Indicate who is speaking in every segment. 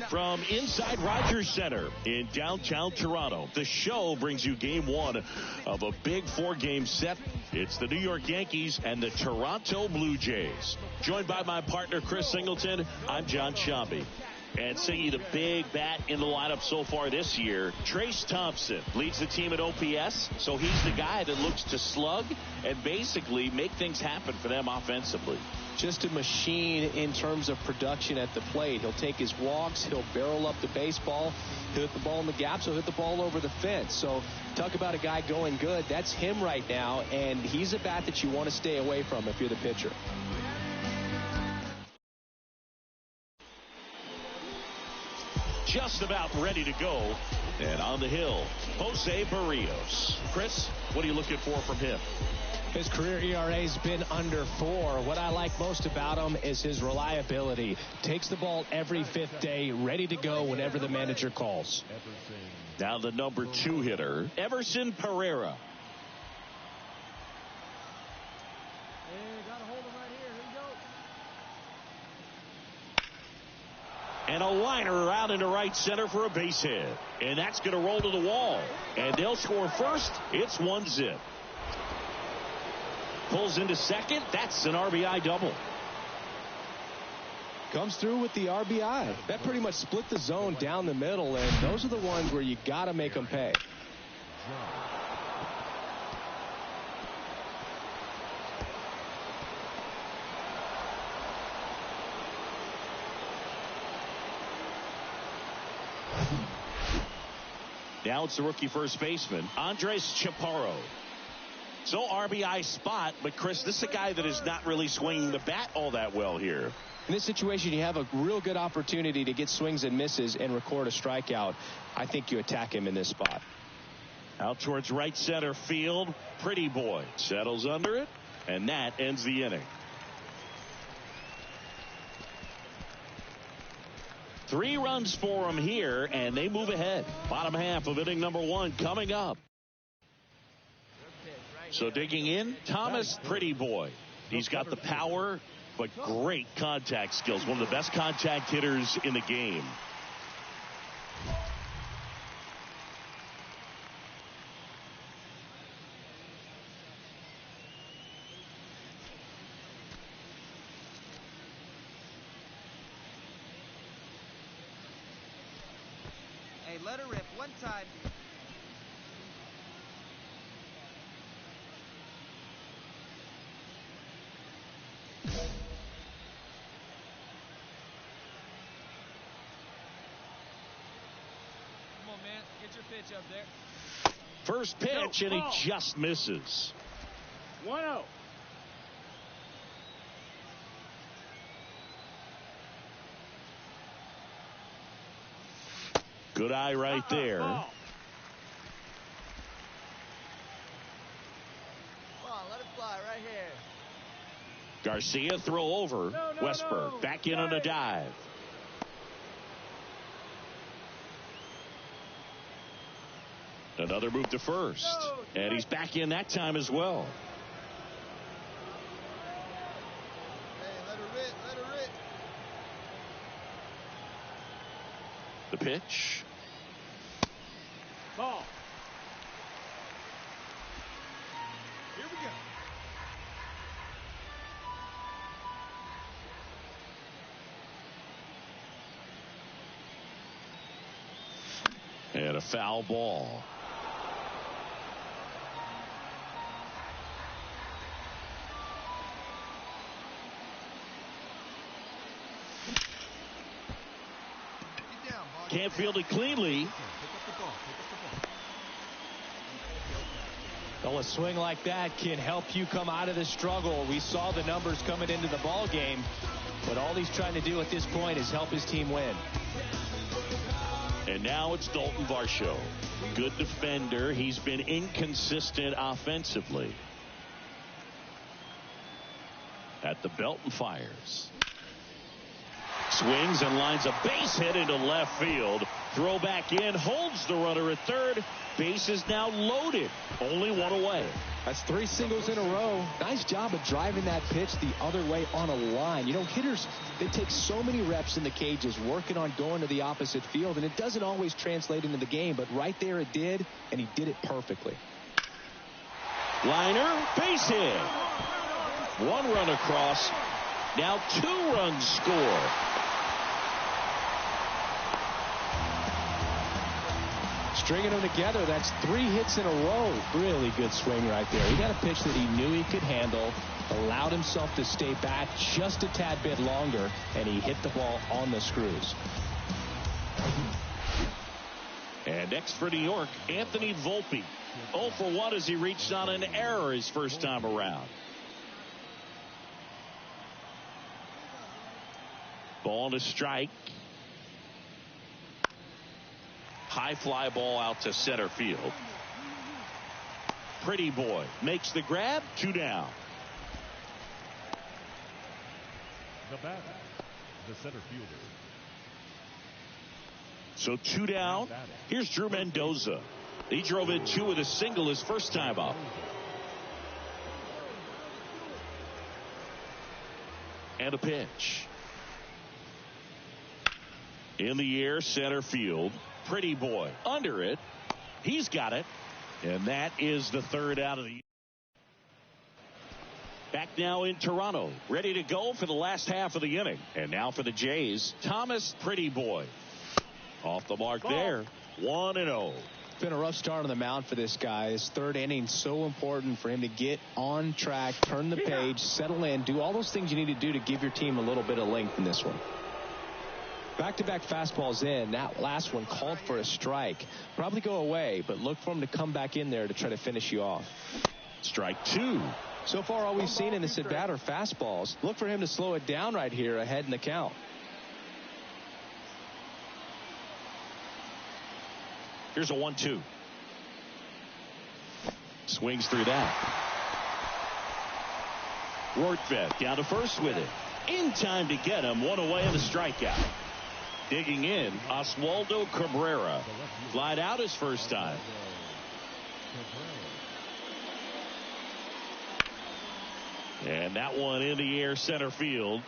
Speaker 1: From inside Rogers Center in downtown Toronto, the show brings you game one of a big four-game set. It's the New York Yankees and the Toronto Blue Jays. Joined by my partner, Chris Singleton, I'm John Shambi. And Singy, the big bat in the lineup so far this year, Trace Thompson leads the team at OPS, so he's the guy that looks to slug and basically make things happen for them offensively.
Speaker 2: Just a machine in terms of production at the plate. He'll take his walks, he'll barrel up the baseball, he'll hit the ball in the gaps, he'll hit the ball over the fence. So talk about a guy going good. That's him right now, and he's a bat that you want to stay away from if you're the pitcher.
Speaker 1: Just about ready to go, and on the hill, Jose Barrios. Chris, what are you looking for from him?
Speaker 2: His career ERA's been under 4. What I like most about him is his reliability. Takes the ball every fifth day, ready to go whenever the manager calls.
Speaker 1: Now the number 2 hitter, Everson Pereira. And a liner out into right center for a base hit. And that's going to roll to the wall. And they'll score first. It's 1-0. Pulls into second. That's an RBI double.
Speaker 2: Comes through with the RBI. That pretty much split the zone down the middle. And those are the ones where you got to make them pay.
Speaker 1: Now it's the rookie first baseman, Andres Chaparro. So RBI spot, but Chris, this is a guy that is not really swinging the bat all that well here.
Speaker 2: In this situation, you have a real good opportunity to get swings and misses and record a strikeout. I think you attack him in this spot.
Speaker 1: Out towards right center field, Pretty Boy settles under it, and that ends the inning. 3 runs for him here, and they move ahead. Bottom half of inning number 1 coming up. So digging in, Thomas Pretty Boy. He's got the power, but great contact skills. One of the best contact hitters in the game.
Speaker 3: Let her rip one time. Come on, man. Get your pitch up there.
Speaker 1: First pitch, and he just misses.
Speaker 4: 1-0.
Speaker 1: Good eye right there.
Speaker 3: Come on, let it fly right here.
Speaker 1: Garcia throw over. Westberg back in on a dive. Another move to first. And he's back in that time as well.
Speaker 3: Hey, let her rip, let her rip.
Speaker 1: The pitch.
Speaker 4: Ball. Here we
Speaker 1: go. And a foul ball. Can't field it cleanly.
Speaker 2: Well, a swing like that can help you come out of the struggle. We saw the numbers coming into the ball game, but all he's trying to do at this point is help his team win.
Speaker 1: And now it's Dalton Varsho. Good defender. He's been inconsistent offensively. At the belt and fires. Swings and lines a base hit into left field. Throw back in, holds the runner at third. Base is now loaded. Only one away.
Speaker 2: That's 3 singles in a row. Nice job of driving that pitch the other way on a line. You know, hitters, they take so many reps in the cages working on going to the opposite field, and it doesn't always translate into the game, but right there it did, and he did it perfectly.
Speaker 1: Liner, base hit. 1 run across. Now 2 runs score.
Speaker 2: Stringing them together, that's 3 hits in a row. Really good swing right there. He got a pitch that he knew he could handle, allowed himself to stay back just a tad bit longer, and he hit the ball on the screws.
Speaker 1: And next for New York, Anthony Volpe. 0 for 1 as he reached on an error his first time around. Ball to strike. High fly ball out to center field. Pretty boy makes the grab. 2 down.
Speaker 5: The batter, the center fielder.
Speaker 1: So 2 down. Here's Drew Mendoza. He drove in 2 with a single his first time up. And a pitch. In the air, center field. Pretty boy under it. He's got it. And that is the 3rd out of the. Back now in Toronto, ready to go for the last half of the inning. And now for the Jays, Thomas Pretty Boy. Off the mark there. 1-0.
Speaker 2: Been a rough start on the mound for this guy. His 3rd inning, so important for him to get on track, turn the page, settle in, do all those things you need to do to give your team a little bit of length in this one. Back-to-back fastballs in. That last one called for a strike. Probably go away, but look for him to come back in there to try to finish you off.
Speaker 1: Strike 2.
Speaker 2: So far, all we've seen in this at-bat are fastballs. Look for him to slow it down right here ahead in the count.
Speaker 1: Here's a 1-2. Swings through that. Rortvedt down to first with it. In time to get him. 1 away and a strikeout. Digging in, Oswaldo Cabrera. Flied out his first time. And that one in the air center field.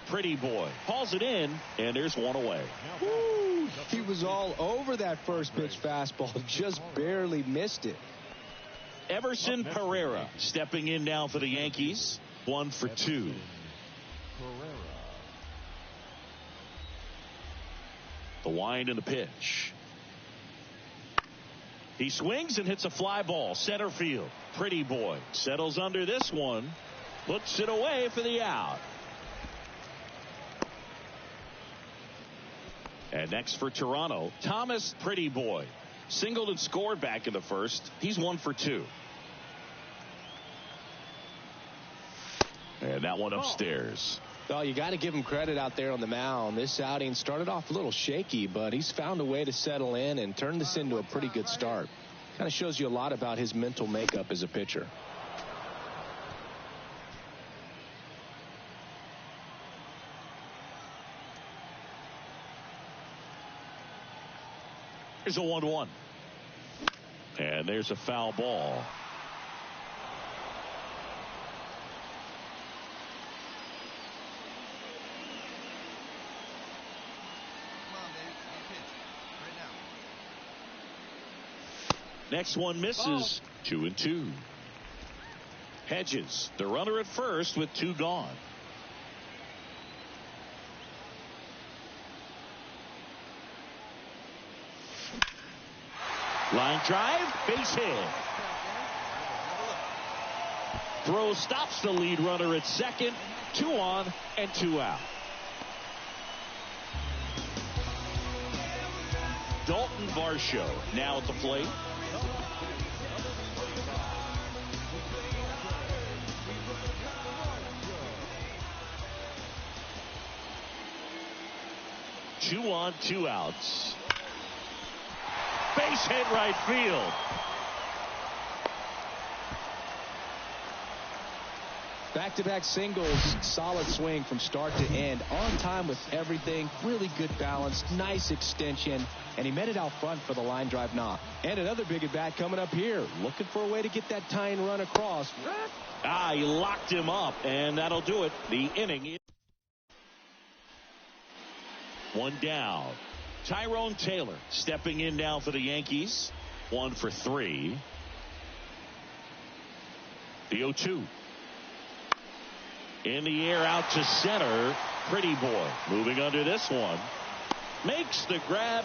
Speaker 1: Pretty boy hauls it in, and there's 1 away.
Speaker 2: Woo! He was all over that first pitch fastball, just barely missed it.
Speaker 1: Everson Pereira stepping in now for the Yankees. 1 for 2. The wind and the pitch. He swings and hits a fly ball center field. Pretty boy settles under this one, puts it away for the out. And next for Toronto, Thomas Pretty Boy. Singled and scored back in the first. He's 1 for 2. And that one upstairs.
Speaker 2: Well, you got to give him credit out there on the mound. This outing started off a little shaky, but he's found a way to settle in and turn this into a pretty good start. Kind of shows you a lot about his mental makeup as a pitcher.
Speaker 1: Here's a 1-1. And there's a foul ball. Next one misses. 2-2. Hedges, the runner at first with 2 gone. Line drive, base hit. Throw stops the lead runner at second. 2 on and 2 out. Dalton Varsho now at the plate. Two on, 2 outs. Base hit right field.
Speaker 2: Back-to-back singles, solid swing from start to end. On time with everything, really good balance, nice extension, and he met it out front for the line drive knock. And another big at-bat coming up here. Looking for a way to get that tying run across.
Speaker 1: He locked him up, and that'll do it. The inning. One down. Tyrone Taylor stepping in now for the Yankees. 1 for 3. The 0-2. In the air out to center. Pretty boy moving under this one. Makes the grab,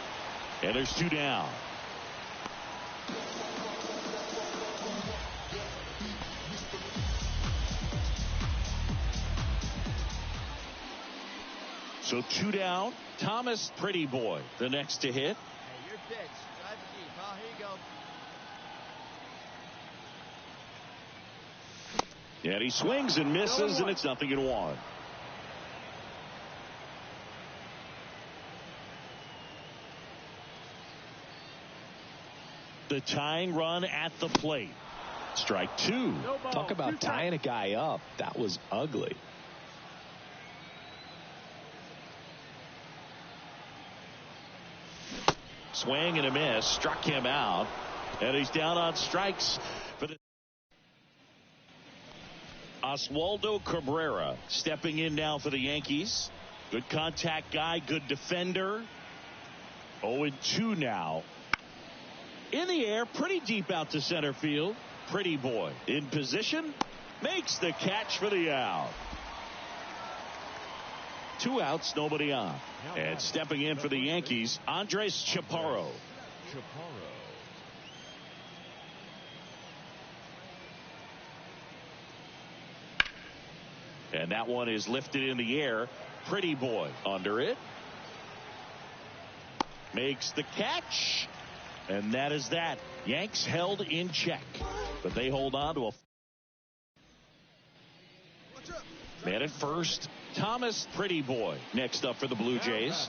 Speaker 1: and there's 2 down. So 2 down. Thomas Pretty Boy the next to hit.
Speaker 3: Hey, your pitch. Drive it deep. Oh, here you go.
Speaker 1: And he swings and misses, and it's 0-1. The tying run at the plate. Strike 2.
Speaker 2: Talk about tying a guy up. That was ugly.
Speaker 1: Swing and a miss. Struck him out. And he's down on strikes for the Oswaldo Cabrera stepping in now for the Yankees. Good contact guy, good defender. 0-2 now. In the air, pretty deep out to center field. Pretty boy in position. Makes the catch for the out. 2 outs, nobody on. And stepping in for the Yankees, Andres Chaparro. And that one is lifted in the air. Pretty boy under it. Makes the catch. And that is that. Yanks held in check. But they hold on to a man at first. Thomas Pretty Boy next up for the Blue Jays.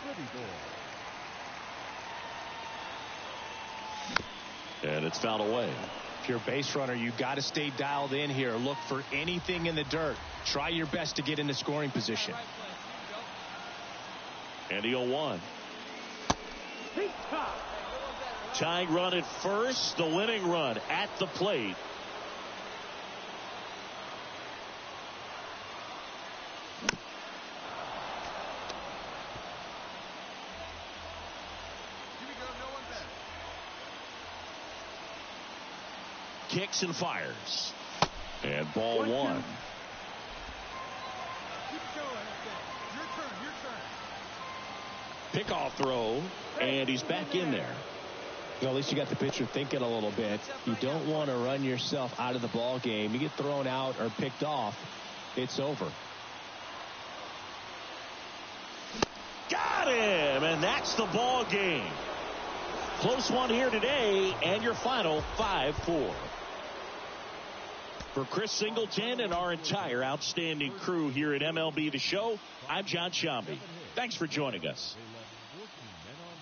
Speaker 5: Pretty boy.
Speaker 1: And it's fouled away.
Speaker 2: If you're a base runner, you've got to stay dialed in here. Look for anything in the dirt. Try your best to get into scoring position.
Speaker 1: And the 0-1. Tying run at first, the winning run at the plate. Kicks and fires. And ball one.
Speaker 4: Keep going. Your turn.
Speaker 1: Pickoff throw, and he's back in there.
Speaker 2: Well, at least you got the pitcher thinking a little bit. You don't want to run yourself out of the ball game. You get thrown out or picked off, it's over.
Speaker 1: Got him, and that's the ball game. Close one here today, and your final 5-4. For Chris Singleton and our entire outstanding crew here at MLB The Show, I'm John Shambi. Thanks for joining us.
Speaker 5: They left 14 men on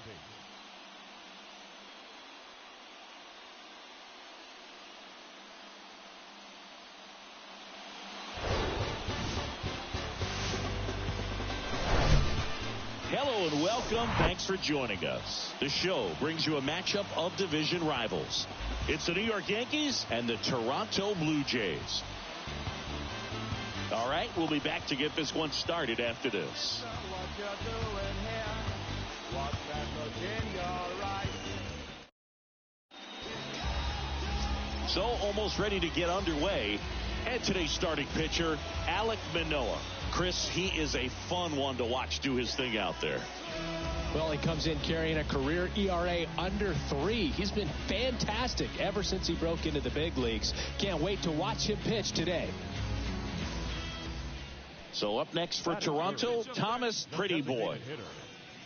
Speaker 5: base.
Speaker 1: Hello and welcome. Thanks for joining us. The show brings you a matchup of division rivals. It's the New York Yankees and the Toronto Blue Jays. All right, we'll be back to get this one started after this. So almost ready to get underway. And today's starting pitcher, Alek Manoah. Chris, he is a fun one to watch do his thing out there.
Speaker 2: Well, he comes in carrying a career ERA under 3. He's been fantastic ever since he broke into the big leagues. Can't wait to watch him pitch today.
Speaker 1: So up next for Toronto, Thomas Prettyboy.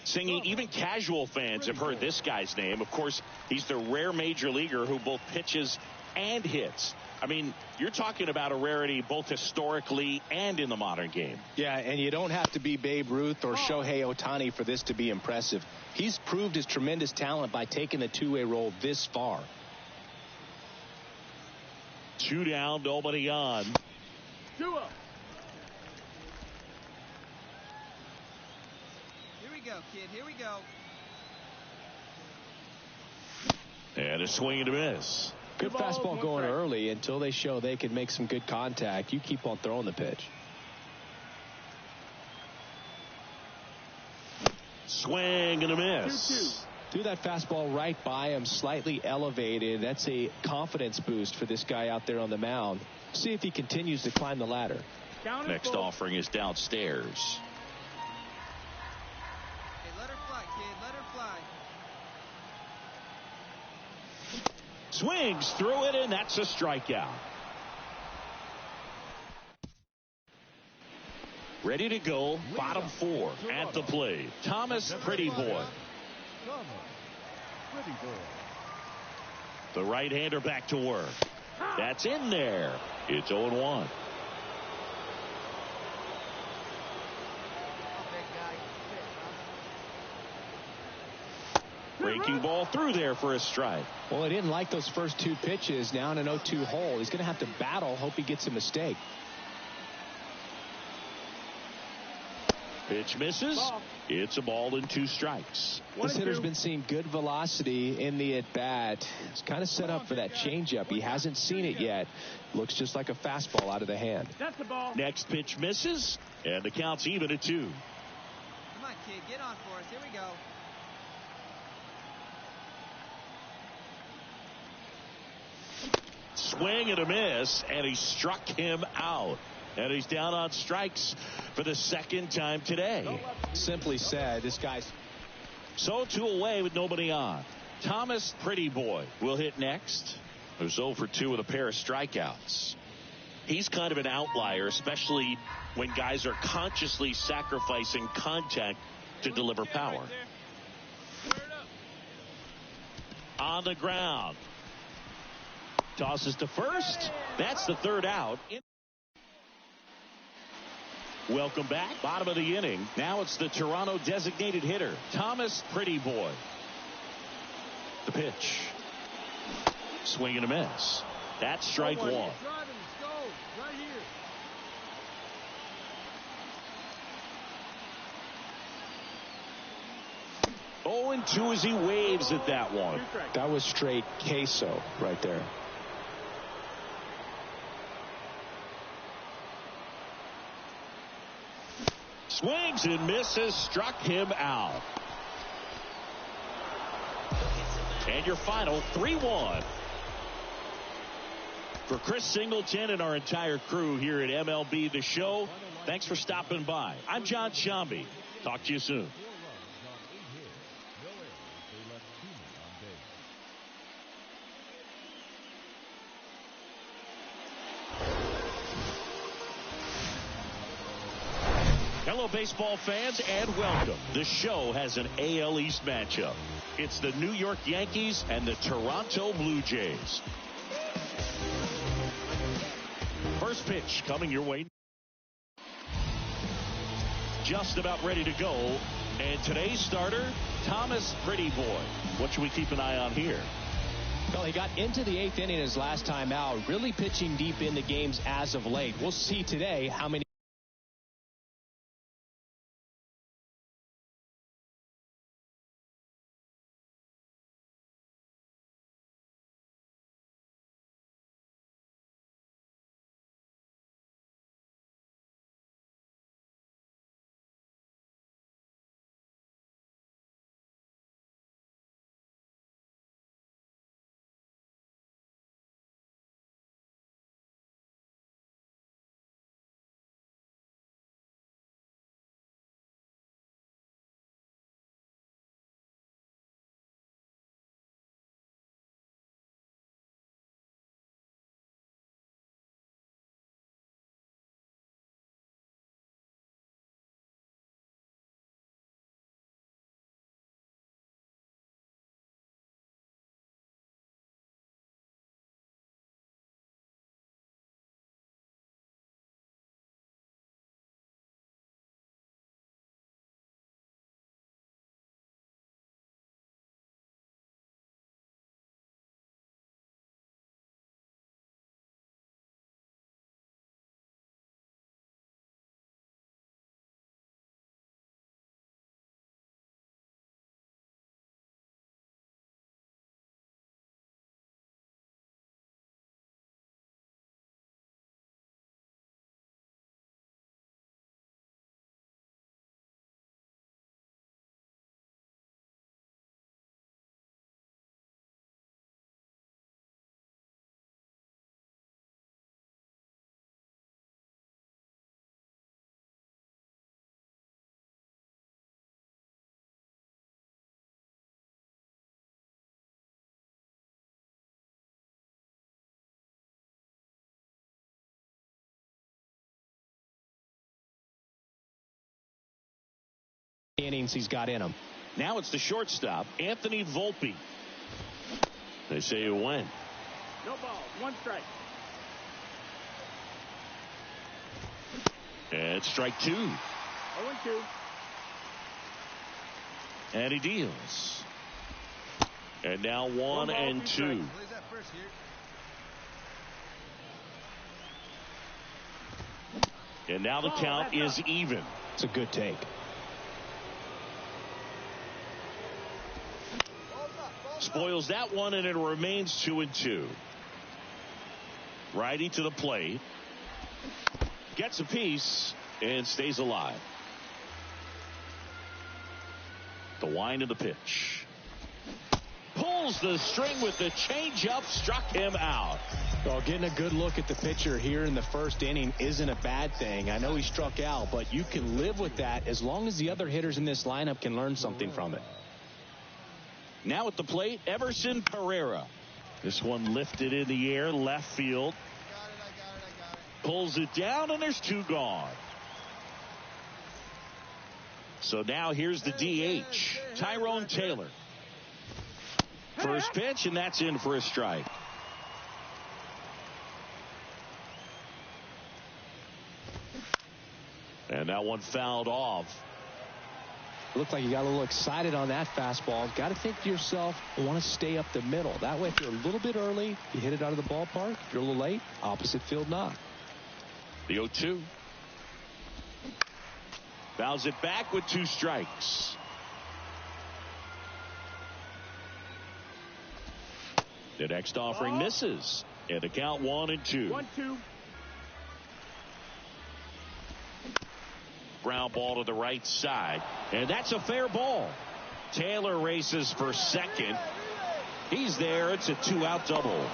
Speaker 1: Singing, even casual fans have heard this guy's name. Of course, he's the rare major leaguer who both pitches and hits. I mean, you're talking about a rarity both historically and in the modern game.
Speaker 2: Yeah, and you don't have to be Babe Ruth or Shohei Ohtani for this to be impressive. He's proved his tremendous talent by taking the two-way role this far.
Speaker 1: 2 down, nobody on.
Speaker 4: 2-0.
Speaker 3: Here we go, kid. Here we go.
Speaker 1: And a swing and a miss.
Speaker 2: Good fastball going early until they show they can make some good contact. You keep on throwing the pitch.
Speaker 1: Swing and a miss.
Speaker 4: 2-2.
Speaker 2: Threw that fastball right by him, slightly elevated. That's a confidence boost for this guy out there on the mound. See if he continues to climb the ladder.
Speaker 1: Next offering is downstairs.
Speaker 3: Hey, let her fly, kid. Let her fly.
Speaker 1: Swings through it, and that's a strikeout. Ready to go, bottom 4 at the plate. Thomas Prettyboy.
Speaker 5: Pretty boy.
Speaker 1: The right-hander back to work. That's in there. It's 0-1.
Speaker 3: Big guy.
Speaker 1: Breaking ball through there for a strike.
Speaker 2: Well, he didn't like those first 2 pitches. Now in an 0-2 hole. He's going to have to battle. Hope he gets a mistake.
Speaker 1: Pitch misses. It's a ball and 2 strikes.
Speaker 2: This hitter's been seeing good velocity in the at-bat. It's kind of set up for that changeup. He hasn't seen it yet. Looks just like a fastball out of the hand.
Speaker 4: That's the ball.
Speaker 1: Next pitch misses, and the count's even at 2.
Speaker 3: Come on, kid. Get on for us. Here we go.
Speaker 1: Swing and a miss, and he struck him out. And he's down on strikes for the 2nd time today.
Speaker 2: Simply said, this guy's...
Speaker 1: So 2 away with nobody on. Thomas Prettyboy will hit next. Who's 0 for 2 with a pair of strikeouts. He's kind of an outlier, especially when guys are consciously sacrificing contact to deliver power. On the ground. Tosses to first. That's the 3rd out. Welcome back. Bottom of the inning. Now it's the Toronto designated hitter, Thomas Pretty Boy. The pitch. Swing and a miss. That's strike one.
Speaker 4: Driving, let's go. Right here.
Speaker 1: Oh, and 2 as he waves at that one.
Speaker 2: That was straight queso right there.
Speaker 1: Swings and misses, struck him out. And your final 3-1. For Chris Singleton and our entire crew here at MLB The Show, thanks for stopping by. I'm John Shambi. Talk to you soon. Hello, baseball fans, and welcome. The show has an AL East matchup. It's the New York Yankees and the Toronto Blue Jays. First pitch coming your way. Just about ready to go. And today's starter, Thomas Pretty Boy. What should we keep an eye on here?
Speaker 2: Well, he got into the 8th inning his last time out, really pitching deep into games as of late. We'll see today how many innings he's got in him.
Speaker 1: Now it's the shortstop, Anthony Volpe. They say it went.
Speaker 4: No ball. 1 strike.
Speaker 1: And strike 2.
Speaker 4: 0-2.
Speaker 1: And he deals. And now 1
Speaker 4: ball,
Speaker 1: and 2.
Speaker 3: Plays that first here.
Speaker 1: And now the count is even.
Speaker 2: It's a good take.
Speaker 1: Spoils that one, and it remains 2-2. Righty to the plate. Gets a piece and stays alive. The wind of the pitch. Pulls the string with the changeup, struck him out.
Speaker 2: Well, getting a good look at the pitcher here in the first inning isn't a bad thing. I know he struck out, but you can live with that as long as the other hitters in this lineup can learn something from it.
Speaker 1: Now at the plate, Everson Pereira. This one lifted in the air, left field.
Speaker 3: I got it.
Speaker 1: Pulls it down, and there's 2 gone. So now here's the DH, Tyrone Taylor. First pitch, and that's in for a strike. And that one fouled off.
Speaker 2: Looked like you got a little excited on that fastball. Got to think to yourself, I want to stay up the middle. That way, if you're a little bit early, you hit it out of the ballpark. If you're a little late, opposite field knock.
Speaker 1: The 0-2. Fouls it back with 2 strikes. The next offering misses. And the count 1-2.
Speaker 4: 1-2.
Speaker 1: Ground ball to the right side. And that's a fair ball. Taylor races for second. He's there. It's a 2-out double.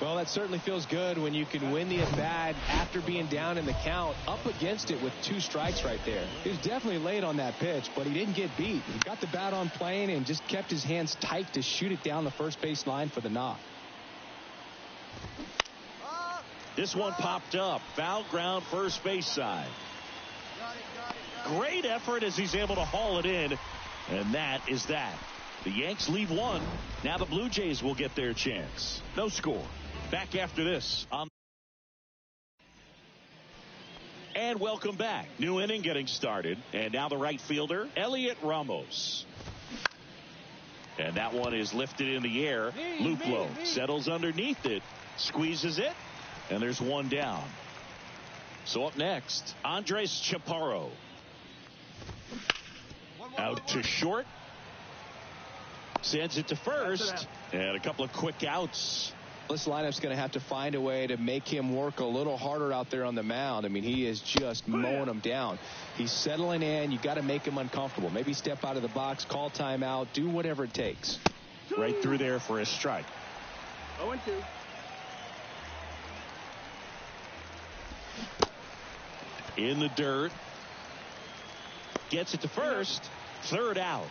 Speaker 2: Well, that certainly feels good when you can win the at-bat after being down in the count, up against it with 2 strikes right there. He was definitely late on that pitch, but he didn't get beat. He got the bat on plane and just kept his hands tight to shoot it down the first base line for the knock.
Speaker 1: This one popped up. Foul ground, first base side. Great effort as he's able to haul it in. And that is that. The Yanks leave 1. Now the Blue Jays will get their chance. No score. Back after this. And welcome back. New inning getting started. And now the right fielder, Elliot Ramos. And that one is lifted in the air. Luplo settles underneath it. Squeezes it. And there's 1 down. So up next, Andres Chaparro. Out to short. Sends it to first. And a couple of quick outs.
Speaker 2: This lineup's going to have to find a way to make him work a little harder out there on the mound. I mean, he is just mowing them down. He's settling in. You got to make him uncomfortable. Maybe step out of the box, call timeout, do whatever it takes.
Speaker 1: Right through there for a strike.
Speaker 4: 0-2.
Speaker 1: In the dirt. Gets it to first. 3rd out.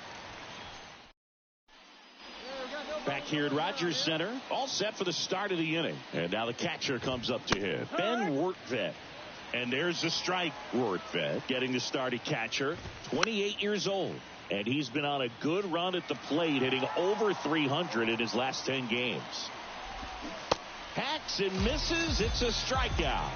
Speaker 1: Back here at Rogers Center. All set for the start of the inning. And now the catcher comes up to hit. Ben Wertvet. And there's the strike. Wertvet getting the start at catcher. 28 years old. And he's been on a good run at the plate, hitting over 300 in his last 10 games. Hacks and misses. It's a strikeout.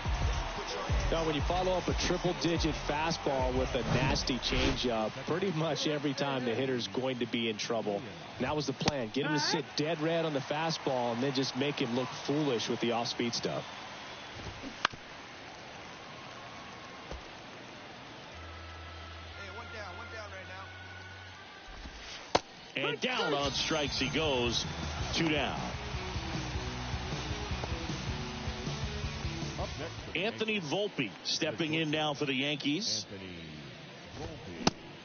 Speaker 2: Now, when you follow up a triple-digit fastball with a nasty changeup, pretty much every time the hitter's going to be in trouble. And that was the plan. Get him to sit dead red on the fastball and then just make him look foolish with the off-speed stuff.
Speaker 3: Hey, one down right now.
Speaker 1: And down on strikes he goes. 2 down. Anthony Volpe stepping in now for the Yankees.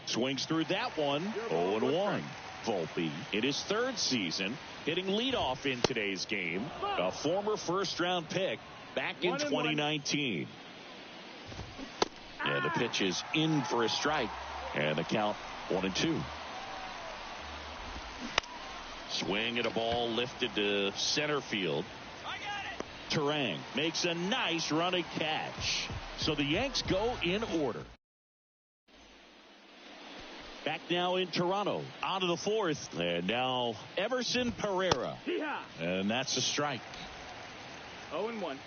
Speaker 1: Swings through that one. 0-1. Volpe in his 3rd season, hitting leadoff in today's game. A former first-round pick back in 2019. And the pitch is in for a strike. And the count 1-2. Swing at a ball lifted to center field. Terang makes a nice running catch. So the Yanks go in order. Back now in Toronto. On to the 4th. And now Everson Pereira. And that's a strike.
Speaker 4: 0-1.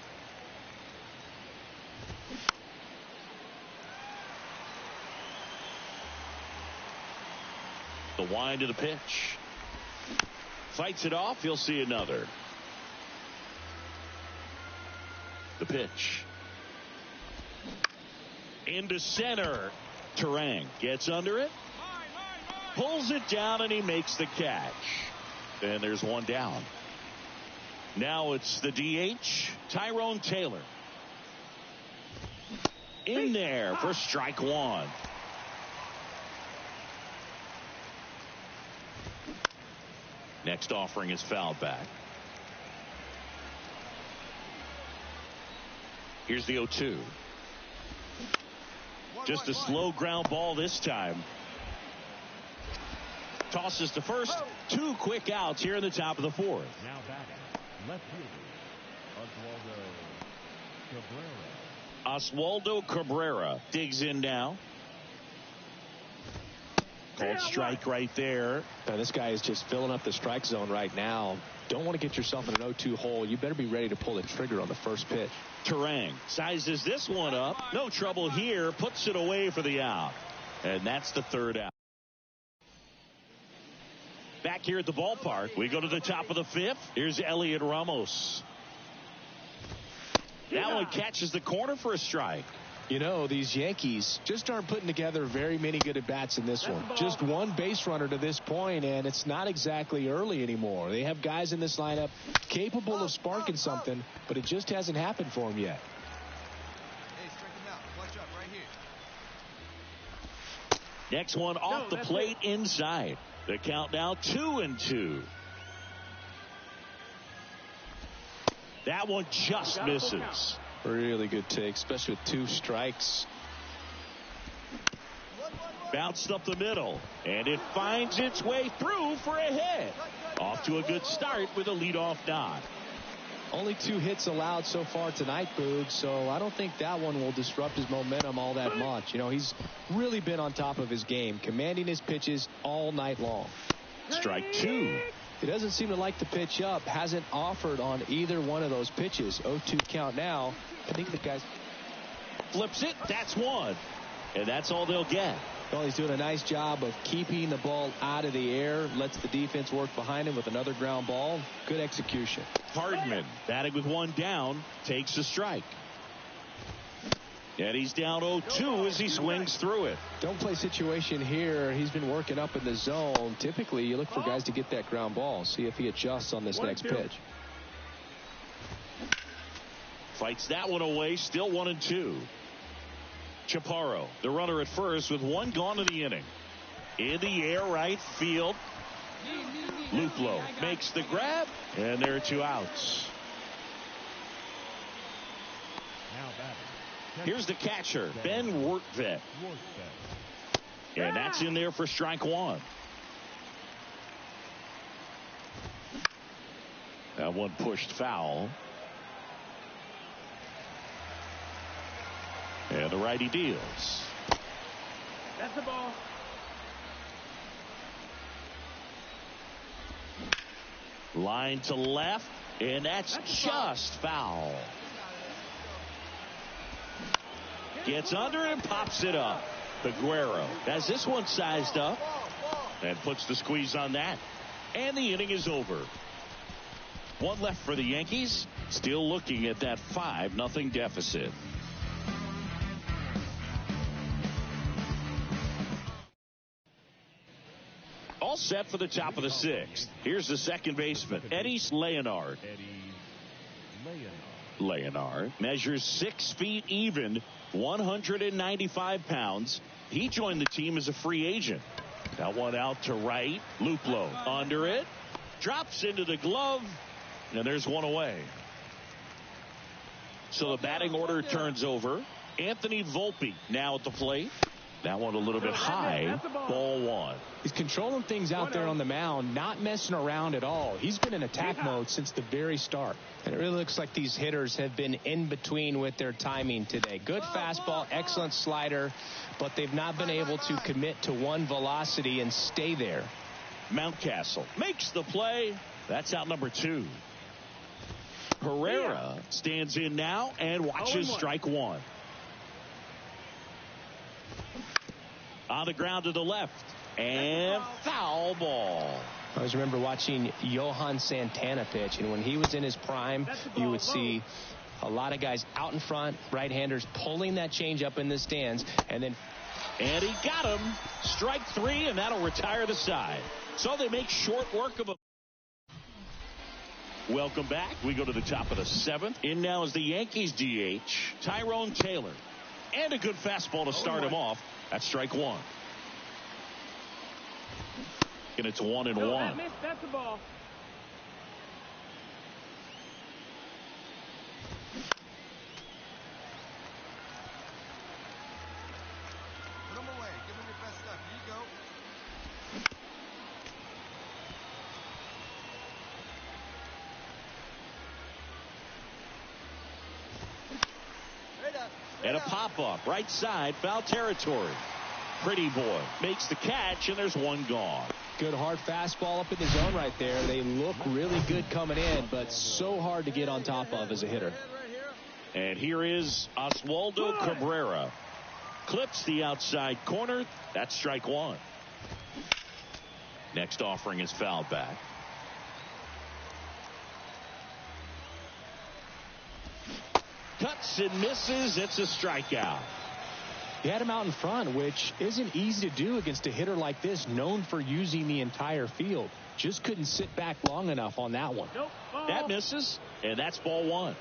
Speaker 1: The wind of the pitch. Fights it off. He'll see another. The pitch. Into center. Terang gets under it. Pulls it down and he makes the catch. And there's 1 down. Now it's the DH, Tyrone Taylor. In there for strike 1. Next offering is fouled back. Here's the 0-2. Just a slow ground ball this time. Tosses to first. 2 quick outs here in the top of the 4th.
Speaker 5: Now batting, left fielder,
Speaker 1: Oswaldo Cabrera digs in now. Called strike right there.
Speaker 2: Now, this guy is just filling up the strike zone right now. Don't want to get yourself in an 0-2 hole. You better be ready to pull the trigger on the first pitch.
Speaker 1: Terang sizes this one up. No trouble here. Puts it away for the out. And that's the third out. Back here at the ballpark, we go to the top of the fifth. Here's Elliot Ramos. That one catches the corner for a strike.
Speaker 2: You know, these Yankees just aren't putting together very many good at-bats in this one. Just one base runner to this point, and it's not exactly early anymore. They have guys in this lineup capable of sparking something, but it just hasn't happened for them yet.
Speaker 3: Hey, strike him out. Clutch up right here.
Speaker 1: Next one off the plate inside. The count now 2-2. That one just misses.
Speaker 2: Really good take, especially with 2 strikes.
Speaker 1: Bounced up the middle, and it finds its way through for a hit. Off to a good start with a leadoff nod.
Speaker 2: Only 2 hits allowed so far tonight, Boog, so I don't think that one will disrupt his momentum all that much. You know, he's really been on top of his game, commanding his pitches all night long.
Speaker 1: Strike 2.
Speaker 2: He doesn't seem to like the pitch up, hasn't offered on either one of those pitches. 0-2 count now. I think the guy's
Speaker 1: flips it. That's one. And that's all they'll get.
Speaker 2: Well, he's doing a nice job of keeping the ball out of the air. Lets the defense work behind him with another ground ball. Good execution.
Speaker 1: Hardman batting with 1 down. Takes a strike. And he's down 0-2 as he swings through it.
Speaker 2: Don't play situation here. He's been working up in the zone. Typically, you look for guys to get that ground ball. See if he adjusts on this next pitch.
Speaker 1: Fights that one away. Still 1-2. Chaparro, the runner at first with 1 gone in the inning. In the air, right field. Luplow makes the grab, and there are 2 outs.
Speaker 5: Now batting.
Speaker 1: Here's the catcher, Ben Wortvet. And that's in there for strike 1. That one pushed foul. And the righty deals.
Speaker 4: That's the ball.
Speaker 1: Line to left, and that's just foul. Gets under and pops it up. Peguero has this one sized up and puts the squeeze on that. And the inning is over. 1 left for the Yankees. Still looking at that 5-0 deficit. All set for the top of the 6th. Here's the second baseman, Eddie Leonard. Leonard measures 6 feet even, 195 pounds. He joined the team as a free agent. That one out to right. Luplow under it. Drops into the glove. And there's 1 away. So the batting order turns over. Anthony Volpe now at the plate. That one a little bit high. Ball 1.
Speaker 2: He's controlling things out there on the mound, not messing around at all. He's been in attack mode since the very start. And it really looks like these hitters have been in between with their timing today. Good fastball, excellent slider, but they've not been able to commit to one velocity and stay there.
Speaker 1: Mountcastle makes the play. That's out number 2. Herrera stands in now and watches strike 1. On the ground to the left. And foul ball.
Speaker 2: I always remember watching Johan Santana pitch, and when he was in his prime, you would see a lot of guys out in front, right-handers pulling that change up in the stands, and
Speaker 1: he got him. Strike 3, and that'll retire the side. So they make short work of him. Welcome back. We go to the top of the 7th. In now is the Yankees DH, Tyrone Taylor. And a good fastball to start him off. That's strike 1. And it's 1-1.
Speaker 4: That's the ball.
Speaker 3: Put him away. Give him your best stuff. Here you go.
Speaker 1: And a pop-up right side, foul territory. Pretty boy makes the catch, and there's one gone.
Speaker 2: Good hard fastball up in the zone right there. They look really good coming in, but so hard to get on top of as a hitter.
Speaker 1: And here is Oswaldo Cabrera. Clips the outside corner. That's strike one. Next offering is fouled back. Cuts and misses. It's a strikeout.
Speaker 2: He had him out in front, which isn't easy to do against a hitter like this, known for using the entire field. Just couldn't sit back long enough on that one.
Speaker 4: Nope.
Speaker 1: That misses, and that's ball one.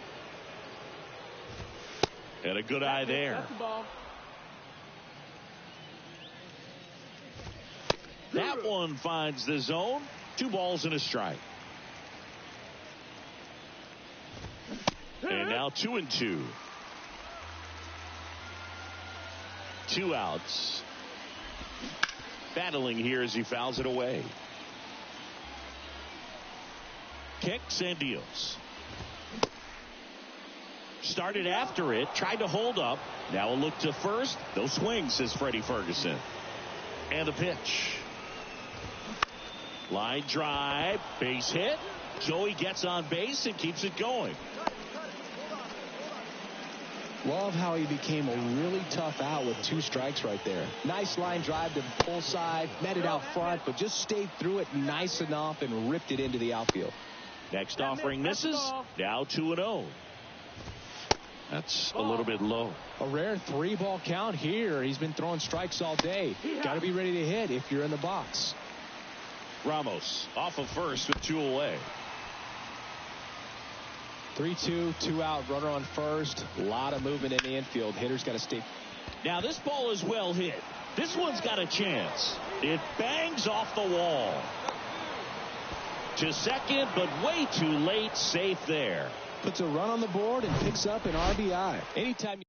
Speaker 1: And a good eye there.
Speaker 4: That's the ball.
Speaker 1: That one finds the zone. 2 balls and a strike. And now 2-2. 2 outs. Battling here as he fouls it away. Kicks and deals. Started after it, tried to hold up. Now a look to first. No swing, says Freddie Ferguson. And the pitch. Line drive, base hit. Joey gets on base and keeps it going.
Speaker 2: Love how he became a really tough out with 2 strikes right there. Nice line drive to the pull side, met it out front, but just stayed through it nice enough and ripped it into the outfield.
Speaker 1: Next offering misses. Now 2-0. That's a little bit low.
Speaker 2: A rare 3-ball count here. He's been throwing strikes all day. Got to be ready to hit if you're in the box.
Speaker 1: Ramos off of first with 2 away.
Speaker 2: 3-2, 2 out, runner on first. A lot of movement in the infield. Hitter's got to stay.
Speaker 1: Now this ball is well hit. This one's got a chance. It bangs off the wall. To second, but way too late. Safe there.
Speaker 2: Puts a run on the board and picks up an RBI. Anytime you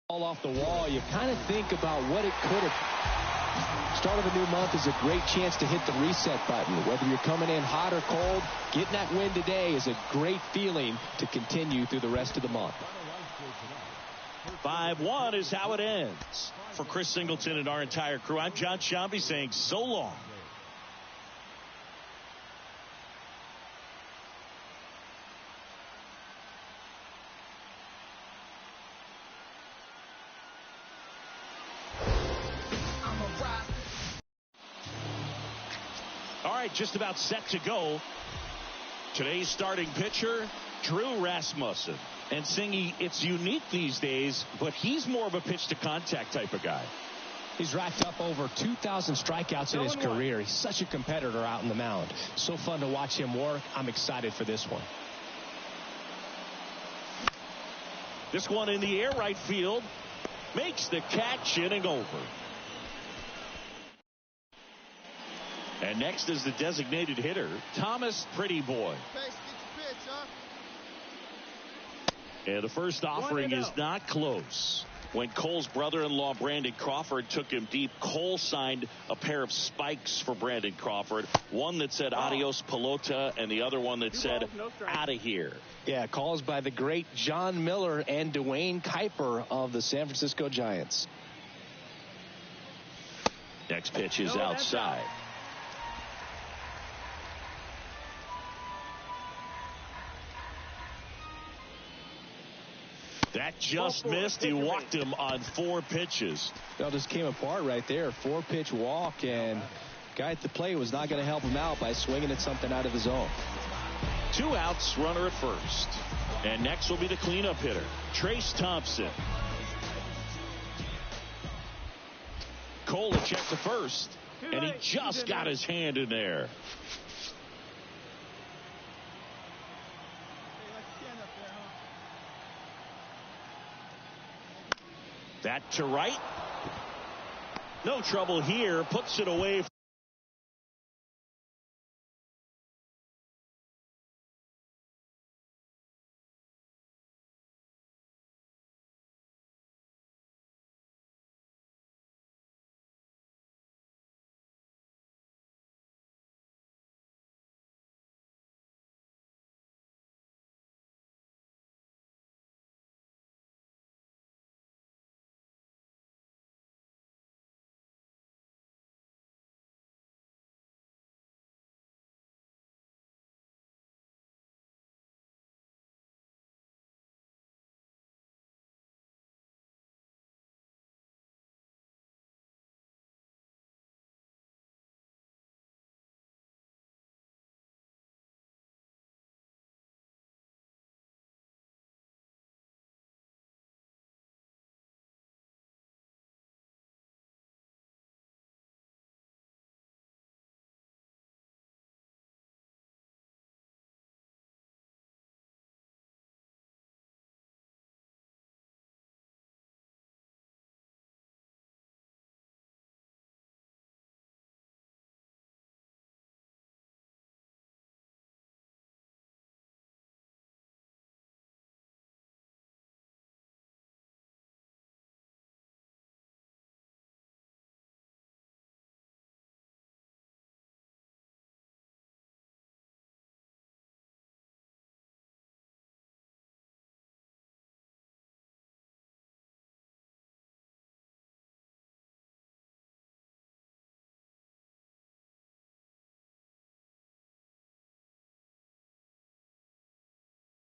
Speaker 2: ball off the wall, you kind of think about what it could have. Start of a new month is a great chance to hit the reset button. Whether you're coming in hot or cold, getting that win today is a great feeling to continue through the rest of the month.
Speaker 1: 5-1 is how it ends. For Chris Singleton and our entire crew, I'm John Shambi saying so long. All right, just about set to go. Today's starting pitcher, Drew Rasmussen. And Singy, it's unique these days, but he's more of a pitch-to-contact type of guy.
Speaker 2: He's racked up over 2,000 strikeouts in his career. He's such a competitor out in the mound. So fun to watch him work. I'm excited for this one.
Speaker 1: This one in the air right field. Makes the catch, inning over. And next is the designated hitter, Thomas Pretty Boy. And the first offering is not close. When Cole's brother-in-law, Brandon Crawford, took him deep, Cole signed a pair of spikes for Brandon Crawford. One that said adios pelota and the other one that said out of here.
Speaker 2: Yeah, calls by the great John Miller and Dwayne Kuiper of the San Francisco Giants.
Speaker 1: Next pitch is outside. That just missed. He walked him on 4 pitches.
Speaker 2: Well, just came apart right there. 4-pitch walk, and guy at the plate was not going to help him out by swinging at something out of the zone.
Speaker 1: 2 outs, runner at first. And next will be the cleanup hitter, Trace Thompson. Cole a check to first, and he just got his hand in there. That to right. No trouble here. Puts it away.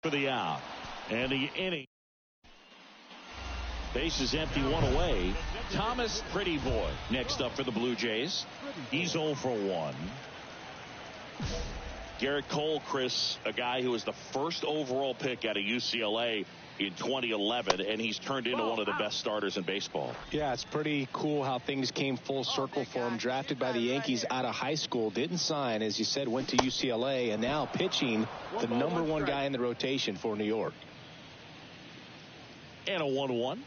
Speaker 1: for the out. And the inning. Base is empty, one away. Thomas Pretty Boy next up for the Blue Jays. He's 0 for 1. Garrett Cole, Chris, a guy who was the first overall pick out of UCLA in 2011, and he's turned into one of the best starters in baseball.
Speaker 2: Yeah, it's pretty cool how things came full circle for him. Drafted by the Yankees out of high school, didn't sign, as you said, went to UCLA, and now pitching the number one guy in the rotation for New York.
Speaker 1: And a 1-1.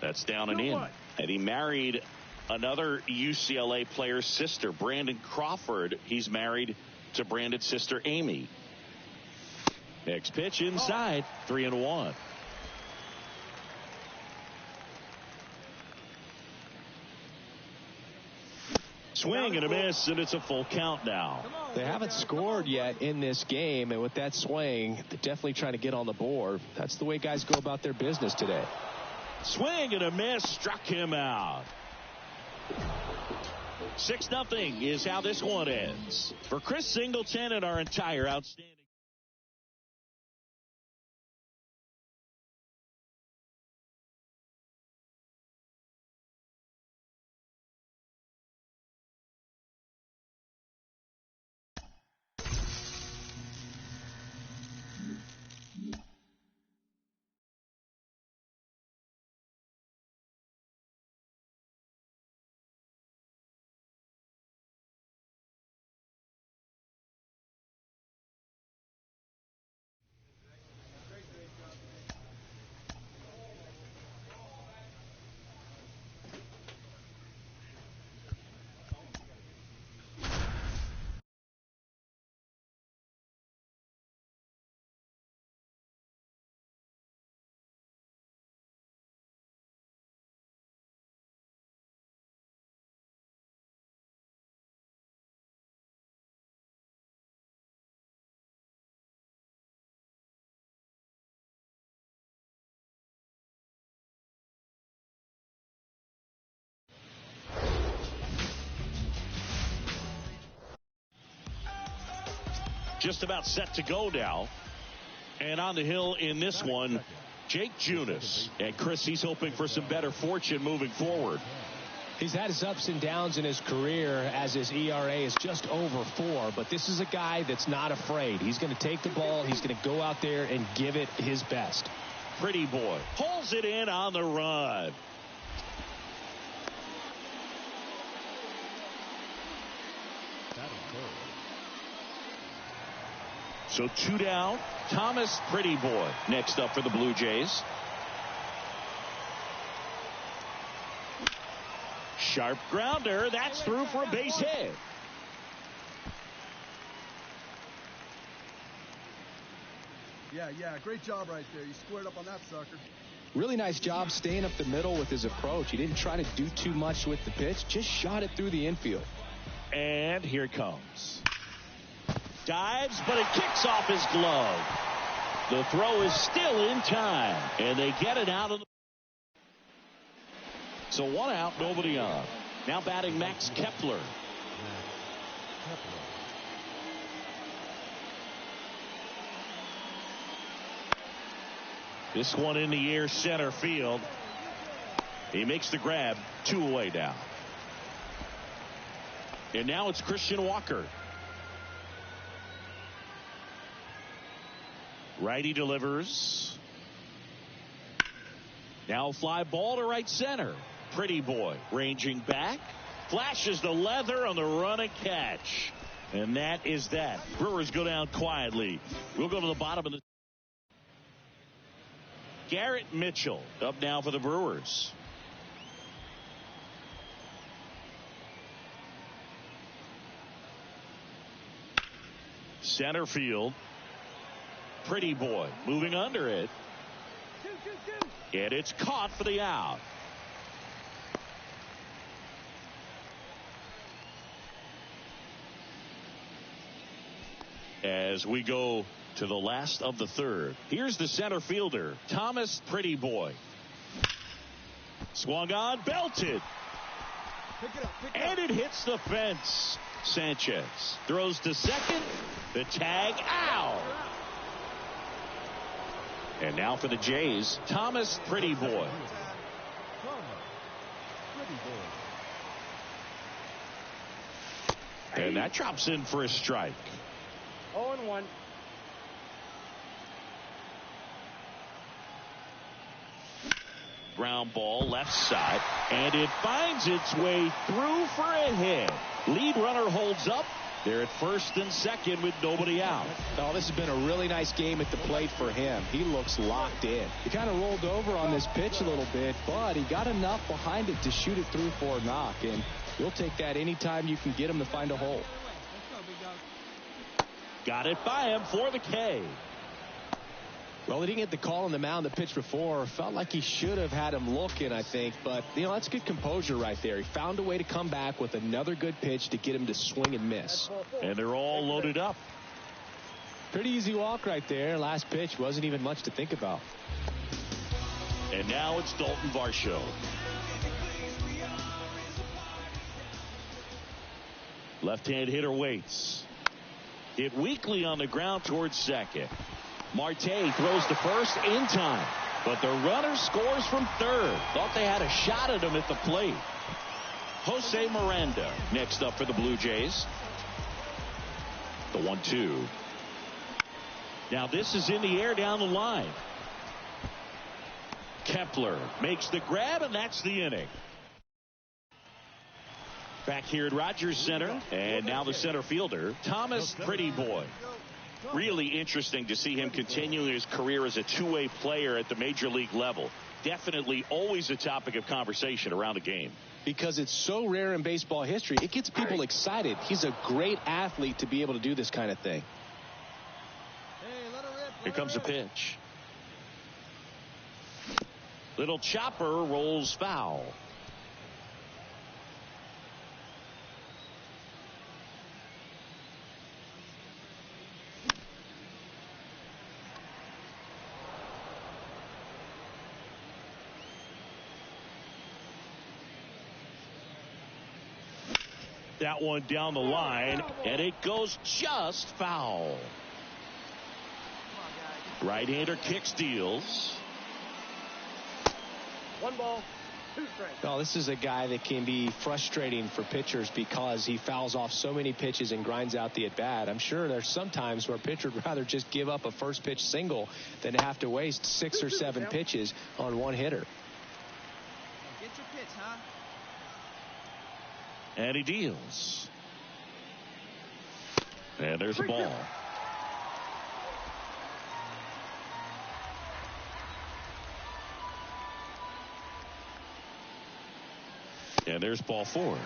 Speaker 1: That's down and in. And he married another UCLA player's sister, Brandon Crawford. He's married to Brandon's sister, Amy. Next pitch inside, 3-1. Swing and a miss, and it's a full count now.
Speaker 2: They haven't scored yet in this game, and with that swing, they're definitely trying to get on the board. That's the way guys go about their business today.
Speaker 1: Swing and a miss, struck him out. 6-0 is how this one ends. For Chris Singleton and our entire outstanding. Just about set to go now. And on the hill in this one, Jake Junis. And Chris, he's hoping for some better fortune moving forward.
Speaker 2: He's had his ups and downs in his career as his ERA is just over 4. But this is a guy that's not afraid. He's going to take the ball. He's going to go out there and give it his best.
Speaker 1: Pretty Boy pulls it in on the run. So 2 down. Thomas Pretty Boy next up for the Blue Jays. Sharp grounder. That's through for a base hit.
Speaker 3: Yeah, great job right there. You squared up on that sucker.
Speaker 2: Really nice job staying up the middle with his approach. He didn't try to do too much with the pitch, just shot it through the infield.
Speaker 1: And here it comes. Dives, but it kicks off his glove. The throw is still in time, and they get it out of the. So 1 out, nobody on. Now batting Max Kepler. This one in the air, center field. He makes the grab, 2 away now. And now it's Christian Walker. Righty delivers. Now fly ball to right center. Pretty Boy ranging back. Flashes the leather on the run and catch. And that is that. Brewers go down quietly. We'll go to the bottom of the. Garrett Mitchell up now for the Brewers. Center field. Pretty Boy moving under it. And it's caught for the out. As we go to the last of the third, here's the center fielder, Thomas Pretty Boy. Swung on, belted. And it hits the fence. Sanchez throws to second. The tag out. And now for the Jays, Thomas Pretty Boy. And that drops in for a strike.
Speaker 4: 0-1.
Speaker 1: Ground ball left side, and it finds its way through for a hit. Lead runner holds up. They're at first and second with nobody out.
Speaker 2: Oh, this has been a really nice game at the plate for him. He looks locked in. He kind of rolled over on this pitch a little bit, but he got enough behind it to shoot it through for a knock, and you'll take that anytime you can get him to find a hole.
Speaker 1: Got it by him for the K.
Speaker 2: Well, he didn't get the call on the mound the pitch before. Felt like he should have had him looking, I think. But, that's good composure right there. He found a way to come back with another good pitch to get him to swing and miss.
Speaker 1: And they're all loaded up.
Speaker 2: Pretty easy walk right there. Last pitch wasn't even much to think about.
Speaker 1: And now it's Dalton Varsho. Left-hand hitter waits. Hit weakly on the ground towards second. Marte throws to first in time, but the runner scores from third. Thought they had a shot at him at the plate. Jose Miranda next up for the Blue Jays. The 1-2. Now this is in the air down the line. Kepler makes the grab, and that's the inning. Back here at Rogers Center, and now the center fielder, Thomas Pretty Boy. Really interesting to see him continuing his career as a two-way player at the major league level. Definitely always a topic of conversation around a game.
Speaker 2: Because it's so rare in baseball history, it gets people excited. He's a great athlete to be able to do this kind of thing.
Speaker 1: Here comes a pitch. Little chopper rolls foul. That one down the line, and it goes just foul. Right-hander kick steals.
Speaker 4: 1 ball, 2 strikes.
Speaker 2: Well, this is a guy that can be frustrating for pitchers because he fouls off so many pitches and grinds out the at-bat. I'm sure there's some times where a pitcher would rather just give up a first pitch single than have to waste 6 or 7 pitches on one hitter.
Speaker 6: Get your pitch, huh?
Speaker 1: And he deals. And there's a ball. And there's ball 4.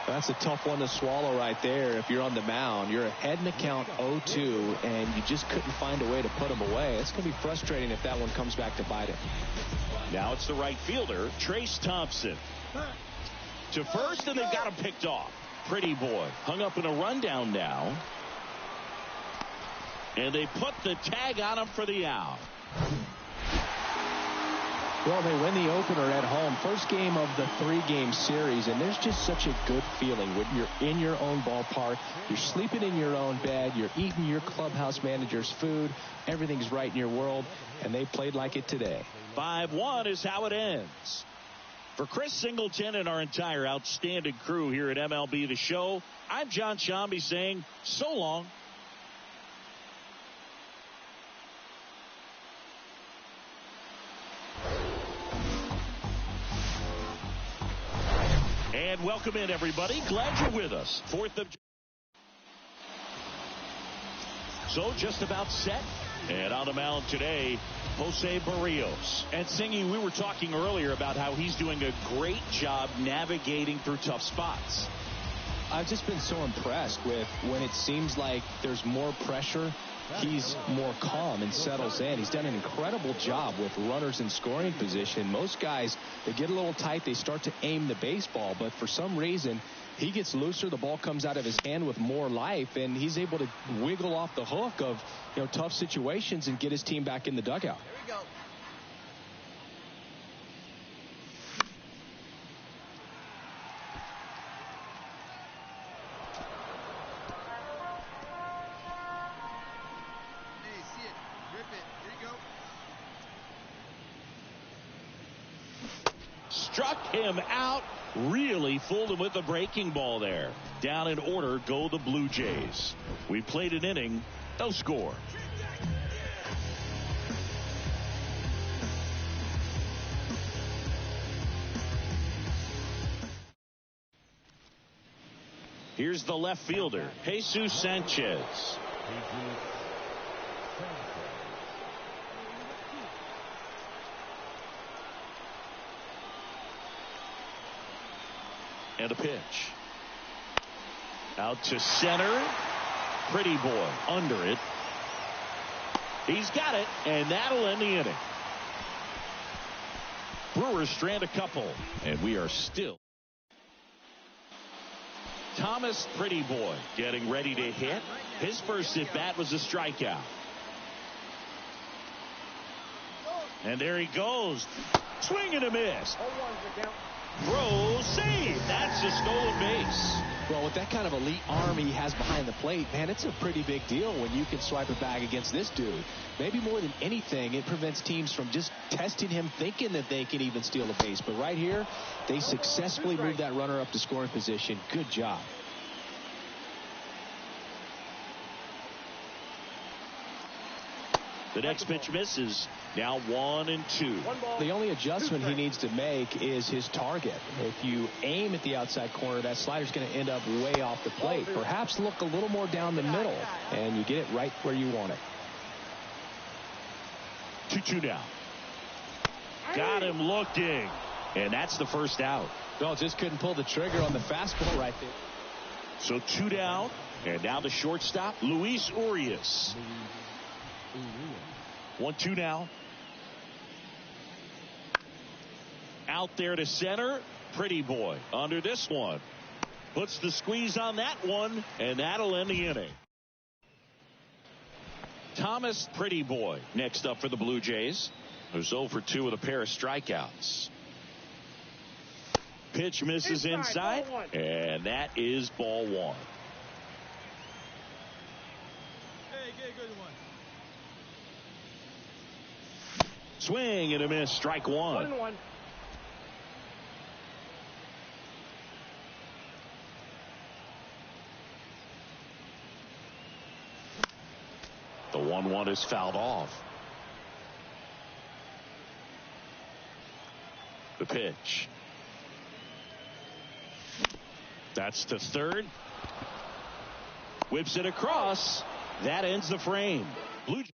Speaker 2: That's a tough one to swallow right there. If you're on the mound, you're ahead in the count 0-2, and you just couldn't find a way to put him away. It's going to be frustrating if that one comes back to bite him.
Speaker 1: Now it's the right fielder, Trace Thompson. To first, and they've got him picked off. Pretty Boy hung up in a rundown now. And they put the tag on him for the out.
Speaker 2: Well, they win the opener at home. First game of the 3-game series, and there's just such a good feeling when you're in your own ballpark. You're sleeping in your own bed. You're eating your clubhouse manager's food. Everything's right in your world, and they played like it today.
Speaker 1: 5-1 is how it ends. For Chris Singleton and our entire outstanding crew here at MLB The Show, I'm John Shambi saying so long. And welcome in, everybody. Glad you're with us. 4th of So just about set. And on the mound today, Jose Barrios. And Singy, we were talking earlier about how he's doing a great job navigating through tough spots.
Speaker 2: I've just been so impressed with when it seems like there's more pressure, he's more calm and settles in. He's done an incredible job with runners in scoring position. Most guys, they get a little tight, they start to aim the baseball, but for some reason, he gets looser, the ball comes out of his hand with more life, and he's able to wiggle off the hook of tough situations and get his team back in the dugout.
Speaker 6: Here we go. Hey, see it.
Speaker 1: struck him out. Really fooled him with the breaking ball there. Down in order go the Blue Jays. We played an inning, no score. Here's the left fielder, Jesus Sanchez. And a pitch. Out to center. Pretty boy under it. He's got it, and that'll end the inning. Brewers strand a couple, and we are still. Thomas Pretty Boy getting ready to hit. His first at bat was a strikeout. And there he goes. Swing and a miss. Throw, save. That's a stolen base.
Speaker 2: Well, with that kind of elite arm he has behind the plate, man, it's a pretty big deal when you can swipe it back against this dude. Maybe more than anything, it prevents teams from just testing him, thinking that they can even steal a base. But right here, they successfully moved that runner up to scoring position. Good job.
Speaker 1: The next pitch misses. Now 1-2.
Speaker 2: The only adjustment he needs to make is his target. If you aim at the outside corner, that slider's going to end up way off the plate. Perhaps look a little more down the middle, and you get it right where you want it.
Speaker 1: 2-2 now. Got him looking. And that's the first out.
Speaker 2: No, just couldn't pull the trigger on the fastball right there.
Speaker 1: So 2 down. And now the shortstop, Luis Urias. 1-2 now. Out there to center. Pretty boy under this one. Puts the squeeze on that one, and that'll end the inning. Thomas Pretty Boy next up for the Blue Jays, who's 0 for 2 with a pair of strikeouts. Pitch misses inside, and that is ball 1.
Speaker 3: Hey, good one.
Speaker 1: Swing and a miss, strike 1.
Speaker 4: 1-1.
Speaker 1: The 1-1 is fouled off. The pitch. That's to third. Whips it across. That ends the frame. Blue.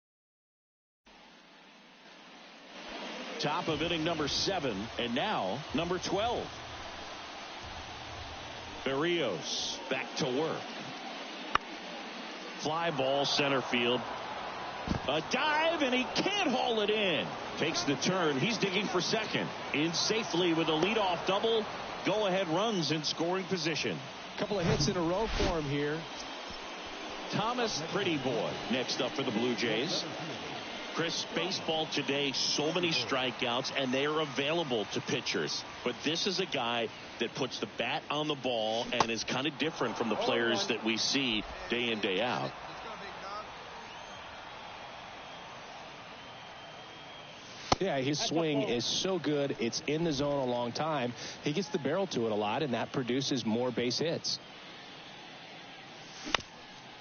Speaker 1: Top of inning number 7, and now number 12. Berrios back to work. Fly ball center field. A dive, and he can't haul it in. Takes the turn. He's digging for second. In safely with a leadoff double. Go-ahead runs in scoring position.
Speaker 2: Couple of hits in a row for him here.
Speaker 1: Thomas Pretty Boy next up for the Blue Jays. Chris, baseball today, so many strikeouts, and they are available to pitchers. But this is a guy that puts the bat on the ball and is kind of different from the players that we see day in, day out.
Speaker 2: Yeah, his swing is so good. It's in the zone a long time. He gets the barrel to it a lot, and that produces more base hits.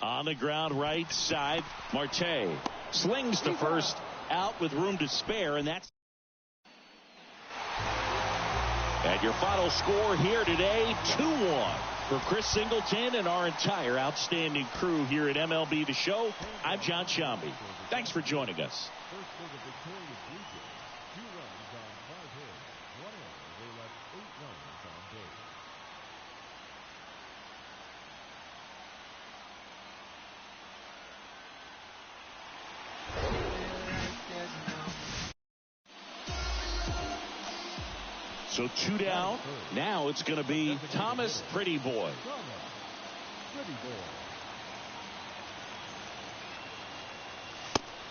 Speaker 1: On the ground right side, Marte slings to first, out with room to spare, and that's. And your final score here today, 2-1. For Chris Singleton and our entire outstanding crew here at MLB The Show, I'm John Shambi. Thanks for joining us. So 2 down. Now it's going to be Thomas Pretty Boy.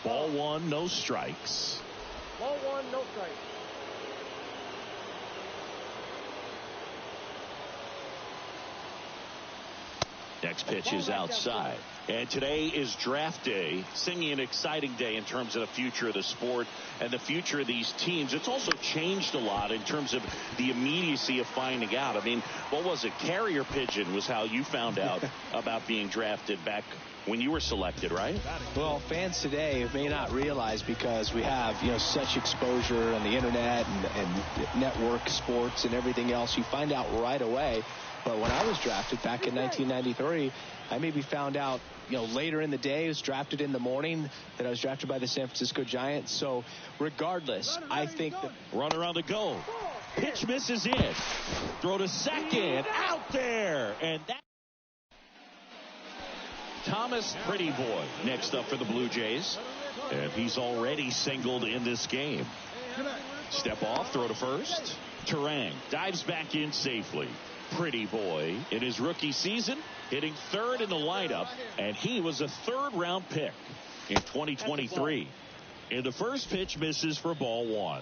Speaker 1: Ball 1, no strikes.
Speaker 4: Ball 1, no strikes.
Speaker 1: Next pitch is outside. And today is draft day, singing an exciting day in terms of the future of the sport and the future of these teams. It's also changed a lot in terms of the immediacy of finding out. I mean, what was it? Carrier pigeon was how you found out about being drafted back when you were selected, right?
Speaker 2: Well, fans today may not realize, because we have, such exposure on the internet and network sports and everything else. You find out right away. But when I was drafted back in 1993, I maybe found out, later in the day. I was drafted in the morning that I was drafted by the San Francisco Giants. So regardless, I think that
Speaker 1: runner on the go. Pitch misses it. Throw to second. Out there. And that. Thomas Pretty Boy next up for the Blue Jays. And he's already singled in this game. Step off, throw to first. Terang dives back in safely. Pretty Boy in his rookie season, hitting third in the lineup, and he was a third-round pick in 2023. And the first pitch misses for ball one.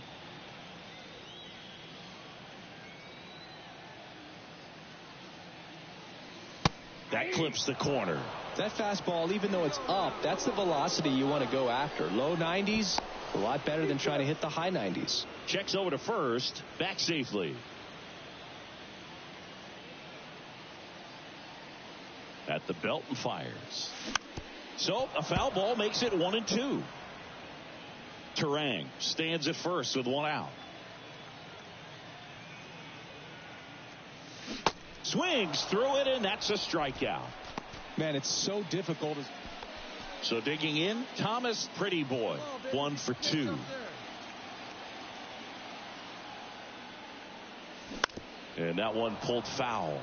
Speaker 1: That clips the corner.
Speaker 2: That fastball, even though it's up, that's the velocity you want to go after. Low 90s, a lot better than trying to hit the high 90s.
Speaker 1: Checks over to first, back safely. At the belt and fires. So a foul ball makes it 1-2. Terang stands at first with one out. Swings through it, and that's a strikeout.
Speaker 2: Man, it's so difficult.
Speaker 1: So digging in, Thomas Pretty Boy, 1 for 2. And that one pulled foul.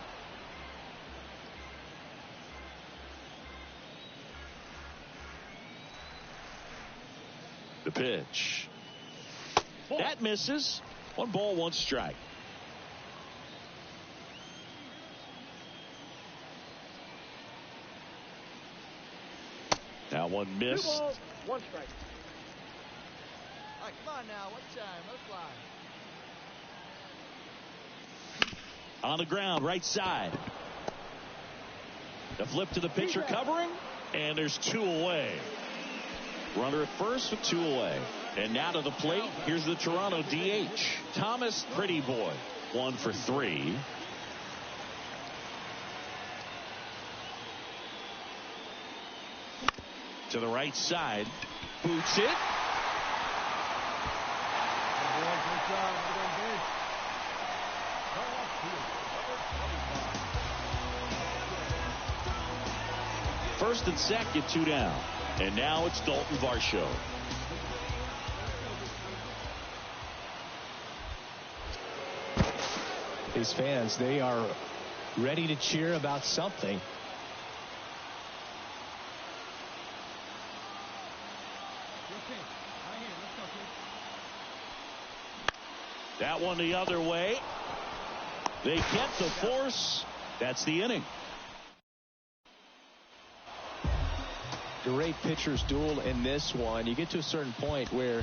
Speaker 1: The pitch. That misses. 1 ball, 1 strike. That one missed.
Speaker 4: 2 balls, 1 strike.
Speaker 6: All right, come on now. What time? Let's fly.
Speaker 1: On the ground, right side. The flip to the pitcher covering, and there's 2 away. Runner at first with 2 away. And now to the plate, here's the Toronto DH, Thomas Pretty Boy, 1 for 3. To the right side, boots it. First and second, 2 down. And now it's Dalton Varsho.
Speaker 2: These fans, they are ready to cheer about something.
Speaker 1: That one the other way. They get the force. That's the inning.
Speaker 2: Great pitcher's duel in this one. You get to a certain point where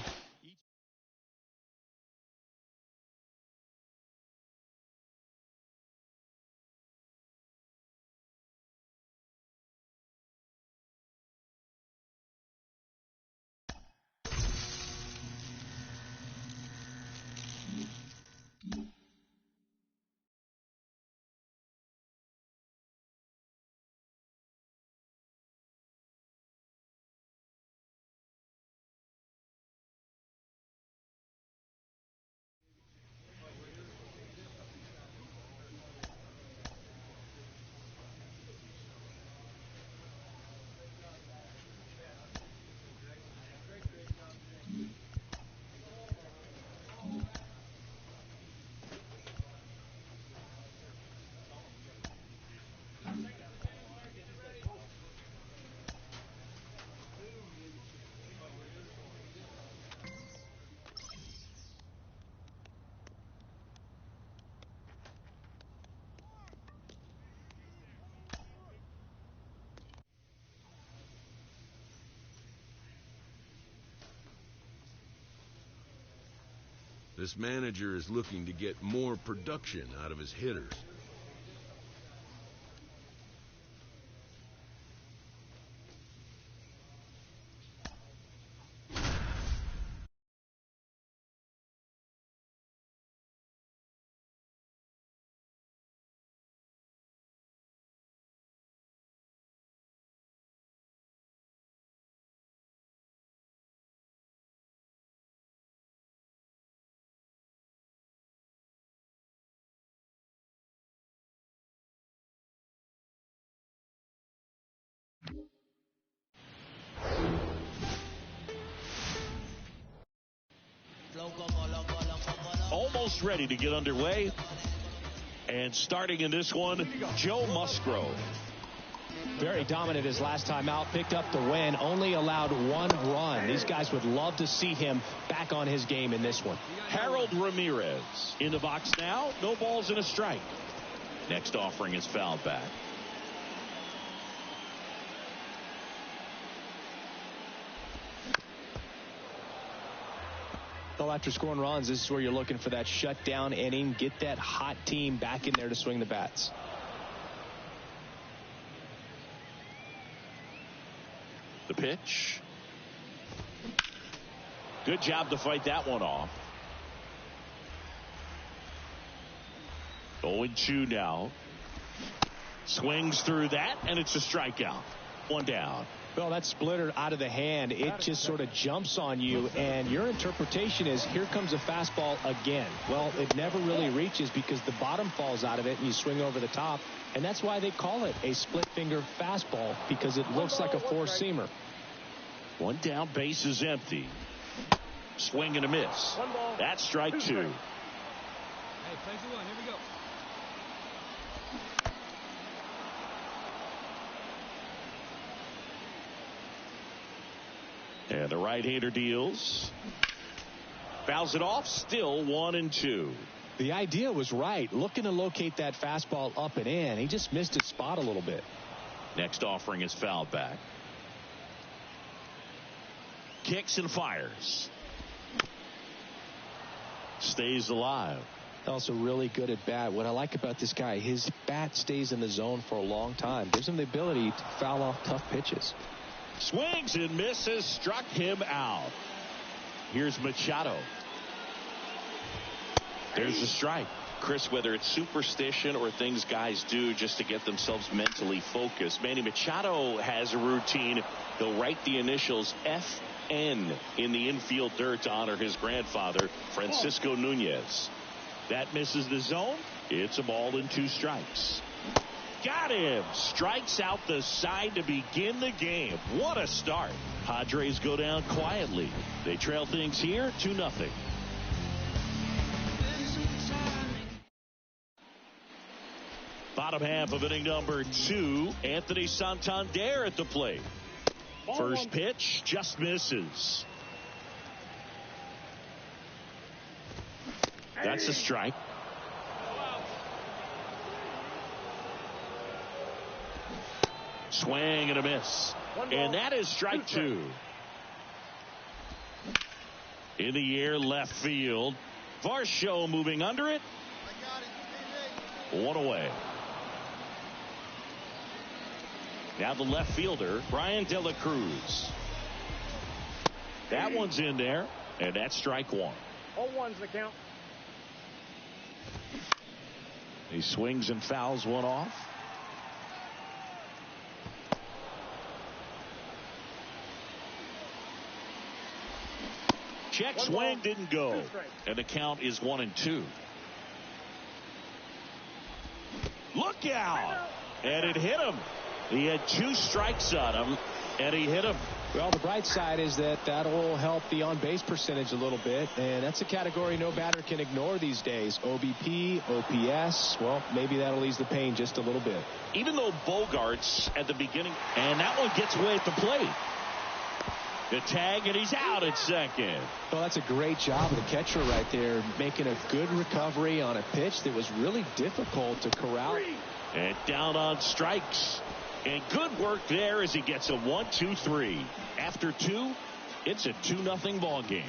Speaker 7: this manager is looking to get more production out of his hitters.
Speaker 1: Almost ready to get underway. And starting in this one, Joe Musgrove.
Speaker 2: Very dominant his last time out. Picked up the win. Only allowed one run. These guys would love to see him back on his game in this one.
Speaker 1: Harold Ramirez in the box now. No balls and a strike. Next offering is fouled back.
Speaker 2: Well, after scoring runs, this is where you're looking for that shutdown inning. Get that hot team back in there to swing the bats.
Speaker 1: The pitch. Good job to fight that one off. 0-2 now. Swings through that, and it's a strikeout. One down.
Speaker 2: Well, that splitter out of the hand, it just sort of jumps on you, and your interpretation is, here comes a fastball again. Well, it never really reaches because the bottom falls out of it, and you swing over the top, and that's why they call it a split-finger fastball, because it looks like a four-seamer.
Speaker 1: One down, base is empty. Swing and a miss. That's strike two.
Speaker 4: Hey, play 2-1. Here we go.
Speaker 1: And the right-hander deals. Fouls it off. Still 1-2.
Speaker 2: The idea was right. Looking to locate that fastball up and in. He just missed his spot a little bit.
Speaker 1: Next offering is fouled back. Kicks and fires. Stays alive.
Speaker 2: Also really good at bat. What I like about this guy, his bat stays in the zone for a long time. Gives him the ability to foul off tough pitches.
Speaker 1: Swings and misses. Struck him out. Here's Machado. There's the strike. Chris, whether it's superstition or things guys do just to get themselves mentally focused, Manny Machado has a routine. He'll write the initials FN in the infield dirt to honor his grandfather, Francisco Nunez. That misses the zone. It's a ball and 2 strikes. Got him. Strikes out the side to begin the game. What a start. Padres go down quietly. They trail things here 2-0. Bottom half of inning number 2. Anthony Santander at the plate. First pitch just misses. That's a strike. Swing and a miss. And that is strike 2. In the air, left field. Varsho moving under it. One away. Now the left fielder, Brian De La Cruz. That one's in there, and that's strike 1.
Speaker 4: 0-1's the count.
Speaker 1: He swings and fouls one off. Check swing, didn't go. And the count is 1-2. Look out! And it hit him. He had 2 strikes on him, and he hit him.
Speaker 2: Well, the bright side is that that'll help the on-base percentage a little bit, and that's a category no batter can ignore these days. OBP, OPS, well, maybe that'll ease the pain just a little bit.
Speaker 1: Even though Bogarts at the beginning, and that one gets away at the plate. The tag, and he's out at second.
Speaker 2: Well, that's a great job of the catcher right there, making a good recovery on a pitch that was really difficult to corral.
Speaker 1: And down on strikes. And good work there as he gets a 1-2-3. After 2, it's a 2-0 ball game.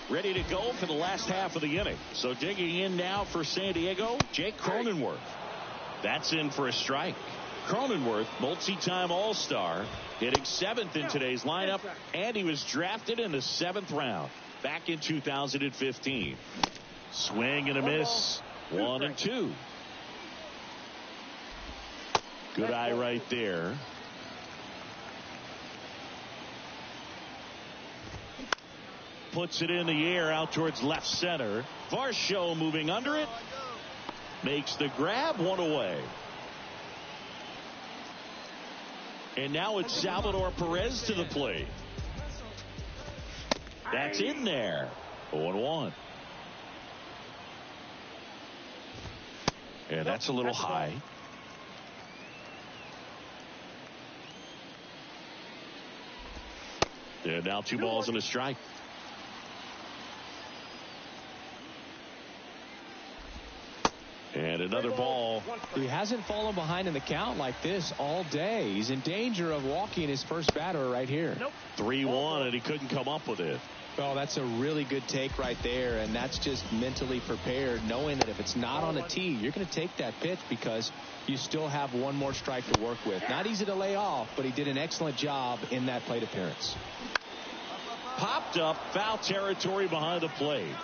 Speaker 1: Ready to go for the last half of the inning. So digging in now for San Diego, Jake Cronenworth. That's in for a strike. Cronenworth, multi-time All-Star, hitting 7th in today's lineup, and he was drafted in the 7th round back in 2015. Swing and a miss. 1-2. Good eye right there. Puts it in the air out towards left center. Varsho moving under it. Makes the grab, 1 away. And now it's Salvador Perez to the plate. That's in there. 0-1. And that's a little high. And now 2 balls and a strike. And another ball.
Speaker 2: He hasn't fallen behind in the count like this all day. He's in danger of walking his first batter right here.
Speaker 1: 3-1, and he couldn't come up with it.
Speaker 2: Well, that's a really good take right there, and that's just mentally prepared, knowing that if it's not on a tee, you're going to take that pitch because you still have one more strike to work with. Not easy to lay off, but he did an excellent job in that plate appearance.
Speaker 1: Popped up, foul territory behind the plate.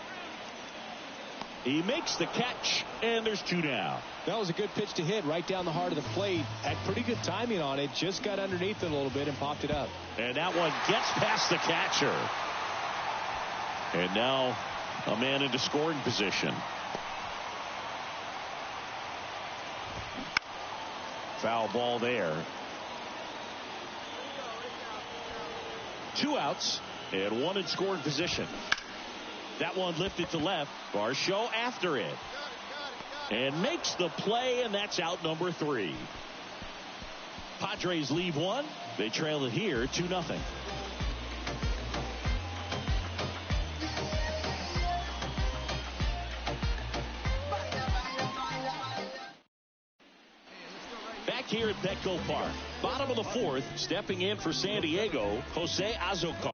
Speaker 1: He makes the catch, and there's 2 down.
Speaker 2: That was a good pitch to hit right down the heart of the plate. Had pretty good timing on it. Just got underneath it a little bit and popped it up.
Speaker 1: And that one gets past the catcher. And now a man into scoring position. Foul ball there. 2 outs and 1 in scoring position. That one lifted to left. Varsho after it. And makes the play, and that's out number 3. Padres leave 1. They trail it here 2-0. Back here at Petco Park. Bottom of the 4th, stepping in for San Diego, Jose Azocar.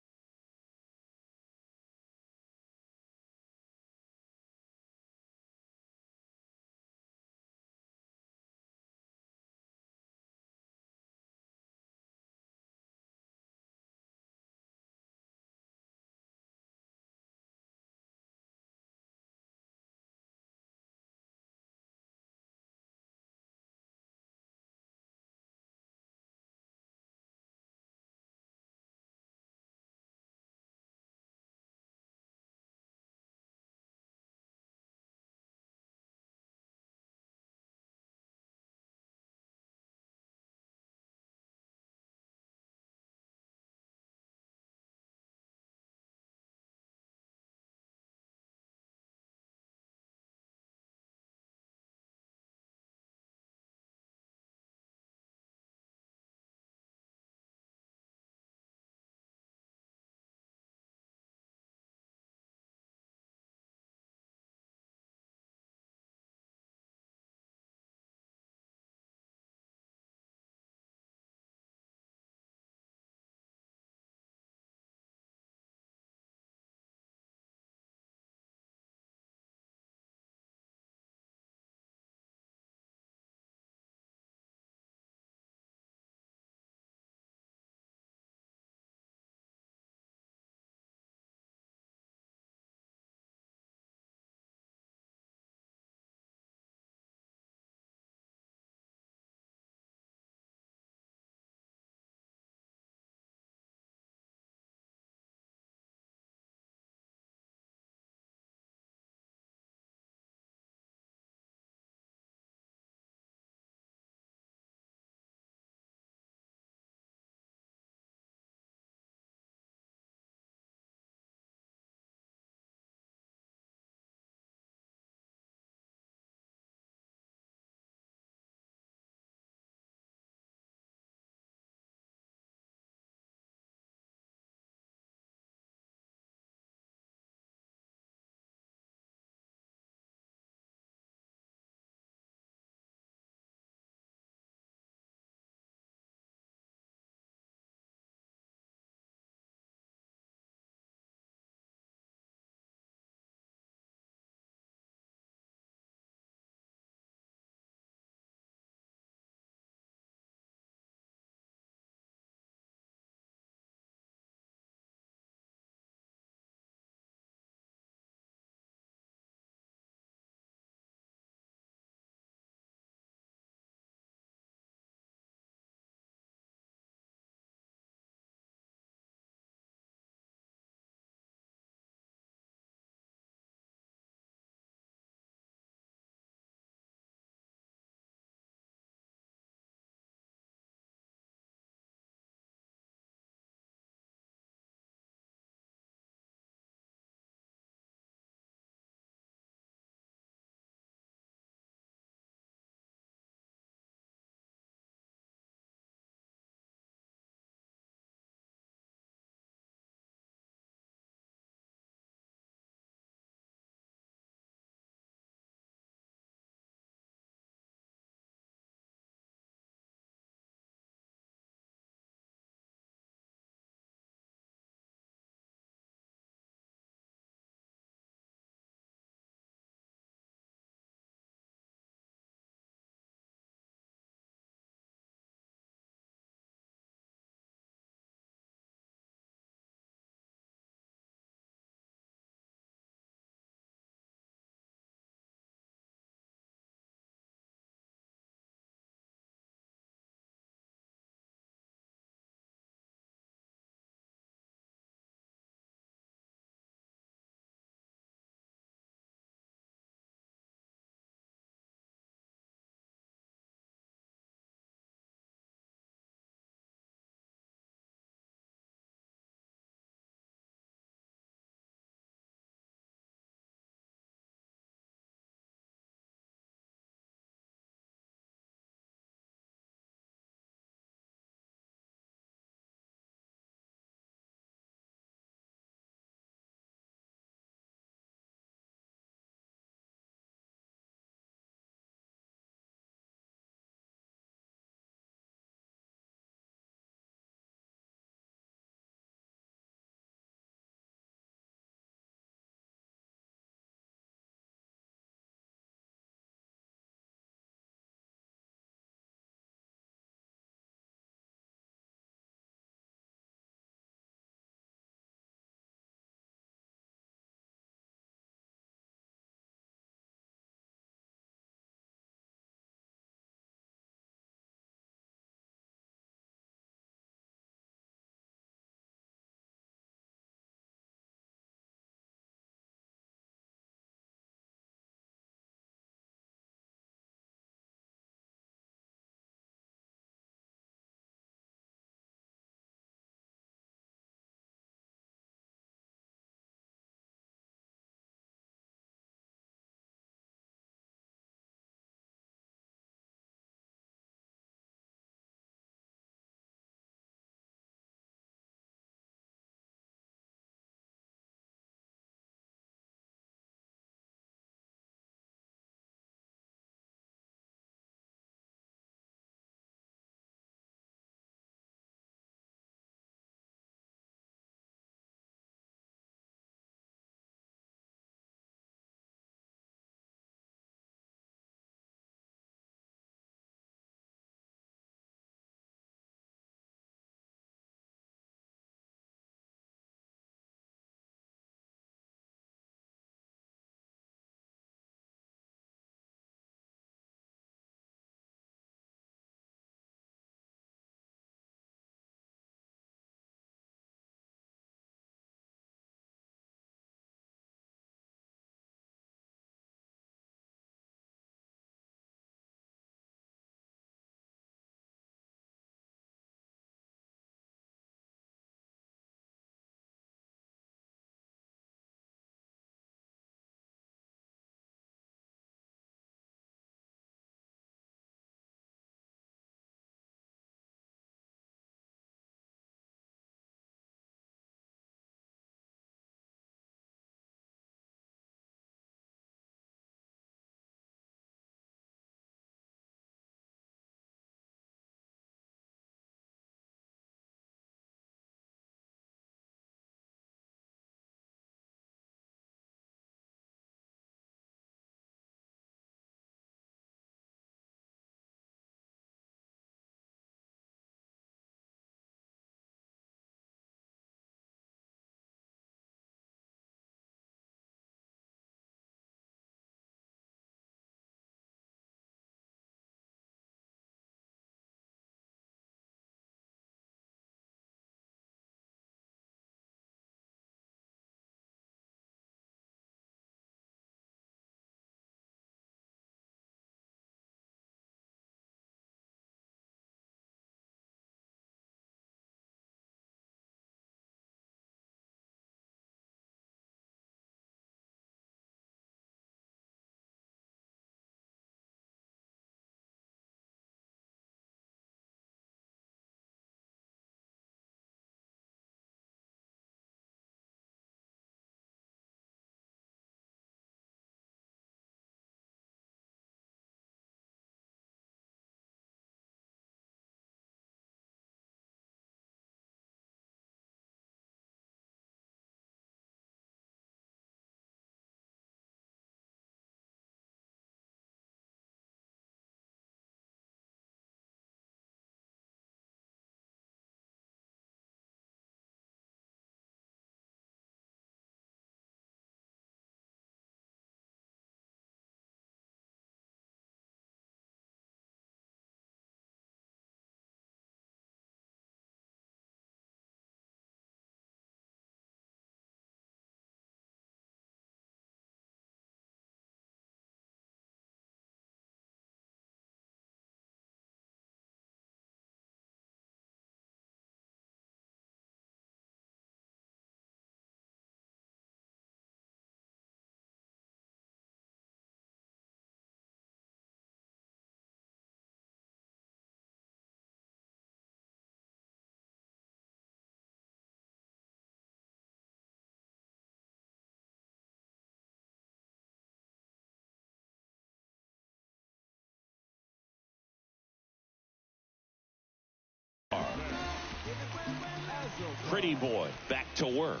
Speaker 1: Pretty boy back to work.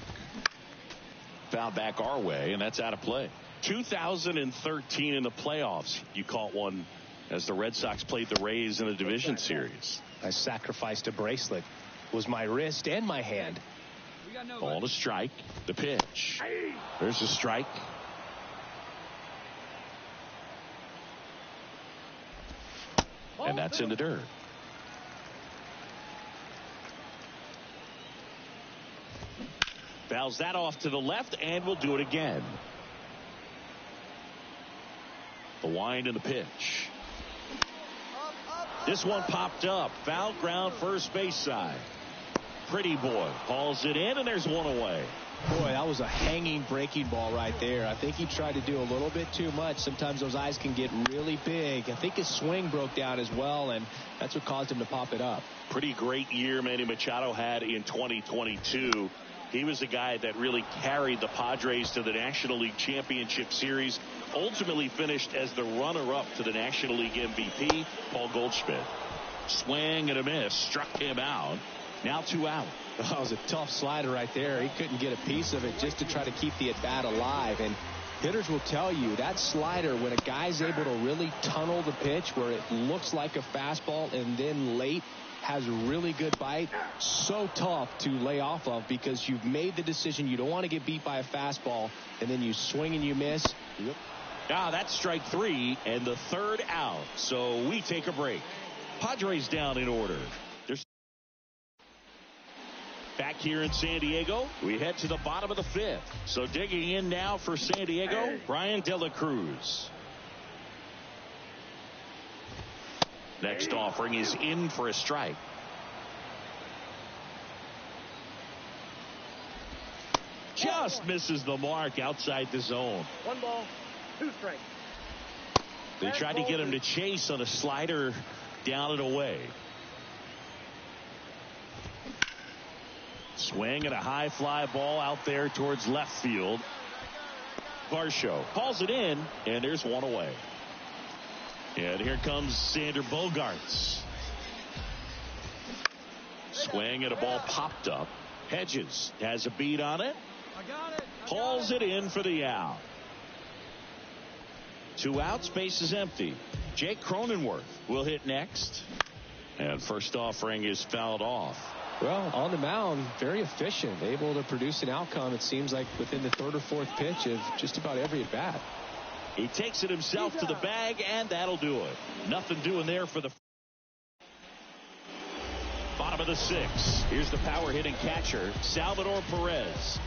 Speaker 1: Foul back our way, and that's out of play. 2013 in the playoffs, you caught one as the Red Sox played the Rays in a division series.
Speaker 2: I sacrificed a bracelet. It was my wrist and my hand.
Speaker 1: Ball to strike. The pitch. There's a strike. And that's in the dirt. Fouls that off to the left, and we'll do it again. The wind and the pitch. This one popped up. Foul ground first base side. Pretty boy hauls it in, and there's one away.
Speaker 2: Boy, that was a hanging breaking ball right there. I think he tried to do a little bit too much. Sometimes those eyes can get really big. I think his swing broke down as well, and that's what caused him to pop it up.
Speaker 1: Pretty great year Manny Machado had in 2022. He was the guy that really carried the Padres to the National League Championship Series. Ultimately finished as the runner-up to the National League MVP, Paul Goldschmidt. Swing and a miss. Struck him out. Now 2 out.
Speaker 2: That was a tough slider right there. He couldn't get a piece of it just to try to keep the at-bat alive. And hitters will tell you that slider, when a guy's able to really tunnel the pitch where it looks like a fastball and then late has a really good bite, so tough to lay off of because you've made the decision you don't want to get beat by a fastball, and then you swing and you miss. Yep.
Speaker 1: That's strike 3 and the 3rd out. So we take a break. Padres down in order. Back here in San Diego, we head to the bottom of the 5th. So digging in now for San Diego, Brian De La Cruz. Next offering is in for a strike. Just misses the mark outside the zone.
Speaker 4: 1 ball, 2 strikes.
Speaker 1: They tried to get him to chase on a slider down and away. Swing and a high fly ball out there towards left field. Varsho calls it in, and there's one away. And here comes Sander Bogaerts. Swing and a ball popped up. Hedges has a beat on it. Hauls it in for the out. 2 outs, base is empty. Jake Cronenworth will hit next. And first offering is fouled off.
Speaker 2: Well, on the mound, very efficient, able to produce an outcome, it seems like, within the 3rd or 4th pitch of just about every at-bat.
Speaker 1: He takes it himself to the bag, and that'll do it. Nothing doing there for the bottom of the 6th. Here's the power-hitting catcher, Salvador Perez.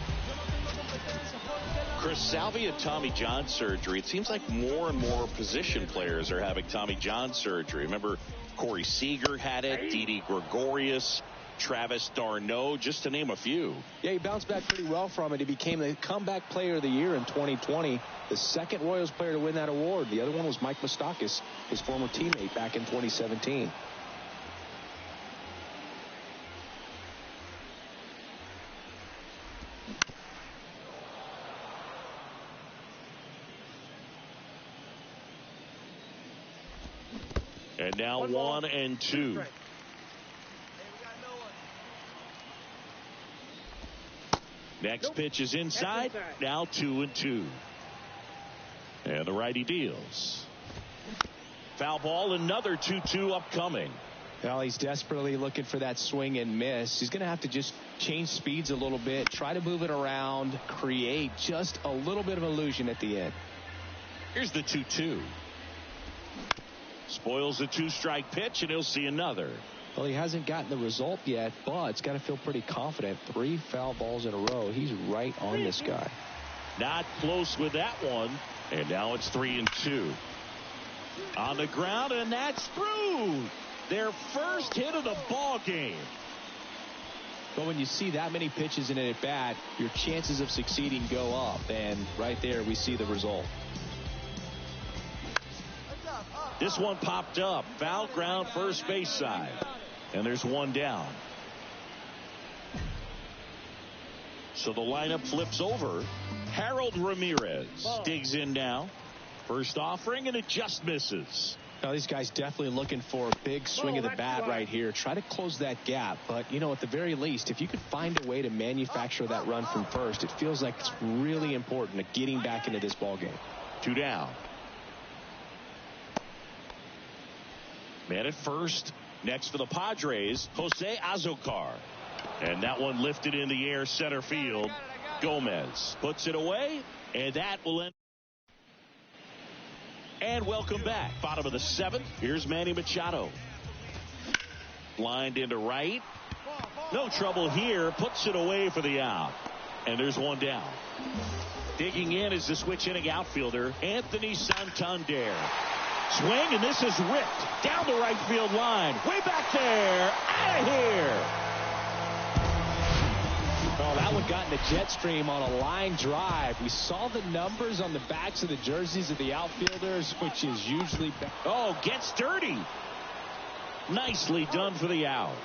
Speaker 1: Chris, Salvi had Tommy John surgery. It seems like more and more position players are having Tommy John surgery. Remember, Corey Seager had it, Didi Gregorius, Travis d'Arnaud, just to name a few.
Speaker 2: Yeah, he bounced back pretty well from it. He became the comeback player of the year in 2020, the 2nd Royals player to win that award. The other one was Mike Moustakas, his former teammate back in 2017.
Speaker 1: And now 1 and 2. Next pitch is inside. Now 2 and 2. And the righty deals. Foul ball, another 2-2 upcoming.
Speaker 2: Well, he's desperately looking for that swing and miss. He's going to have to just change speeds a little bit, try to move it around, create just a little bit of illusion at the end.
Speaker 1: Here's the 2-2. Spoils the 2-strike pitch, and he'll see another.
Speaker 2: Well, he hasn't gotten the result yet, but it's got to feel pretty confident. 3 foul balls in a row. He's right on this guy.
Speaker 1: Not close with that one. And now it's 3 and 2. On the ground, and that's through. Their first hit of the ball game.
Speaker 2: But when you see that many pitches in an at-bat, your chances of succeeding go up. And right there, we see the result.
Speaker 1: This one popped up. Foul ground first base side. And there's one down. So the lineup flips over. Harold Ramirez digs in now. First offering, and it just misses.
Speaker 2: Now, these guys definitely looking for a big swing of the bat right here. Try to close that gap. But, you know, at the very least, if you could find a way to manufacture that run from first, it feels like it's really important to getting back into this ball game.
Speaker 1: 2 down. Man at first. Next for the Padres, Jose Azocar. And that one lifted in the air center field. Gomez puts it away, and that will end. And welcome back. Bottom of the 7th. Here's Manny Machado. Lined into right. No trouble here. Puts it away for the out. And there's 1 down. Digging in is the switch hitting outfielder, Anthony Santander. Swing, and this is ripped down the right field line. Way back there. Out of here.
Speaker 2: Oh, that one got in the jet stream on a line drive. We saw the numbers on the backs of the jerseys of the outfielders, which is usually bad.
Speaker 1: Oh, gets dirty. Nicely done for the out.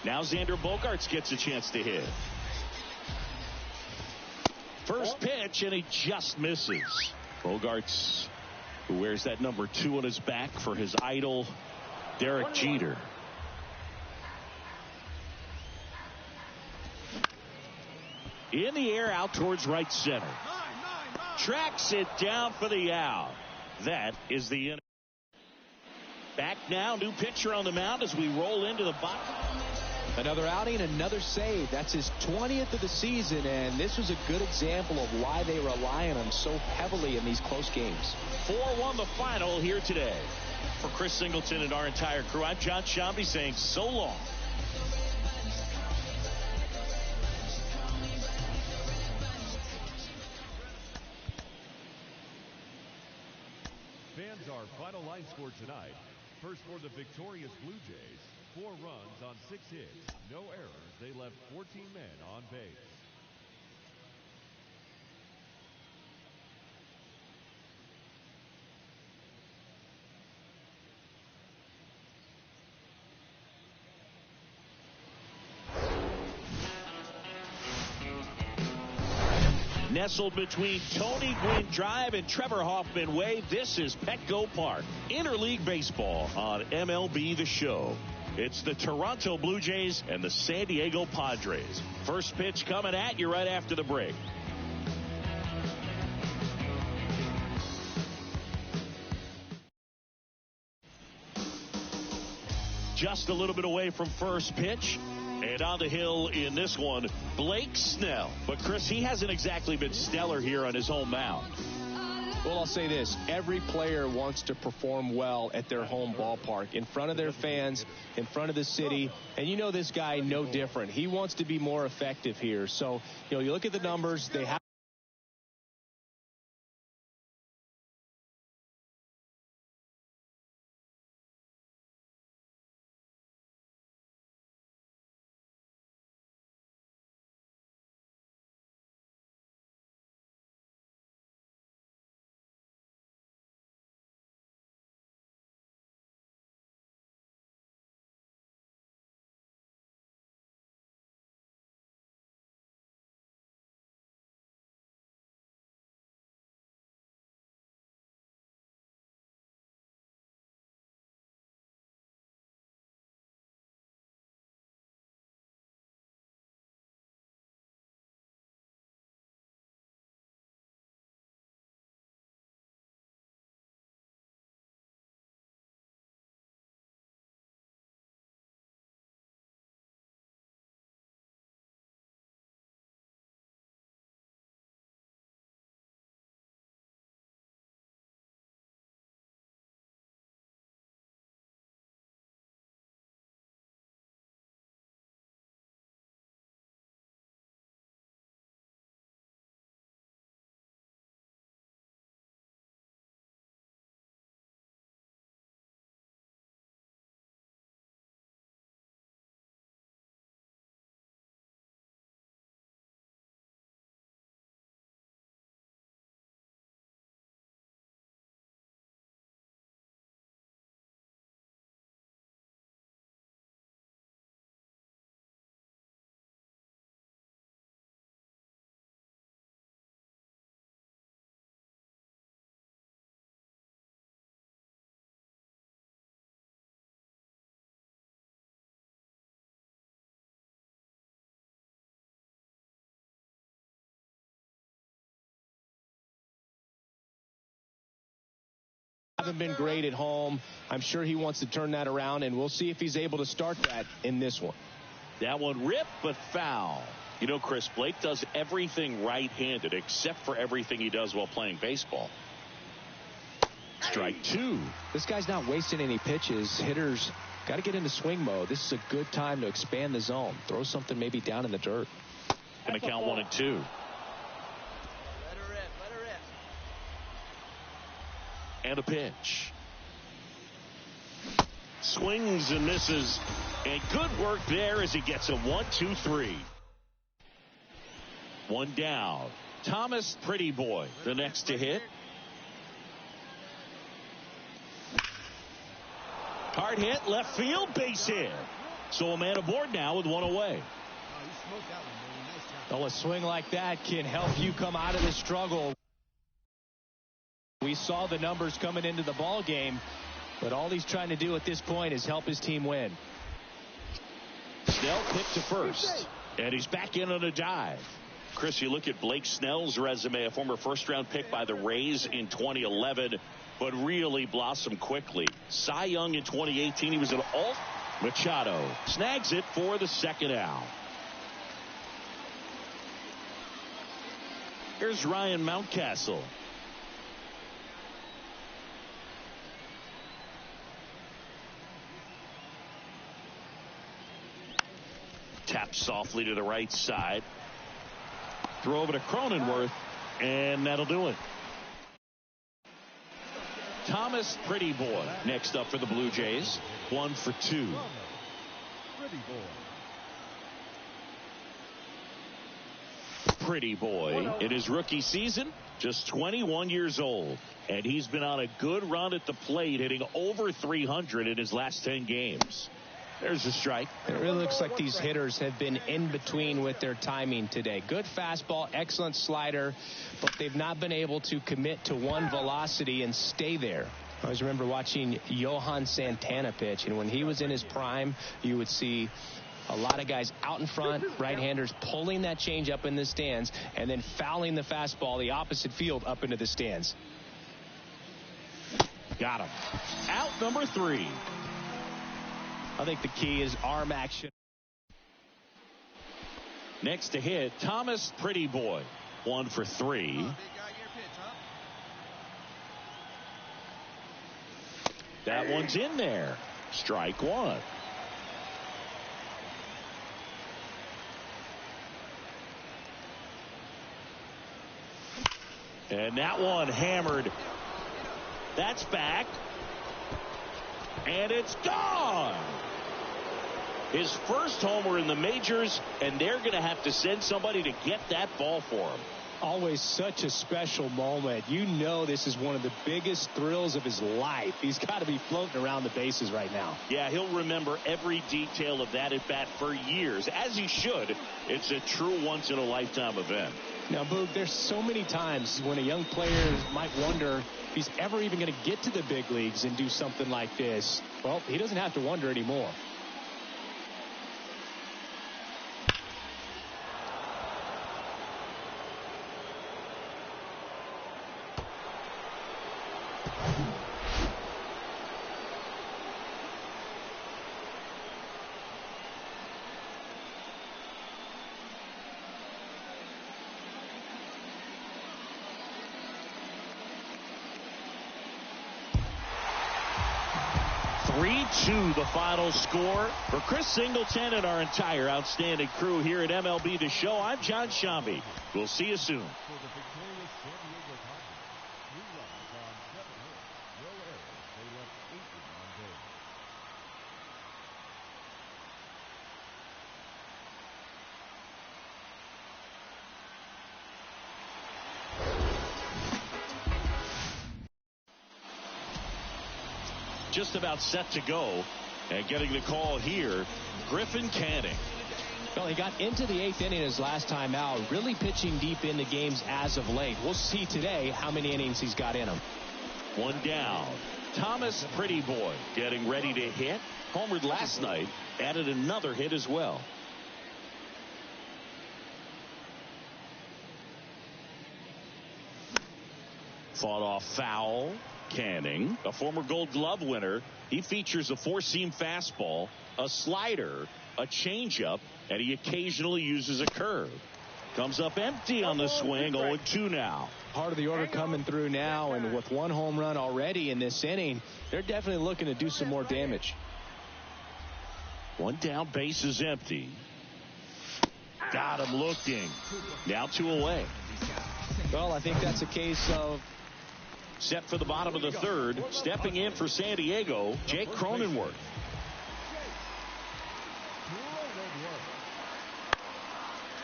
Speaker 1: Now Xander Bogaerts gets a chance to hit. First pitch, and he just misses. Bogaerts, who wears that number 2 on his back for his idol, Derek Jeter. In the air, out towards right center. Tracks it down for the out. That is the inning. Back now, new pitcher on the mound as we roll into the bottom.
Speaker 2: Another outing, another save. That's his 20th of the season, and this was a good example of why they rely on him so heavily in these close games.
Speaker 1: 4-1 the final here today. For Chris Singleton and our entire crew, I'm John Shambi saying so long.
Speaker 5: Fans, our final line score tonight. First for the victorious Blue Jays, 4 runs on 6 hits, no errors. They left 14 men on base.
Speaker 1: Nestled between Tony Gwynn Drive and Trevor Hoffman Way, this is Petco Park. Interleague Baseball on MLB The Show. It's the Toronto Blue Jays and the San Diego Padres. First pitch coming at you right after the break. Just a little bit away from first pitch. And on the hill in this one, Blake Snell. But, Chris, he hasn't exactly been stellar here on his home mound.
Speaker 2: Well, I'll say this. Every player wants to perform well at their home ballpark, in front of their fans, in front of the city. And you know this guy no different. He wants to be more effective here. So, you look at the numbers. They have haven't been great at home. I'm sure he wants to turn that around, and we'll see if he's able to start that in this one.
Speaker 1: That one ripped, but foul. You know, Chris, Blake does everything right-handed except for everything he does while playing baseball. Strike two.
Speaker 2: This guy's not wasting any pitches. Hitters got to get into swing mode. This is a good time to expand the zone. Throw something maybe down in the dirt.
Speaker 1: Going to count 1 and 2.
Speaker 6: Let her rip. Let her rip.
Speaker 1: And a pitch. Swings and misses. And good work there as he gets a 1-2-3. One down. Thomas Pretty Boy, the next to hit. Hard hit, left field, base hit. So a man aboard now with one away.
Speaker 2: Well, a swing like that can help you come out of the struggle. We saw the numbers coming into the ball game, but all he's trying to do at this point is help his team win.
Speaker 1: Snell picked to first, and he's back in on a dive. Chris, you look at Blake Snell's resume, a former first-round pick by the Rays in 2011, but really blossomed quickly. Cy Young in 2018, he was an alt. Machado snags it for the second out. Here's Ryan Mountcastle. Tap softly to the right side. Throw over to Cronenworth, and that'll do it. Thomas Pretty Boy next up for the Blue Jays. 1 for 2. Pretty Boy in his rookie season, just 21 years old. And he's been on a good run at the plate, hitting over 300 in his last 10 games. There's a strike.
Speaker 2: It really looks like these hitters have been in between with their timing today. Good fastball, excellent slider, but they've not been able to commit to one velocity and stay there. I always remember watching Johan Santana pitch, and when he was in his prime, you would see a lot of guys out in front, right-handers pulling that change up in the stands and then fouling the fastball the opposite field up into the stands.
Speaker 1: Got him. Out number 3.
Speaker 2: I think the key is arm action.
Speaker 1: Next to hit, Thomas Pretty Boy. 1 for 3. That one's in there. Strike 1. And that one hammered. That's back. And it's gone. His first homer in the majors, and they're going to have to send somebody to get that ball for him.
Speaker 2: Always such a special moment. You know this is one of the biggest thrills of his life. He's got to be floating around the bases right now.
Speaker 1: Yeah, he'll remember every detail of that at bat for years, as he should. It's a true once-in-a-lifetime event.
Speaker 2: Now, Boog, there's so many times when a young player might wonder if he's ever even going to get to the big leagues and do something like this. Well, he doesn't have to wonder anymore.
Speaker 1: The final score for Chris Singleton and our entire outstanding crew here at MLB The Show. I'm John Shambi. We'll see you soon. Just about set to go, and getting the call here, Griffin Canning.
Speaker 2: Well, he got into the 8th inning his last time out, really pitching deep into games as of late. We'll see today how many innings he's got in him.
Speaker 1: One down. Thomas Pretty Boy getting ready to hit. Homered last night, added another hit as well. Fought off foul. Canning, a former Gold Glove winner. He features a four-seam fastball, a slider, a changeup, and he occasionally uses a curve. Comes up empty on the swing, 0-2 now.
Speaker 2: Part of the order coming through now, and with one home run already in this inning, they're definitely looking to do some more damage.
Speaker 1: One down, base is empty. Got him looking. Now 2 away.
Speaker 2: Well, I think that's a case of
Speaker 1: set for the bottom of the third. Stepping in for San Diego, Jake Cronenworth.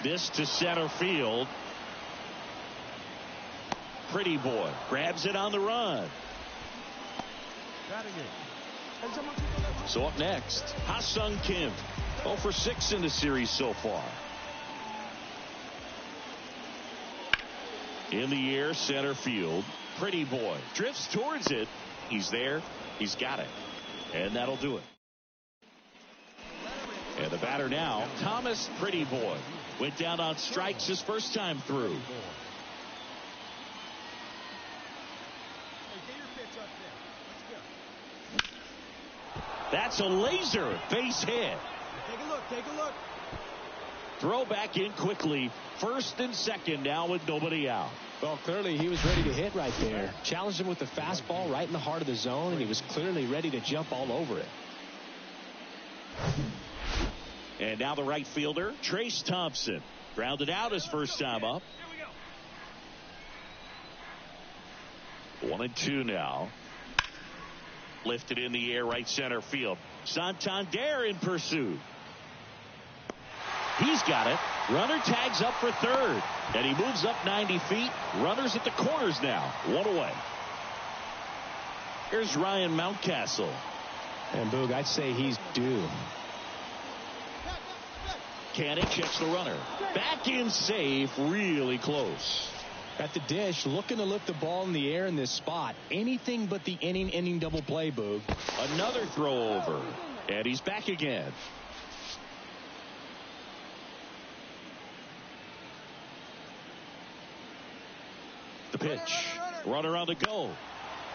Speaker 1: This to center field. Pretty boy grabs it on the run. So up next, Ha-Sung Kim. 0 for 6 in the series so far. In the air, center field. Pretty boy drifts towards it. He's there. He's got it. And that'll do it. And the batter now, Thomas Pretty Boy. Went down on strikes his first time through. That's a laser base hit.
Speaker 3: Take a look.
Speaker 1: Throw back in quickly. First and second now with nobody out.
Speaker 2: Well, clearly he was ready to hit right there. Challenged him with the fastball right in the heart of the zone, and he was clearly ready to jump all over it.
Speaker 1: And now the right fielder, Trace Thompson. Grounded out his first time up. 1-2 now. Lifted in the air, right center field. Santander in pursuit. He's got it. Runner tags up for third. And he moves up 90 feet. Runners at the corners now. 1 away. Here's Ryan Mountcastle.
Speaker 2: And Boog, I'd say he's due.
Speaker 1: Canning checks the runner. Back in safe. Really close.
Speaker 2: At the dish, looking to lift the ball in the air in this spot. Anything but the inning double play, Boog.
Speaker 1: Another throw over. And he's back again. The pitch. Runner on the go.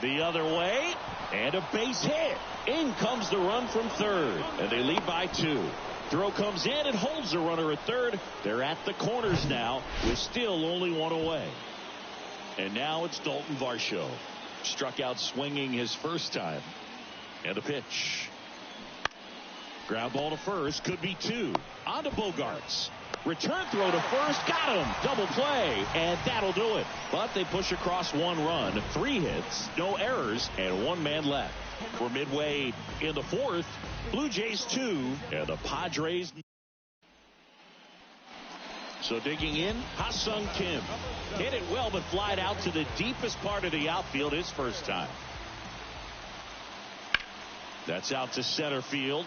Speaker 1: The other way. And a base hit. In comes the run from third. And they lead by 2. Throw comes in and holds the runner at third. They're at the corners now with still only 1 away. And now it's Dalton Varsho. Struck out swinging his first time. And the pitch. Ground ball to first. Could be 2. On to Bogarts. Return throw to first. Got him. Double play. And that'll do it. But they push across 1 run. 3 hits. No errors. And 1 man left. We're midway in the 4th. Blue Jays 2. And the Padres. So digging in, Ha-Sung Kim. Hit it well, but flied out to the deepest part of the outfield his first time. That's out to center field.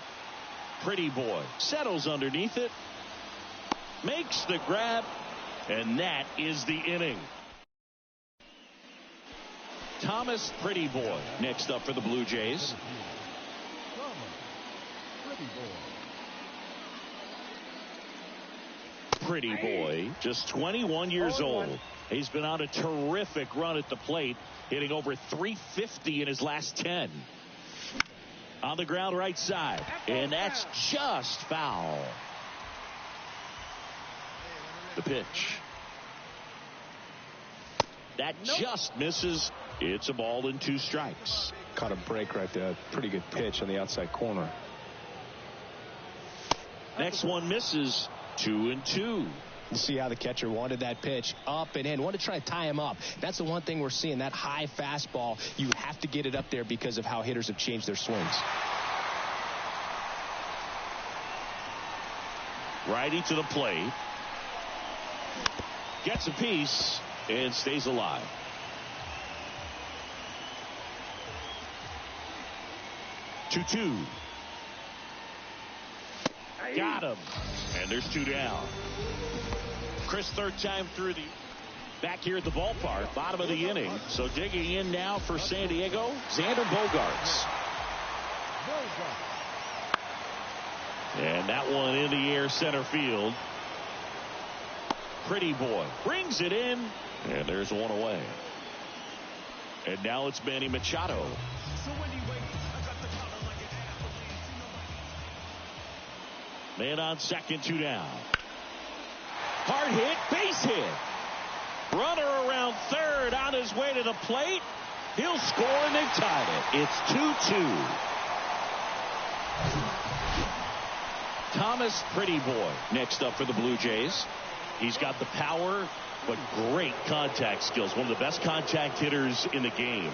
Speaker 1: Pretty boy settles underneath it. Makes the grab. And that is the inning. Thomas Pretty Boy next up for the Blue Jays. Pretty Boy, just 21 years old. He's been on a terrific run at the plate, hitting over 350 in his last 10. On the ground right side, and that's just foul. The pitch. That just misses. It's a ball and 2 strikes.
Speaker 2: Caught a break right there. Pretty good pitch on the outside corner.
Speaker 1: Next one misses. 2-2.
Speaker 2: You see how the catcher wanted that pitch up and in. Wanted to try to tie him up. That's the one thing we're seeing. That high fastball, you have to get it up there because of how hitters have changed their swings.
Speaker 1: Righty to the plate. Gets a piece and stays alive. Two. Got him. And there's 2 down. Chris, third time through the back here at the ballpark, bottom of the inning. So digging in now for San Diego, Xander Bogarts. And that one in the air center field. Pretty Boy brings it in, and there's 1 away. And now it's Manny Machado. Man on second, 2 down. Hard hit, base hit. Runner around third on his way to the plate. He'll score and they've tied it. It's 2-2. Thomas Pretty Boy next up for the Blue Jays. He's got the power, but great contact skills. One of the best contact hitters in the game.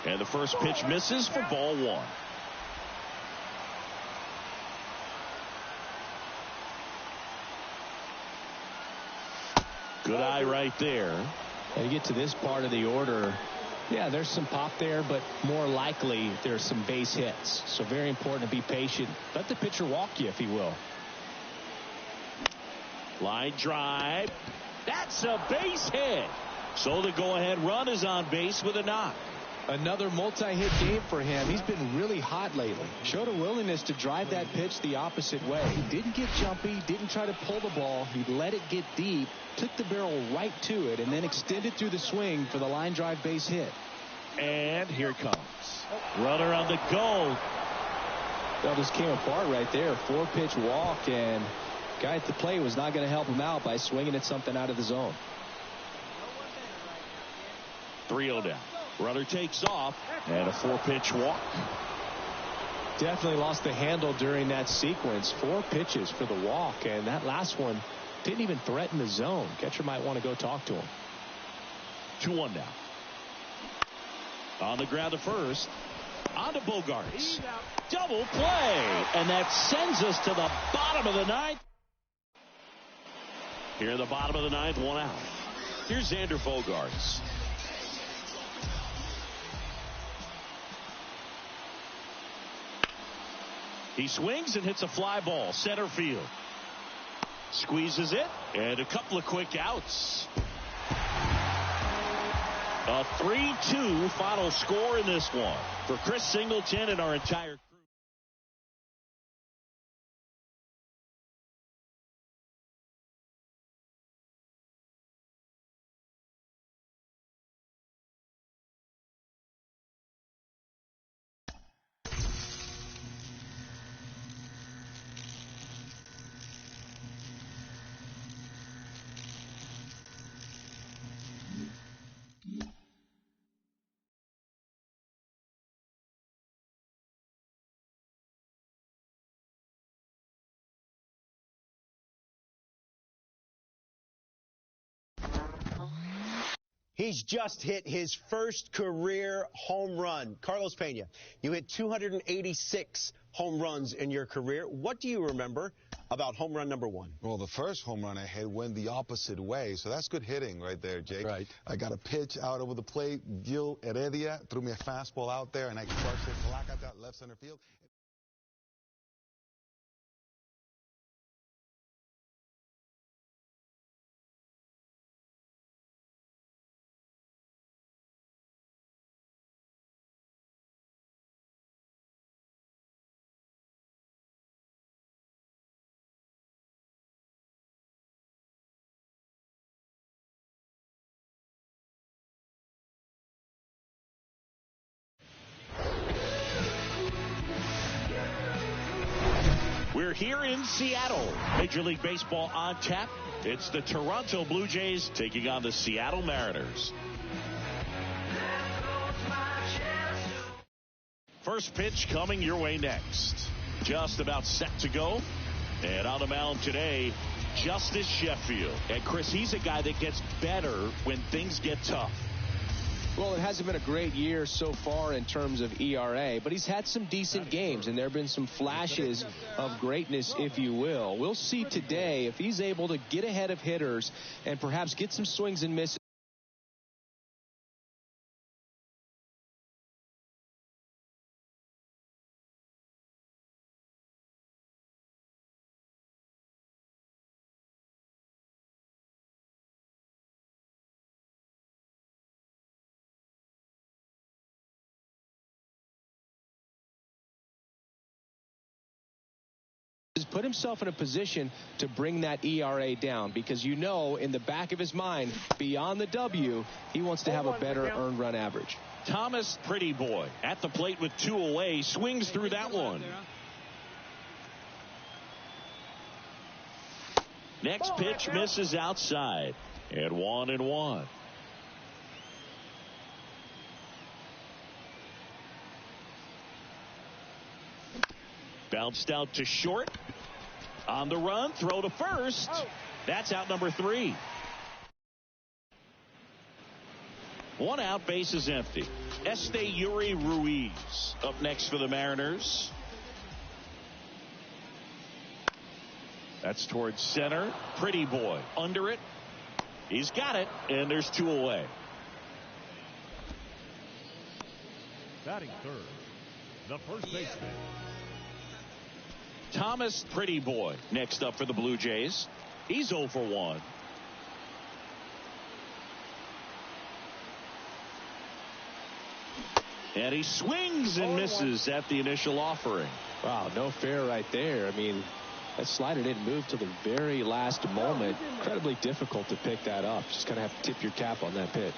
Speaker 1: And the first pitch misses for ball 1. Good eye right there.
Speaker 2: When you get to this part of the order, yeah, there's some pop there, but more likely there's some base hits. So very important to be patient. Let the pitcher walk you, if he will.
Speaker 1: Line drive. That's a base hit. So the go-ahead run is on base with a knock.
Speaker 2: Another multi-hit game for him. He's been really hot lately. Showed a willingness to drive that pitch the opposite way. He didn't get jumpy, didn't try to pull the ball. He let it get deep, took the barrel right to it, and then extended through the swing for the line drive base hit.
Speaker 1: And here it comes. Runner on the go.
Speaker 2: Well, this came apart right there. 4-pitch walk, and guy at the plate was not going to help him out by swinging at something out of the zone.
Speaker 1: 3-0 down. Runner takes off, and a 4-pitch walk.
Speaker 2: Definitely lost the handle during that sequence. 4 pitches for the walk, and that last one didn't even threaten the zone. Catcher might want to go talk to him.
Speaker 1: 2-1 now. On the ground to first. On to Bogarts. Double play, and that sends us to the bottom of the 9th. Here in the bottom of the 9th, 1 out. Here's Xander Bogaerts. He swings and hits a fly ball, center field. Squeezes it, and a couple of quick outs. A 3-2 final score in this one. For Chris Singleton and our entire crew.
Speaker 8: He's just hit his first career home run. Carlos Pena, you hit 286 home runs in your career. What do you remember about home run number 1?
Speaker 9: Well, the first home run I hit went the opposite way, so that's good hitting right there, Jake.
Speaker 8: Right.
Speaker 9: I got a pitch out over the plate. Gil Heredia threw me a fastball out there, and I crushed it. Placata, left center field.
Speaker 1: We're here in Seattle. Major League Baseball on tap. It's the Toronto Blue Jays taking on the Seattle Mariners. First pitch coming your way next. Just about set to go. And on the mound today, Justice Sheffield. And Chris, he's a guy that gets better when things get tough.
Speaker 2: Well, it hasn't been a great year so far in terms of ERA, but he's had some decent games, and there have been some flashes of greatness, if you will. We'll see today if he's able to get ahead of hitters and perhaps get some swings and misses. put himself in a position to bring that ERA down, because you know in the back of his mind, beyond the W, he wants to have a better earned run average.
Speaker 1: Thomas, pretty boy, at the plate with 2 away, swings through that one. Next pitch misses outside, and 1-1. Bounced out to short. On the run, throw to first. That's out number 3. 1 out, bases empty. Yuri Ruiz up next for the Mariners. That's towards center. Pretty boy under it. He's got it, and there's 2 away.
Speaker 5: Batting third, the first baseman,
Speaker 1: Thomas, pretty boy, next up for the Blue Jays. He's 0 for 1. And he swings and misses at the initial offering.
Speaker 2: Wow, no fair right there. I mean, that slider didn't move till the very last moment. Incredibly difficult to pick that up. Just kind of have to tip your cap on that pitch.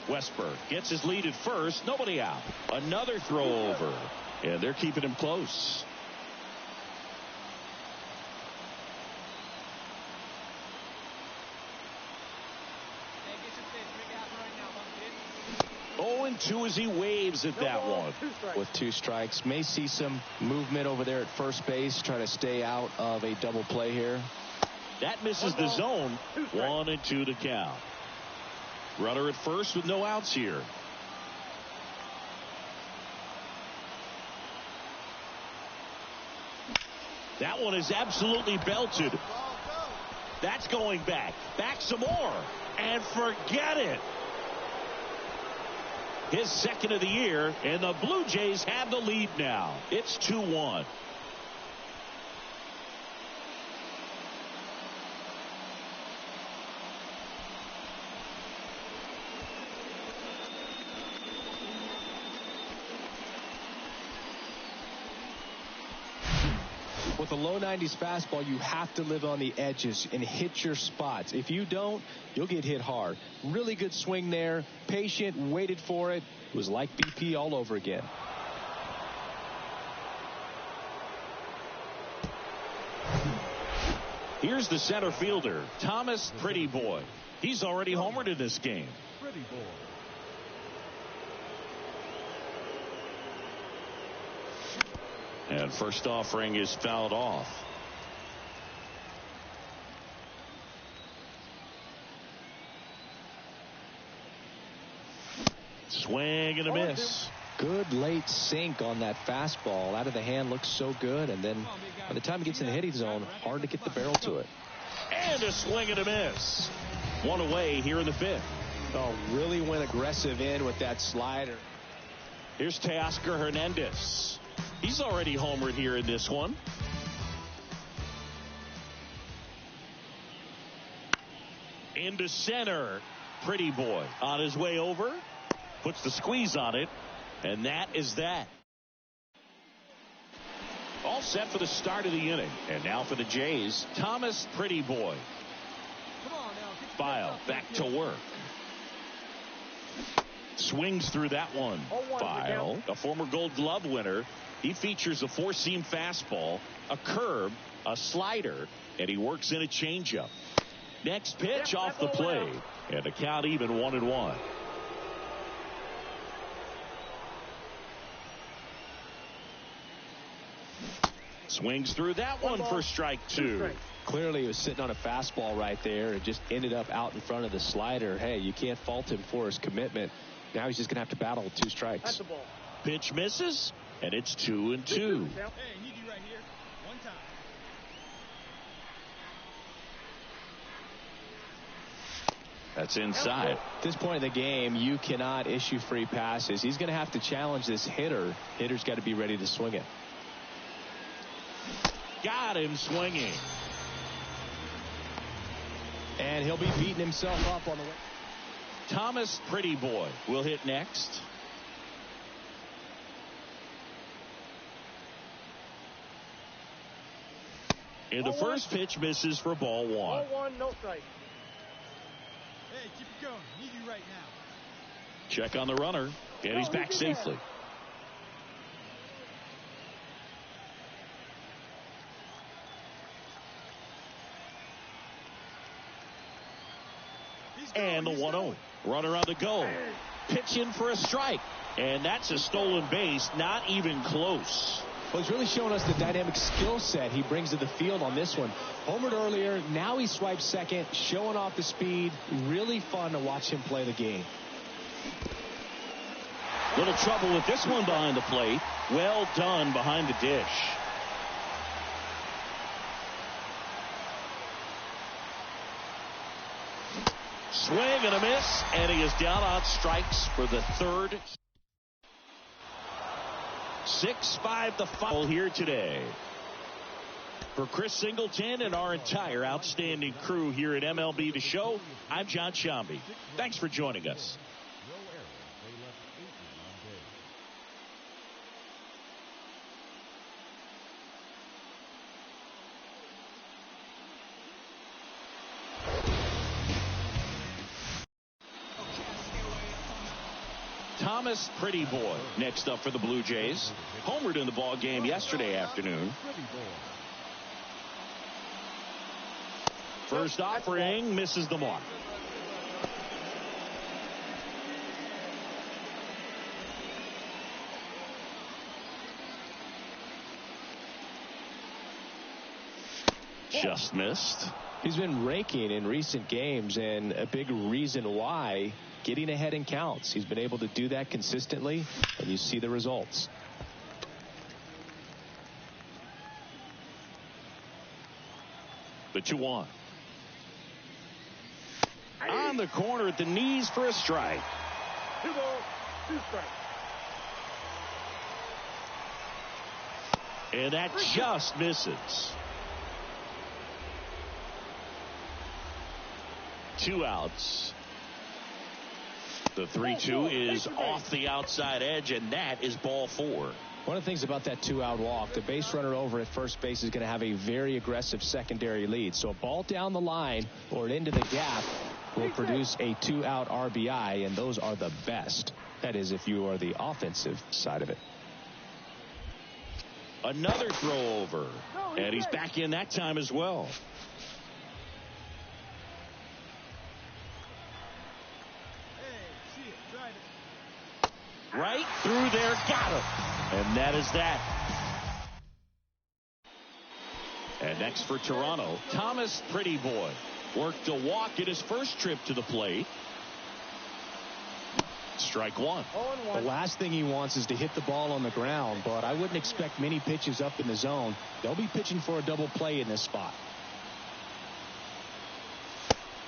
Speaker 1: Westberg gets his lead at first. Nobody out. Another throw over. And they're keeping him close. And 2 as he waves at that one.
Speaker 2: With 2 strikes, may see some movement over there at first base, trying to stay out of a double play here.
Speaker 1: That misses the zone. 1-2 to count. Runner at first with no outs here. That one is absolutely belted. That's going back. Back some more. And forget it. His second of the year, and the Blue Jays have the lead now. It's 2-1.
Speaker 2: With a low 90s fastball, you have to live on the edges and hit your spots. If you don't, you'll get hit hard. Really good swing there. Patient, waited for it. It was like BP all over again.
Speaker 1: Here's the center fielder, Thomas, pretty boy. He's already homered in this game.
Speaker 5: Pretty boy.
Speaker 1: And first offering is fouled off. Swing and a miss.
Speaker 2: Good late sink on that fastball. Out of the hand, looks so good, and then by the time it gets in the hitting zone, hard to get the barrel to it.
Speaker 1: And a swing and a miss. 1 away here in the 5th.
Speaker 2: Oh, really went aggressive in with that slider.
Speaker 1: Here's Teoscar Hernandez. He's already homered here in this one. Into center. Pretty boy on his way over. Puts the squeeze on it. And that is that. All set for the start of the inning. And now for the Jays, Thomas, pretty boy. File back to work. Swings through that one. File, a former Gold Glove winner. He features a 4-seam fastball, a curve, a slider, and he works in a changeup. Next pitch off the plate, and the count even 1-1. Swings through that one for strike 2.
Speaker 2: Clearly he was sitting on a fastball right there and just ended up out in front of the slider. Hey, you can't fault him for his commitment. Now he's just going to have to battle with 2 strikes.
Speaker 1: Pitch misses, and it's 2-2.
Speaker 3: Hey, need you right here. 1 time.
Speaker 1: That's inside.
Speaker 2: At this point in the game, you cannot issue free passes. He's going to have to challenge this hitter. Hitter's got to be ready to swing it.
Speaker 1: Got him swinging.
Speaker 2: And he'll be beating himself up on the way.
Speaker 1: Thomas, pretty boy, will hit next. And the first pitch misses for ball one.
Speaker 4: Ball 1, no strike.
Speaker 3: Hey, keep it going. Need you right now.
Speaker 1: Check on the runner, and he's back safely. And the 1-0. Runner on the go. Pitch in for a strike. And that's a stolen base. Not even close.
Speaker 2: Well, he's really showing us the dynamic skill set he brings to the field on this one. Homered earlier, now he swipes second, showing off the speed. Really fun to watch him play the game.
Speaker 1: Little trouble with this one behind the plate. Well done behind the dish. Swing and a miss, and he is down on strikes for the third. 6-5 the final here today. For Chris Singleton and our entire outstanding crew here at MLB The Show, I'm John Shambi. Thanks for joining us.
Speaker 5: No errors. They left 18 on base.
Speaker 1: Thomas Pretty Boy next up for the Blue Jays. Homered in the ball game yesterday afternoon. First offering misses the mark. Just missed.
Speaker 2: He's been raking in recent games, and a big reason why, getting ahead in counts. He's been able to do that consistently, and you see the results.
Speaker 1: The 2-1. On the corner at the knees for a strike.
Speaker 4: 2 balls, 2 strikes.
Speaker 1: And that just misses. 2 outs. The 3-2 is off the outside edge, and that is ball 4.
Speaker 2: One of the things about that 2-out walk, the base runner over at first base is going to have a very aggressive secondary lead. So a ball down the line or into the gap will produce a 2-out RBI, and those are the best. That is, if you are the offensive side of it.
Speaker 1: Another throw over, and he's back in that time as well. Right through there, got him. And that is that. And next for Toronto, Thomas Pretty Boy worked a walk at his first trip to the plate. Strike 1.
Speaker 2: The last thing he wants is to hit the ball on the ground, but I wouldn't expect many pitches up in the zone. They'll be pitching for a double play in this spot.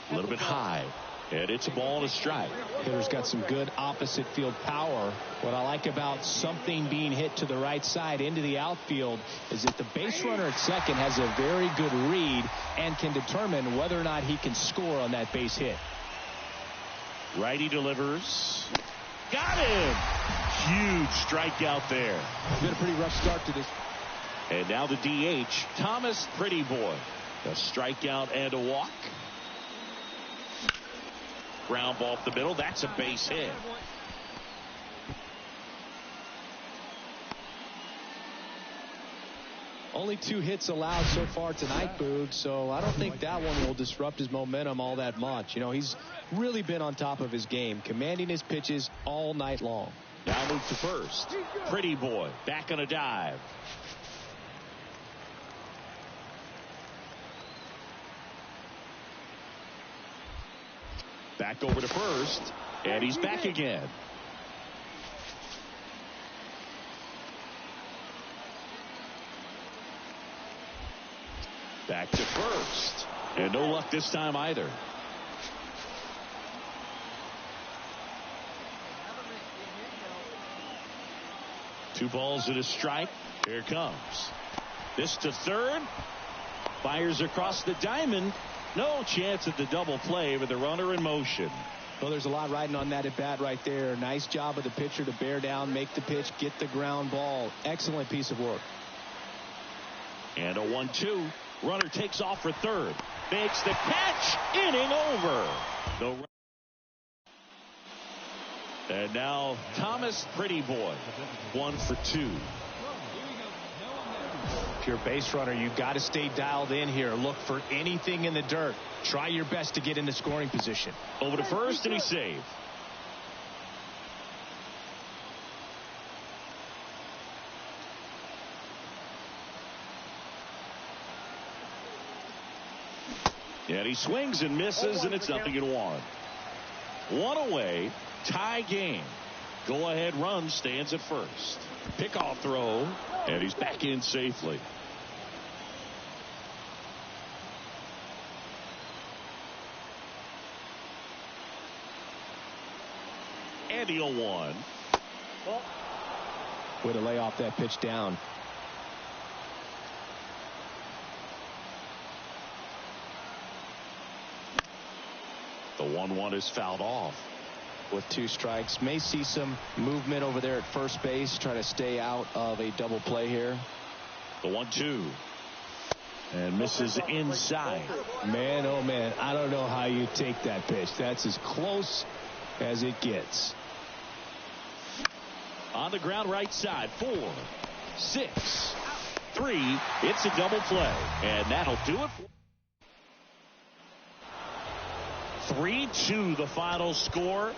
Speaker 1: A little bit high. And it's a ball and a strike.
Speaker 2: Hitter's got some good opposite field power. What I like about something being hit to the right side into the outfield is that the base runner at second has a very good read and can determine whether or not he can score on that base hit.
Speaker 1: Righty delivers. Got him. Huge strikeout there.
Speaker 2: It's been a pretty rough start to this.
Speaker 1: And now the DH, Thomas Pretty Boy. A strikeout and a walk. Ground ball up the middle. That's a base hit.
Speaker 2: Only 2 hits allowed so far tonight, Boog, so I don't think that one will disrupt his momentum all that much. You know, he's really been on top of his game, commanding his pitches all night long.
Speaker 1: Now move to first. Pretty Boy back on a dive. Back over to first, and he's back again. Back to first, and no luck this time either. Two balls and a strike. Here it comes. This to third. Fires across the diamond. No chance at the double play with the runner in motion.
Speaker 2: Well, there's a lot riding on that at bat right there. Nice job of the pitcher to bear down, make the pitch, get the ground ball. Excellent piece of work.
Speaker 1: And a 1-2. Runner takes off for third. Makes the catch. Inning over. And now Thomas Pretty Boy. 1 for 2.
Speaker 2: If you're a base runner, you've got to stay dialed in here. Look for anything in the dirt. Try your best to get into scoring position.
Speaker 1: Over to first, and he's saved. And he swings and misses, and it's 0-1. 1 away, tie game. Go-ahead run stands at first. Pickoff throw, and he's back in safely. And the 0-1.
Speaker 2: Way to lay off that pitch down.
Speaker 1: The 1-1 is fouled off.
Speaker 2: With 2 strikes, may see some movement over there at first base, try to stay out of a double play here.
Speaker 1: The 1-2. And misses inside.
Speaker 2: Man, oh man, I don't know how you take that pitch. That's as close as it gets.
Speaker 1: On the ground right side, 4, 6, 3. It's a double play. And that'll do it. 3-2 the final score.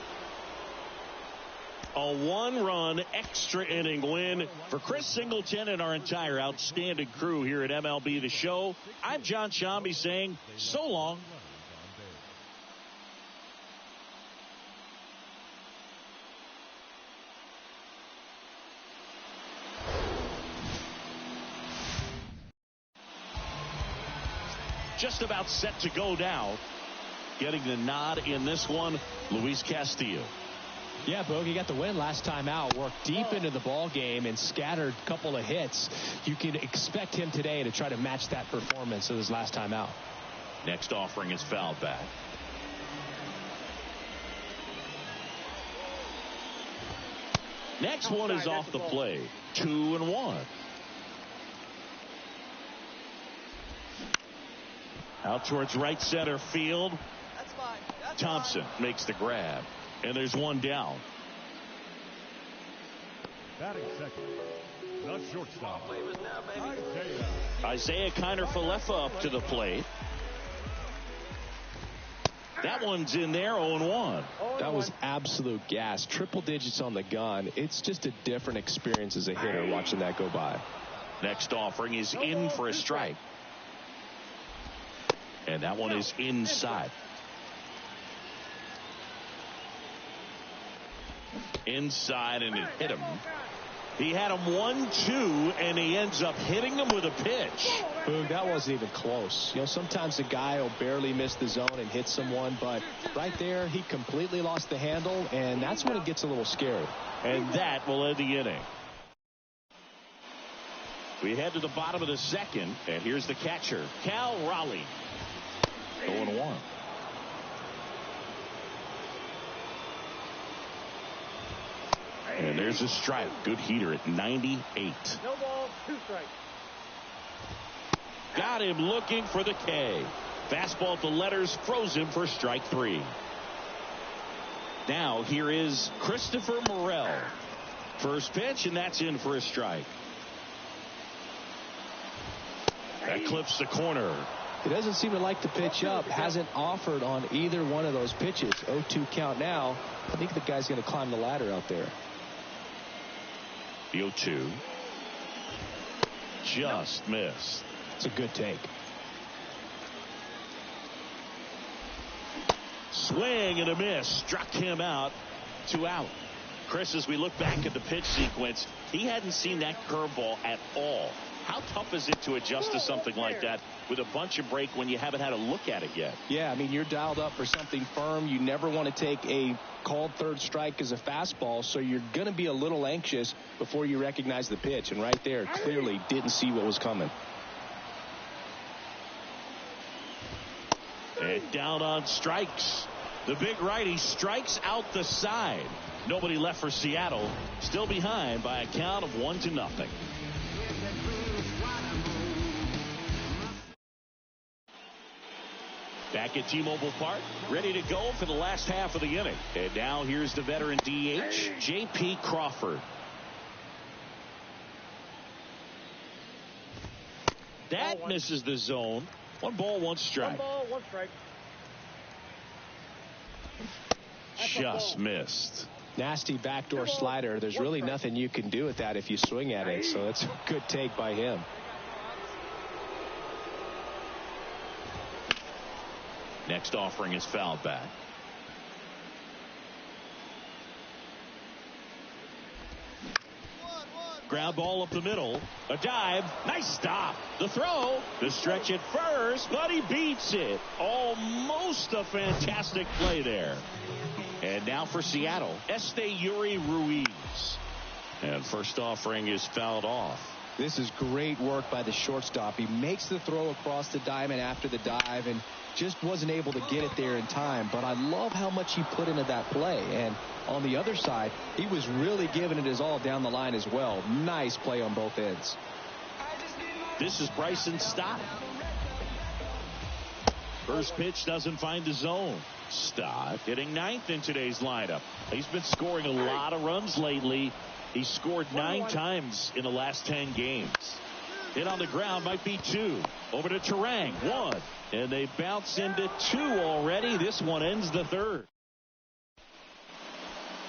Speaker 1: A 1-run extra inning win for Chris Singleton and our entire outstanding crew here at MLB The Show. I'm John Shambi saying so long. Just about set to go now. Getting the nod in this one, Luis Castillo.
Speaker 2: Yeah, Bogey got the win last time out. Worked deep into the ball game and scattered a couple of hits. You can expect him today to try to match that performance of his last time out.
Speaker 1: Next offering is fouled back. Next one is off the plate. 2-1. Out towards right center field. Thompson makes the grab. And there's one down.
Speaker 5: Batting second, the shortstop,
Speaker 1: Isaiah Kiner-Falefa up to the plate. That one's in there, 0-1.
Speaker 2: That was absolute gas. Triple digits on the gun. It's just a different experience as a hitter watching that go by.
Speaker 1: Next offering is in for a strike. And that one is inside. Inside, and it hit him. He had him 1-2, and he ends up hitting him with a pitch.
Speaker 2: Boog, that wasn't even close. You know, sometimes a guy will barely miss the zone and hit someone, but right there, he completely lost the handle, and that's when it gets a little scary.
Speaker 1: And that will end the inning. We head to the bottom of the second, and here's the catcher, Cal Raleigh. 0-1. And there's a strike. Good heater at 98.
Speaker 4: No ball, 2 strikes.
Speaker 1: Got him looking for the K. Fastball at the letters, froze him for strike 3. Now here is Christopher Morel. First pitch, and that's in for a strike. That clips the corner.
Speaker 2: He doesn't seem to like the pitch up. Hasn't offered on either one of those pitches. 0-2 count now. I think the guy's going to climb the ladder out there.
Speaker 1: The 0-2. Just missed.
Speaker 2: It's a good take.
Speaker 1: Swing and a miss. Struck him out. 2 out. Chris, as we look back at the pitch sequence, he hadn't seen that curveball at all. How tough is it to adjust to something like that with a bunch of break when you haven't had a look at it yet?
Speaker 2: Yeah, I mean, you're dialed up for something firm. You never want to take a called third strike as a fastball, so you're going to be a little anxious before you recognize the pitch. And right there, clearly didn't see what was coming.
Speaker 1: And down on strikes. The big righty strikes out the side. Nobody left for Seattle. Still behind by a count of 1-0. Back at T-Mobile Park, ready to go for the last half of the inning. And now here's the veteran DH, J.P. Crawford. That misses the zone. 1 ball, 1 strike.
Speaker 4: 1 ball, 1 strike.
Speaker 1: Just missed.
Speaker 2: Nasty backdoor slider. There's really nothing you can do with that if you swing at it. So that's a good take by him.
Speaker 1: Next offering is fouled back. Ground ball up the middle. A dive. Nice stop. The throw. The stretch at first, but he beats it. Almost a fantastic play there. And now for Seattle, Esteury Ruiz. And first offering is fouled off.
Speaker 2: This is great work by the shortstop. He makes the throw across the diamond after the dive and just wasn't able to get it there in time. But I love how much he put into that play. And on the other side, he was really giving it his all down the line as well. Nice play on both ends.
Speaker 1: This is Bryson Stott. First pitch doesn't find the zone. Stott hitting 9th in today's lineup. He's been scoring a lot of runs lately. He scored 9 times in the last 10 games. Hit on the ground might be 2. Over to Terang, 1. And they bounce into 2 already. This one ends the 3rd.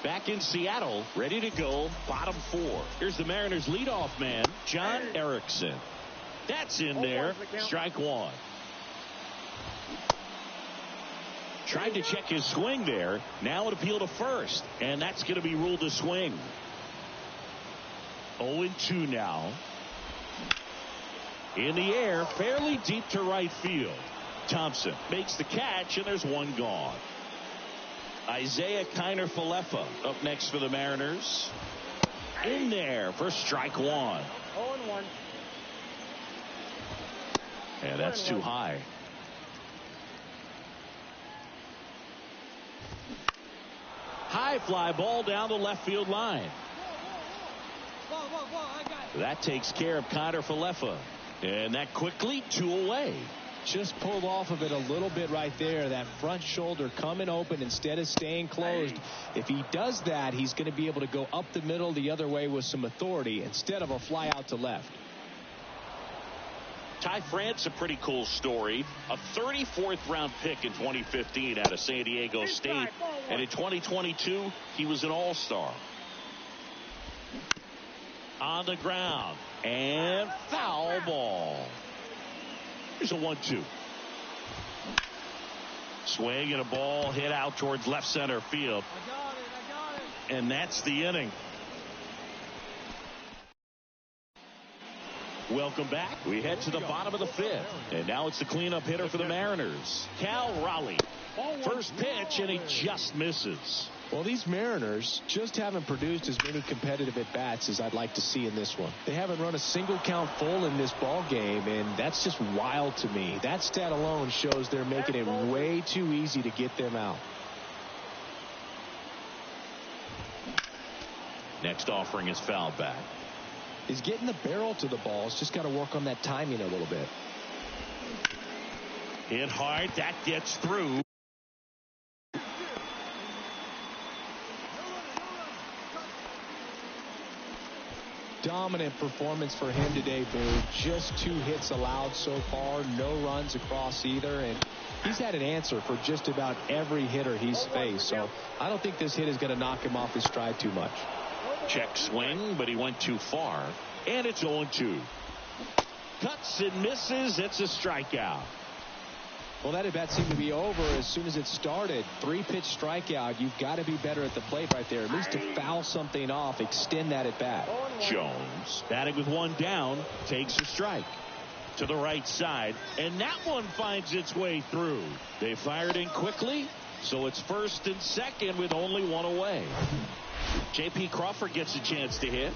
Speaker 1: Back in Seattle, ready to go, bottom 4. Here's the Mariners' leadoff man, John Erickson. That's in there. Strike 1. Tried to check his swing there. Now an appeal to first. And that's going to be ruled a swing. 0-2 now. In the air, fairly deep to right field. Thompson makes the catch, and there's 1 gone. Isaiah Kiner-Falefa up next for the Mariners. In there for strike 1.
Speaker 4: 0-1.
Speaker 1: And that's too high. High fly ball down the left field line. That takes care of Kiner-Falefa. And that quickly 2 away.
Speaker 2: Just pulled off of it a little bit right there. That front shoulder coming open instead of staying closed. If he does that, he's going to be able to go up the middle the other way with some authority instead of a fly out to left.
Speaker 1: Ty France, a pretty cool story. A 34th round pick in 2015 out of San Diego State. And in 2022, he was an all-star. On the ground. And foul ball. Here's a 1-2. Swing and a ball hit out towards left center field.
Speaker 6: I got it.
Speaker 1: And that's the inning. Welcome back. We head to the bottom of the 5th. And now it's the cleanup hitter for the Mariners, Cal Raleigh. First pitch, and he just misses.
Speaker 2: Well, these Mariners just haven't produced as many competitive at-bats as I'd like to see in this one. They haven't run a single count full in this ball game, and that's just wild to me. That stat alone shows they're making it way too easy to get them out.
Speaker 1: Next offering is fouled back.
Speaker 2: He's getting the barrel to the ball. He's just got to work on that timing a little bit.
Speaker 1: Hit hard. That gets through.
Speaker 2: Dominant performance for him today, Boo. Just 2 hits allowed so far. No runs across either. And he's had an answer for just about every hitter he's faced. So I don't think this hit is going to knock him off his stride too much.
Speaker 1: Check swing, but he went too far. And it's 0-2. Cuts and misses. It's a strikeout.
Speaker 2: Well, that at-bat seemed to be over as soon as it started. 3-pitch strikeout. You've got to be better at the plate right there. At least to foul something off, extend that at-bat.
Speaker 1: Jones, batting with 1 down, takes a strike. To the right side, and that one finds its way through. They fired in quickly, so it's first and second with only 1 away. J.P. Crawford gets a chance to hit.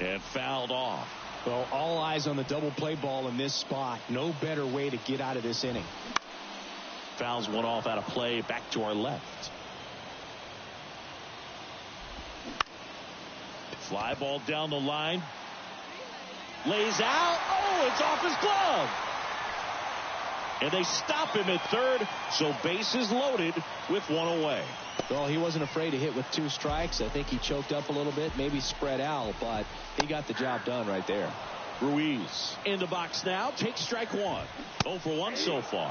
Speaker 1: And fouled off.
Speaker 2: Well, all eyes on the double play ball in this spot. No better way to get out of this inning.
Speaker 1: Fouls one off out of play back to our left. Fly ball down the line. Lays out. Oh, it's off his glove. And they stop him at third, so bases loaded with one away.
Speaker 2: Well, he wasn't afraid to hit with 2 strikes. I think he choked up a little bit, maybe spread out, but he got the job done right there.
Speaker 1: Ruiz in the box now, takes strike 1. 0 for 1 so far.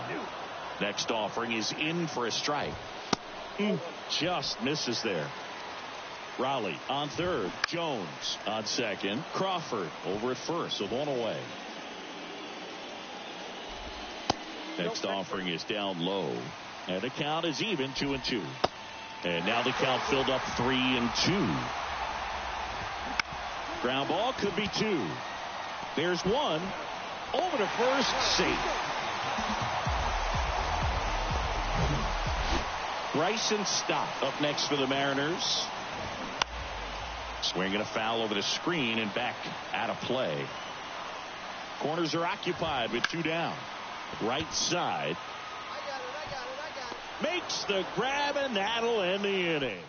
Speaker 1: Next offering is in for a strike. Just misses there. Raleigh on third. Jones on second. Crawford over at first with one away. Next offering is down low. And the count is even 2-2. And now the count filled up 3-2. Ground ball could be 2. There's 1. Over to first. Safe. Bryson Stott up next for the Mariners. Swinging a foul over the screen and back out of play. Corners are occupied with 2 down. Right side. Makes the grab, and that'll end the inning.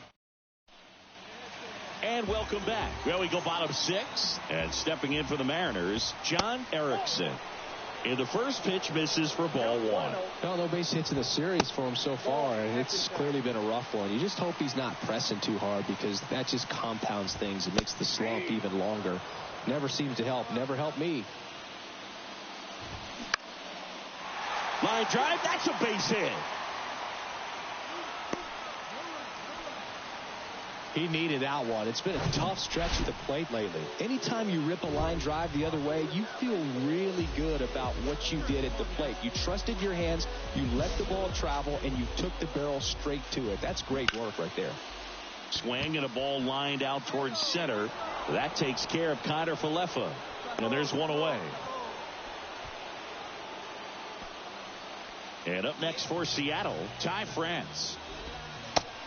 Speaker 1: And welcome back. Well, we go bottom 6. And stepping in for the Mariners, John Erickson. In the first pitch, misses for ball 1.
Speaker 2: Well, no base hits in the series for him so far, and it's clearly been a rough one. You just hope he's not pressing too hard, because that just compounds things. It makes the slump even longer. Never seems to help. Never helped me.
Speaker 1: Line drive, that's a base hit.
Speaker 2: He needed that one. It's been a tough stretch at the plate lately. Anytime you rip a line drive the other way, you feel really good about what you did at the plate. You trusted your hands, you let the ball travel, and you took the barrel straight to it. That's great work right there.
Speaker 1: Swing and a ball lined out towards center. That takes care of Kiner Falefa. And there's one away. And up next for Seattle, Ty France.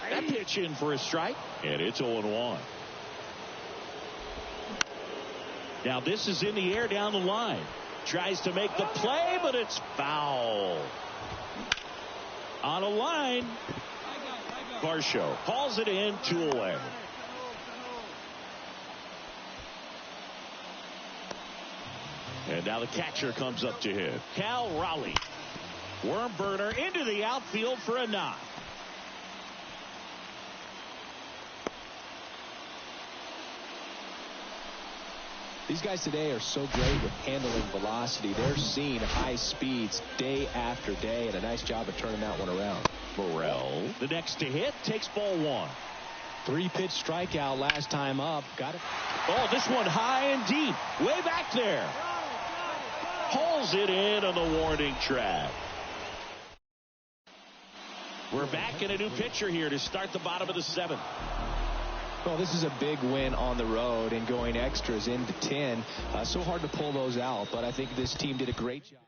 Speaker 1: That pitch in for a strike, and it's 0-1. Now this is in the air down the line. Tries to make the play, but it's foul. On a line, Varsho hauls it in, 2 away. And now the catcher comes up to hit. Cal Raleigh. Worm burner into the outfield for a knock.
Speaker 2: These guys today are so great with handling velocity. They're seeing high speeds day after day, and a nice job of turning that one around.
Speaker 1: Morel, the next to hit, takes ball 1.
Speaker 2: 3-pitch strikeout last time up. Got it.
Speaker 1: Oh, this one high and deep. Way back there. Hauls it in on the warning track. We're back in a new pitcher here to start the bottom of the 7th.
Speaker 2: Well, this is a big win on the road and going extras into 10. So hard to pull those out, but I think this team did a great job.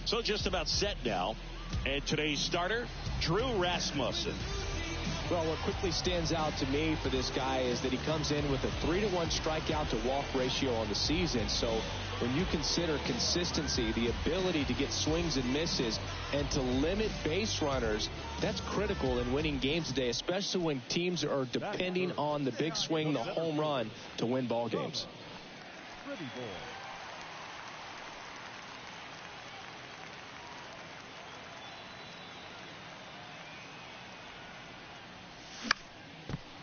Speaker 1: So just about set now. And today's starter, Drew Rasmussen.
Speaker 2: Well, what quickly stands out to me for this guy is that he comes in with a 3-to-1 strikeout to walk ratio on the season. So when you consider consistency, the ability to get swings and misses, and to limit base runners, that's critical in winning games today, especially when teams are depending on the big swing, the home run, to win ball games.
Speaker 5: Pretty boy.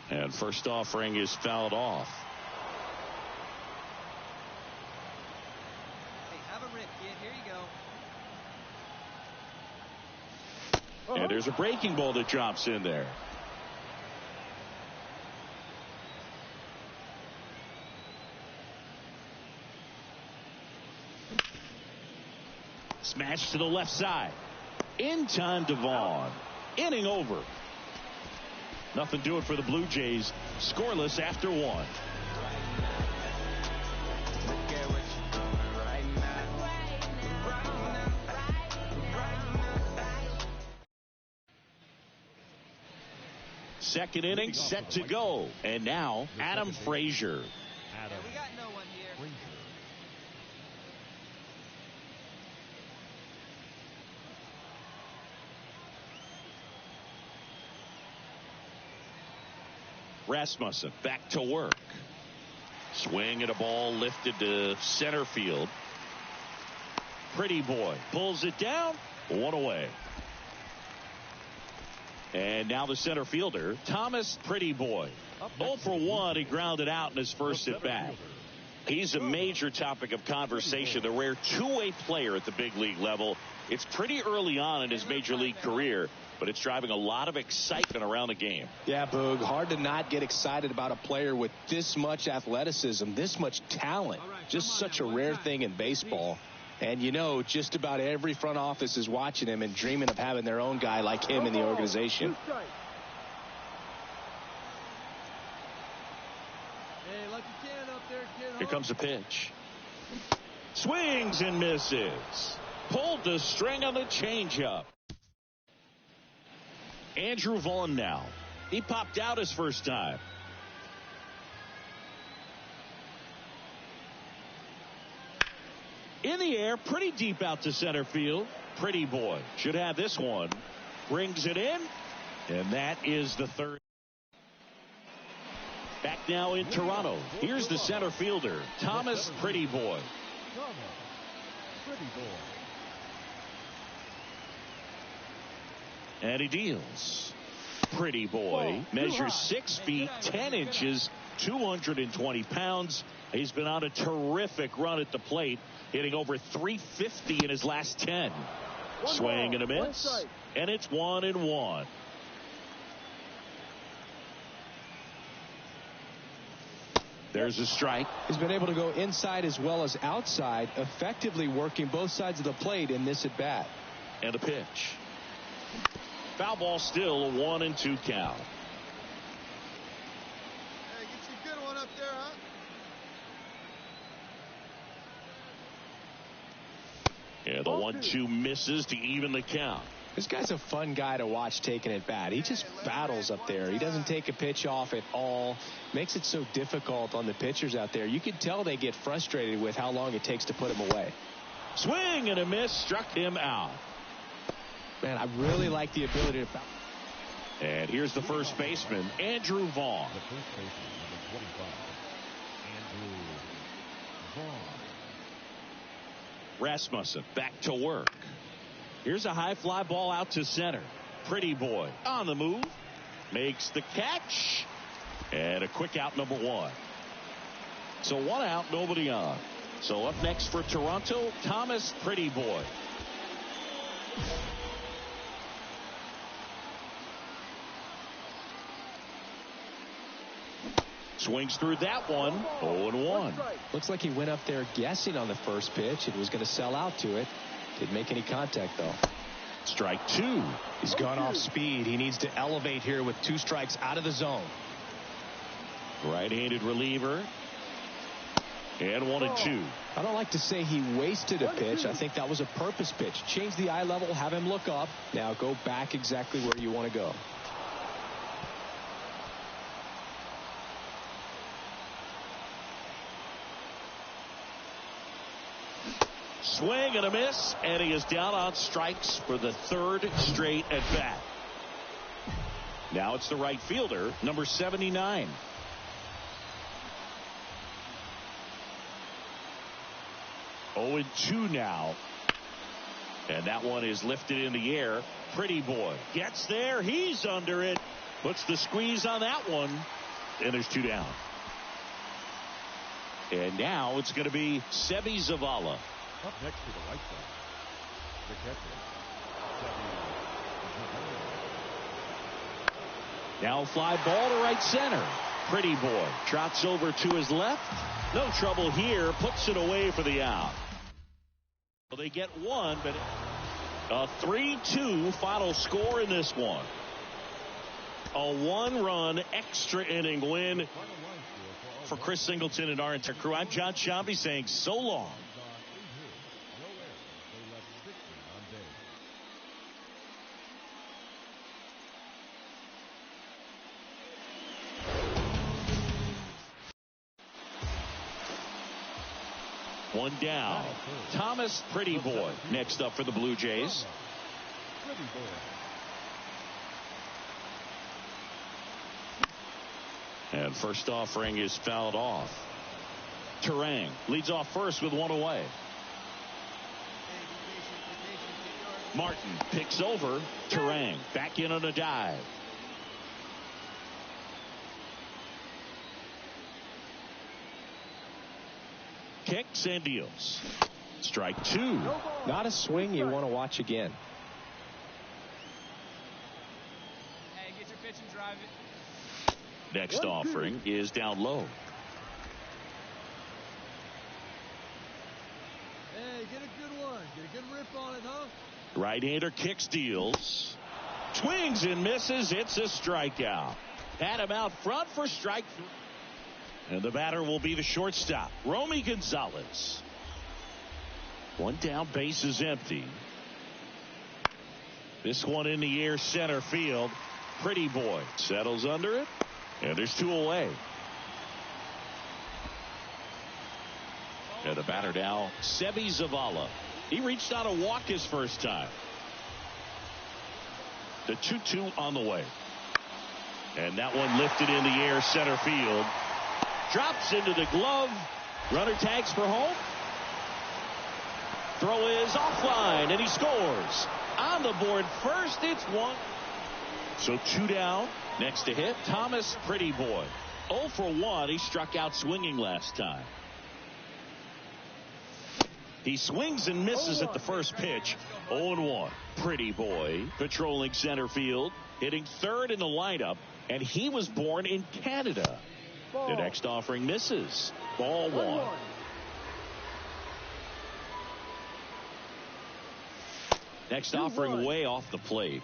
Speaker 1: And first offering is fouled off.
Speaker 6: Hey, have a rip, kid. Here you go.
Speaker 1: And there's a breaking ball that drops in there. Smash to the left side. In time to Vaughn. Inning over. Nothing doing for the Blue Jays. Scoreless after 1. Second inning set to go. And now Adam Frazier.
Speaker 6: Yeah, we got no one here.
Speaker 1: Rasmussen back to work. Swing at a ball lifted to center field. Pretty boy pulls it down. 1 away. And now the center fielder, Thomas Pretty Boy. 0 for 1. He grounded out in his first at bat. He's a major topic of conversation, the rare two-way player at the big league level. It's pretty early on in his major league career, but it's driving a lot of excitement around the game.
Speaker 2: Yeah, Boog, hard to not get excited about a player with this much athleticism, this much talent. Just such a rare thing in baseball. And, you know, just about every front office is watching him and dreaming of having their own guy like him in the organization.
Speaker 3: Hey, like you can up there, kid.
Speaker 1: Here comes a pitch. Swings and misses. Pulled the string on the changeup. Andrew Vaughn now. He popped out his first time. In the air, pretty deep out to center field. Pretty boy should have this one. Brings it in, and that is the third. Back now in Toronto. Here's the center fielder, Thomas Pretty Boy.
Speaker 5: Pretty boy.
Speaker 1: And he deals. Pretty boy measures 6 feet 10 inches, 220 pounds. He's been on a terrific run at the plate, hitting over 350 in his last 10. Swing and a miss, and it's 1-1. There's a strike.
Speaker 2: He's been able to go inside as well as outside, effectively working both sides of the plate in this at bat.
Speaker 1: And a pitch. Foul ball, still a 1-2 count.
Speaker 3: Hey, get you a good one up there, huh?
Speaker 1: And the 1-2 misses to even the count.
Speaker 2: This guy's a fun guy to watch taking at bat. He just battles up there. He doesn't take a pitch off at all. Makes it so difficult on the pitchers out there. You can tell they get frustrated with how long it takes to put him away.
Speaker 1: Swing and a miss, struck him out.
Speaker 2: Man, I really like the ability to foul.
Speaker 1: And here's the first baseman, Andrew Vaughn.
Speaker 5: The first baseman, number 25, Andrew Vaughn.
Speaker 1: Rasmussen back to work. Here's a high fly ball out to center. Pretty boy on the move. Makes the catch. And a quick out, number 1. So 1 out, nobody on. So up next for Toronto, Thomas Pretty Boy. Swings through that one. 0-1.
Speaker 2: Looks like he went up there guessing on the first pitch and was going to sell out to it. Didn't make any contact, though.
Speaker 1: Strike 2.
Speaker 2: He's gone off speed. He needs to elevate here with 2 strikes out of the zone.
Speaker 1: Right-handed reliever. And 1-2.
Speaker 2: I don't like to say he wasted a pitch. I think that was a purpose pitch. Change the eye level, have him look up. Now go back exactly where you want to go.
Speaker 1: Swing and a miss, and he is down on strikes for the third straight at bat. Now it's the right fielder, number 79. Oh, 2 now. And that one is lifted in the air. Pretty boy gets there. He's under it. Puts the squeeze on that one. And there's 2 down. And now it's going to be Seby Zavala.
Speaker 5: Up next to the White Sox, the catcher, Seby.
Speaker 1: Now fly ball to right center. Pretty boy trots over to his left. No trouble here. Puts it away for the out. Well, they get one, but a 3-2 final score in this one. A 1-run extra inning win for Chris Singleton and our entire crew. I'm John Shambi saying so long. 1 down. Thomas Pretty Boy next up for the Blue Jays. And first offering is fouled off. Terang leads off first with 1 away. Martin picks over. Terang back in on a dive. Kicks and deals. Strike 2.
Speaker 2: Not a swing you want to watch again.
Speaker 6: Hey, get your pitch and drive it.
Speaker 1: Next offering is down low.
Speaker 3: Hey, get a good one. Get a good rip on it, huh?
Speaker 1: Right-hander kicks, deals. Swings and misses. It's a strikeout. Had him out front for strike 3. And the batter will be the shortstop, Romy Gonzalez. 1 down, base is empty. This one in the air, center field. Pretty Boy settles under it, and there's 2 away. And the batter now, Seby Zavala. He reached out a walk his first time. The 2-2 on the way. And that one lifted in the air, center field. Drops into the glove. Runner tags for home. Throw is offline, and he scores. On the board first, it's 1. So 2 down. Next to hit, Thomas Pretty Boy. 0 for 1. He struck out swinging last time. He swings and misses at the first pitch. 0-1. Pretty Boy patrolling center field, hitting third in the lineup, and he was born in Canada. The next offering misses. Ball 1. Next offering way off the plate.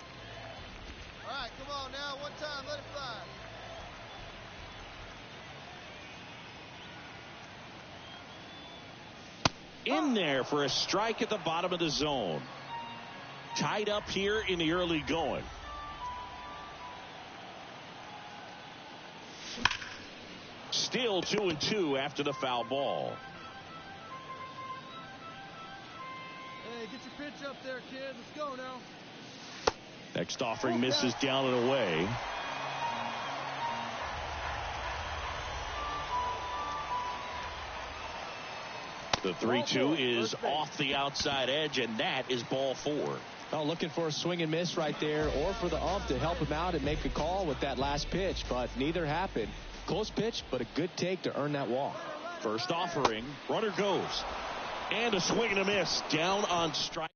Speaker 6: All right, come on now. 1 time, let it fly.
Speaker 1: In there for a strike at the bottom of the zone. Tied up here in the early going. Still 2-2 after the foul ball.
Speaker 3: Hey, get your pitch up there, kid. Let's go now.
Speaker 1: Next offering misses down and away. The 3-2 is off the outside edge, and that is ball 4.
Speaker 2: Oh, looking for a swing and miss right there, or for the ump to help him out and make a call with that last pitch, but neither happened. Close pitch, but a good take to earn that walk.
Speaker 1: First offering, runner goes. And a swing and a miss, down on strike.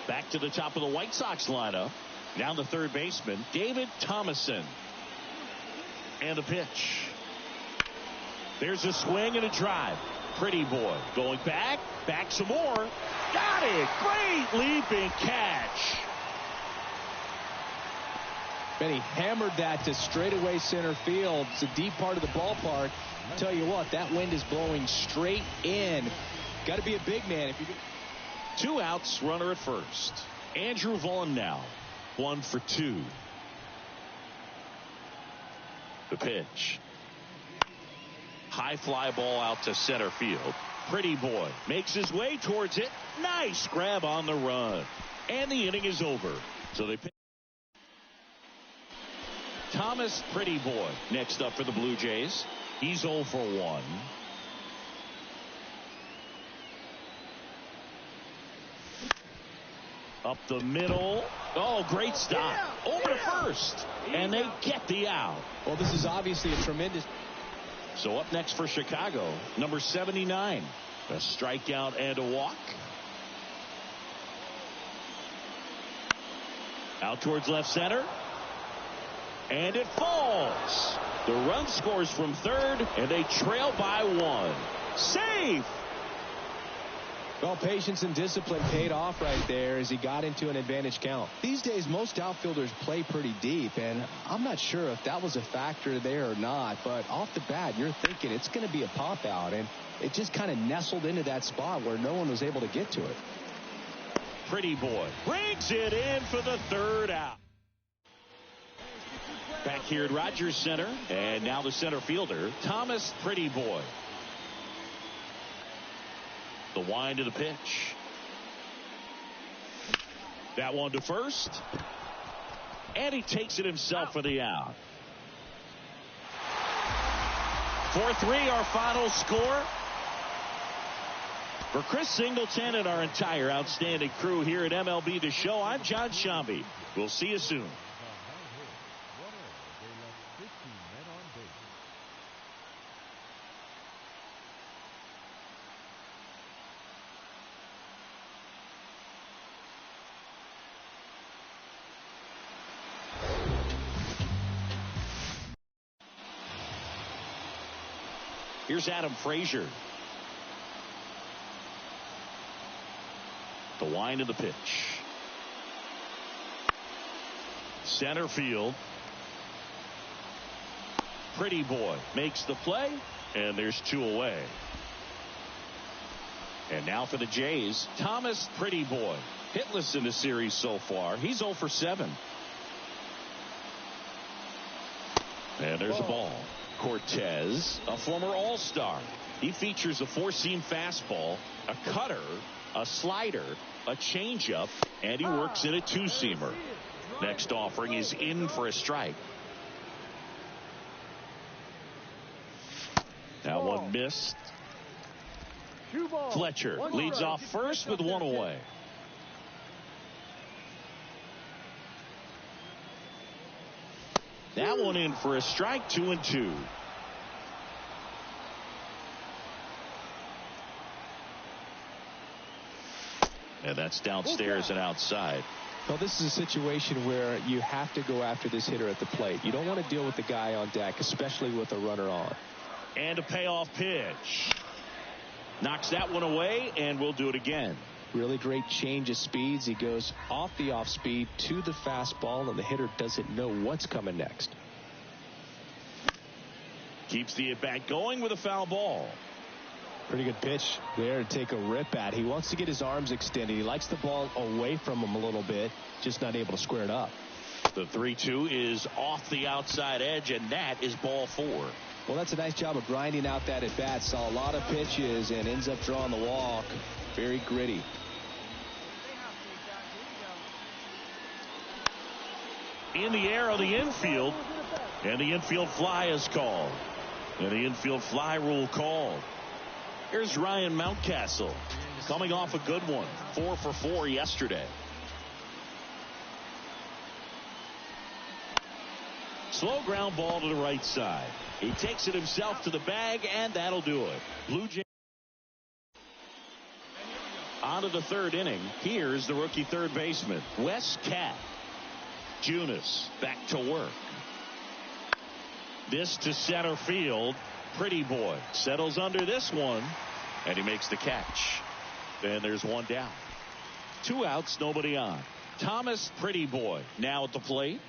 Speaker 1: Back to the top of the White Sox lineup. Now the third baseman, David Thomason. And a pitch. There's a swing and a drive. Pretty Boy going back some more. Got it! Great leaping catch.
Speaker 2: And he hammered that to straightaway center field. It's a deep part of the ballpark. I'll tell you what, that wind is blowing straight in. Got to be a big man. If you
Speaker 1: 2 outs, runner at first. Andrew Vaughn now, 1 for 2. The pitch. High fly ball out to center field. Pretty Boy makes his way towards it. Nice grab on the run. And the inning is over. So they pick Thomas Pretty Boy next up for the Blue Jays. He's 0 for 1. Up the middle. Oh, great stop. Over to first. And they get the out.
Speaker 2: Well, this is obviously a tremendous.
Speaker 1: So up next for Chicago, number 79. A strikeout and a walk. Out towards left center. And it falls. The run scores from third, and they trail by 1. Safe.
Speaker 2: Well, patience and discipline paid off right there as he got into an advantage count. These days, most outfielders play pretty deep, and I'm not sure if that was a factor there or not, but off the bat, you're thinking it's going to be a pop out, and it just kind of nestled into that spot where no one was able to get to it.
Speaker 1: Pretty Boy brings it in for the 3rd out. Back here at Rogers Center, and now the center fielder, Thomas Pretty Boy. The wind of the pitch. That one to first. And he takes it himself for the out. 4-3 our final score. For Chris Singleton and our entire outstanding crew here at MLB The Show, I'm John Shambi. We'll see you soon. Here's Adam Frazier. The wind of the pitch. Center field. Pretty Boy makes the play, and there's 2 away. And now for the Jays, Thomas Pretty Boy. Hitless in the series so far. He's 0 for 7. And there's a ball. Cortez, a former All-Star. He features a 4-seam fastball, a cutter, a slider, a changeup, and he works in a 2-seamer. Next offering is in for a strike. That one missed. Fletcher leads off first with 1 away. That one in for a strike, 2-2. And that's downstairs and outside.
Speaker 2: Well, this is a situation where you have to go after this hitter at the plate. You don't want to deal with the guy on deck, especially with a runner on.
Speaker 1: And a payoff pitch. Knocks that one away, and we'll do it again.
Speaker 2: Really great change of speeds. He goes off the off speed to the fastball, and the hitter doesn't know what's coming next.
Speaker 1: Keeps the at-bat going with a foul ball.
Speaker 2: Pretty good pitch there to take a rip at. He wants to get his arms extended. He likes the ball away from him a little bit, just not able to square it up.
Speaker 1: The 3-2 is off the outside edge, and that is ball 4.
Speaker 2: Well, that's a nice job of grinding out that at-bat. Saw a lot of pitches and ends up drawing the walk. Very gritty.
Speaker 1: In the air on the infield, and the infield fly is called. And the infield fly rule called. Here's Ryan Mountcastle coming off a good one. 4 for 4 yesterday. Slow ground ball to the right side. He takes it himself to the bag, and that'll do it. Blue Jays on to the 3rd inning. Here's the rookie third baseman, Wes Cat. Junis back to work. This to center field. Pretty Boy settles under this one, and he makes the catch. And there's 1 down. 2 outs, nobody on. Thomas Pretty Boy now at the plate.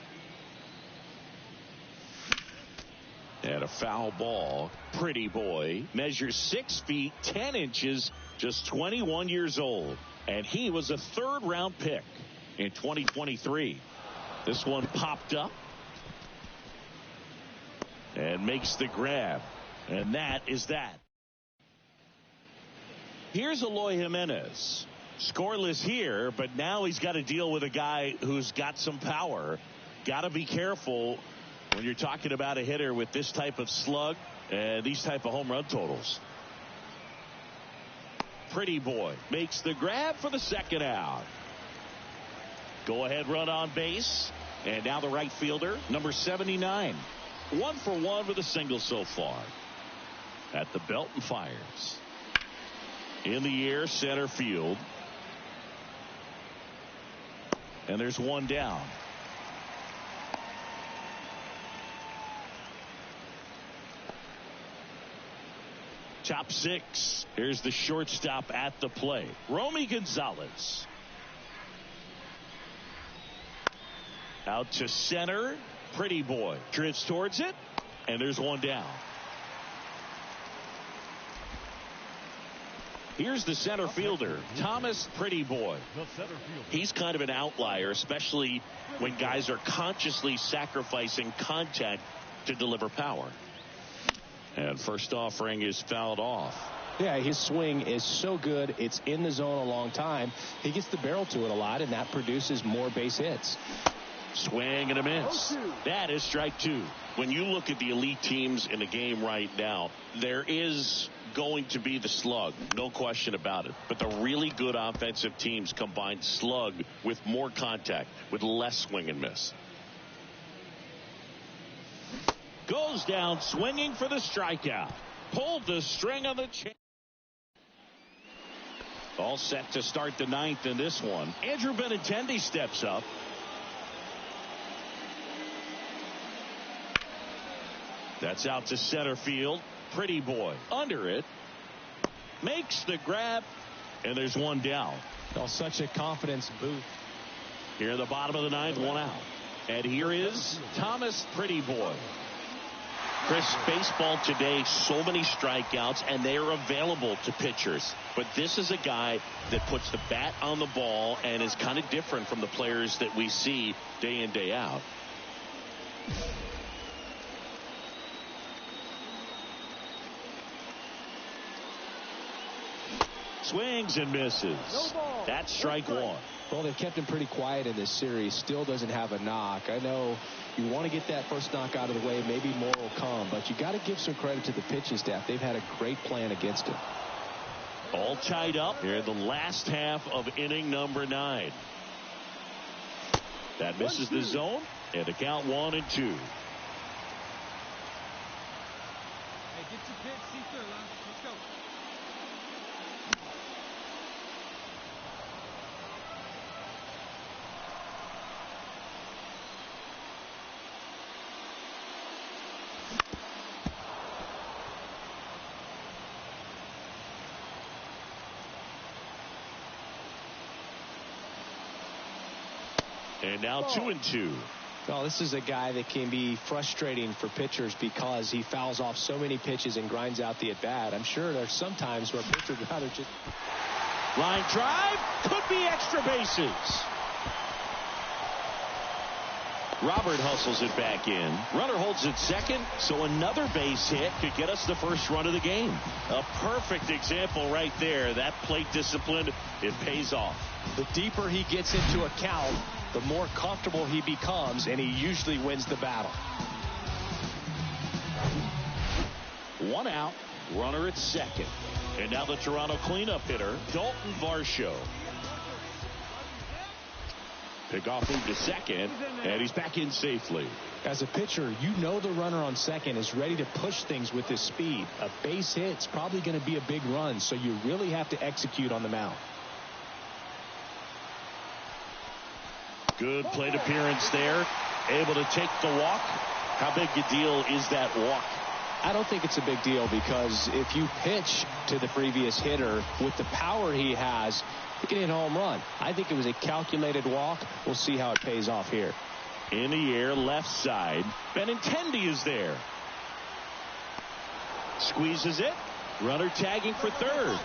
Speaker 1: And a foul ball. Pretty boy measures 6 feet 10 inches, just 21 years old. And he was a third-round pick in 2023. This one popped up and makes the grab. And that is that. Here's Eloy Jimenez. Scoreless here, but now he's got to deal with a guy who's got some power. Got to be careful when you're talking about a hitter with this type of slug and these type of home run totals. Pretty boy makes the grab for the second out. Go ahead run on base. And now the right fielder, number 79. 1 for 1 with a single so far. At the belt and fires. In the air, center field. And there's one down. Top 6. Here's the shortstop at the plate, Romy Gonzalez. Out to center. Pretty boy drifts towards it. And there's one down. Here's the center fielder, Thomas Pretty Boy. He's kind of an outlier, especially when guys are consciously sacrificing contact to deliver power. And first offering is fouled off.
Speaker 2: Yeah, his swing is so good. It's in the zone a long time. He gets the barrel to it a lot, and that produces more base hits.
Speaker 1: Swing and a miss. That is strike 2. When you look at the elite teams in the game right now, there is going to be the slug, no question about it. But the really good offensive teams combine slug with more contact, with less swing and miss. Goes down swinging for the strikeout. Pulled the string on the chain. All set to start the 9th in this one. Andrew Benintendi steps up. That's out to center field. Pretty boy under it. Makes the grab. And there's one down.
Speaker 2: Oh, such a confidence boost.
Speaker 1: Here in the bottom of the 9th, one out. And here is Thomas Pretty Boy. Chris, baseball today, so many strikeouts, and they are available to pitchers. But this is a guy that puts the bat on the ball and is kind of different from the players that we see day in, day out. Swings and misses. That's strike 1.
Speaker 2: Well, they've kept him pretty quiet in this series. Still doesn't have a knock. I know you want to get that first knock out of the way. Maybe more will come. But you got to give some credit to the pitching staff. They've had a great plan against him.
Speaker 1: All tied up here in the last half of inning number 9. That misses the zone. And the count 1 and 2.
Speaker 3: Hey, get your pitch, see through, let's go.
Speaker 1: And now 2 and 2.
Speaker 2: Well, this is a guy that can be frustrating for pitchers because he fouls off so many pitches and grinds out the at-bat. I'm sure there's some times where pitchers would rather just...
Speaker 1: Line drive. Could be extra bases. Robert hustles it back in. Runner holds it second, so another base hit could get us the first run of the game. A perfect example right there. That plate discipline, it pays off.
Speaker 2: The deeper he gets into a count, the more comfortable he becomes, and he usually wins the battle.
Speaker 1: 1 out, runner at second. And now the Toronto cleanup hitter, Dalton Varsho. Pickoff move to second, and he's back in safely.
Speaker 2: As a pitcher, you know the runner on second is ready to push things with his speed. A base hit's probably going to be a big run, so you really have to execute on the mound.
Speaker 1: Good plate appearance there. Able to take the walk. How big a deal is that walk?
Speaker 2: I don't think it's a big deal because if you pitch to the previous hitter with the power he has, he can hit a home run. I think it was a calculated walk. We'll see how it pays off here.
Speaker 1: In the air, left side. Benintendi is there. Squeezes it. Runner tagging for third.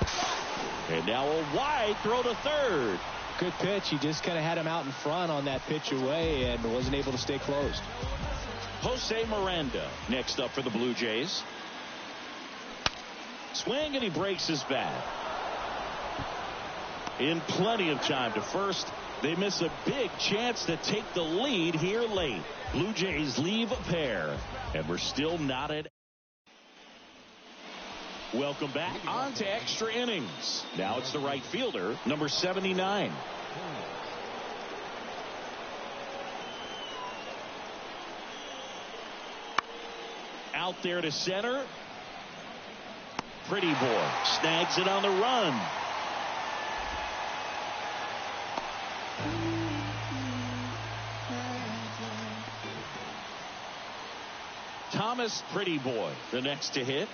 Speaker 1: And now a wide throw to third.
Speaker 2: Good pitch. He just kind of had him out in front on that pitch away and wasn't able to stay closed.
Speaker 1: Jose Miranda next up for the Blue Jays. Swing, and he breaks his bat. In plenty of time to first. They miss a big chance to take the lead here late. Blue Jays leave a pair, and we're still not at. Welcome back on to extra innings. Now it's the right fielder, number 79. Out there to center. Pretty boy snags it on the run. Thomas Pretty Boy, the next to hit.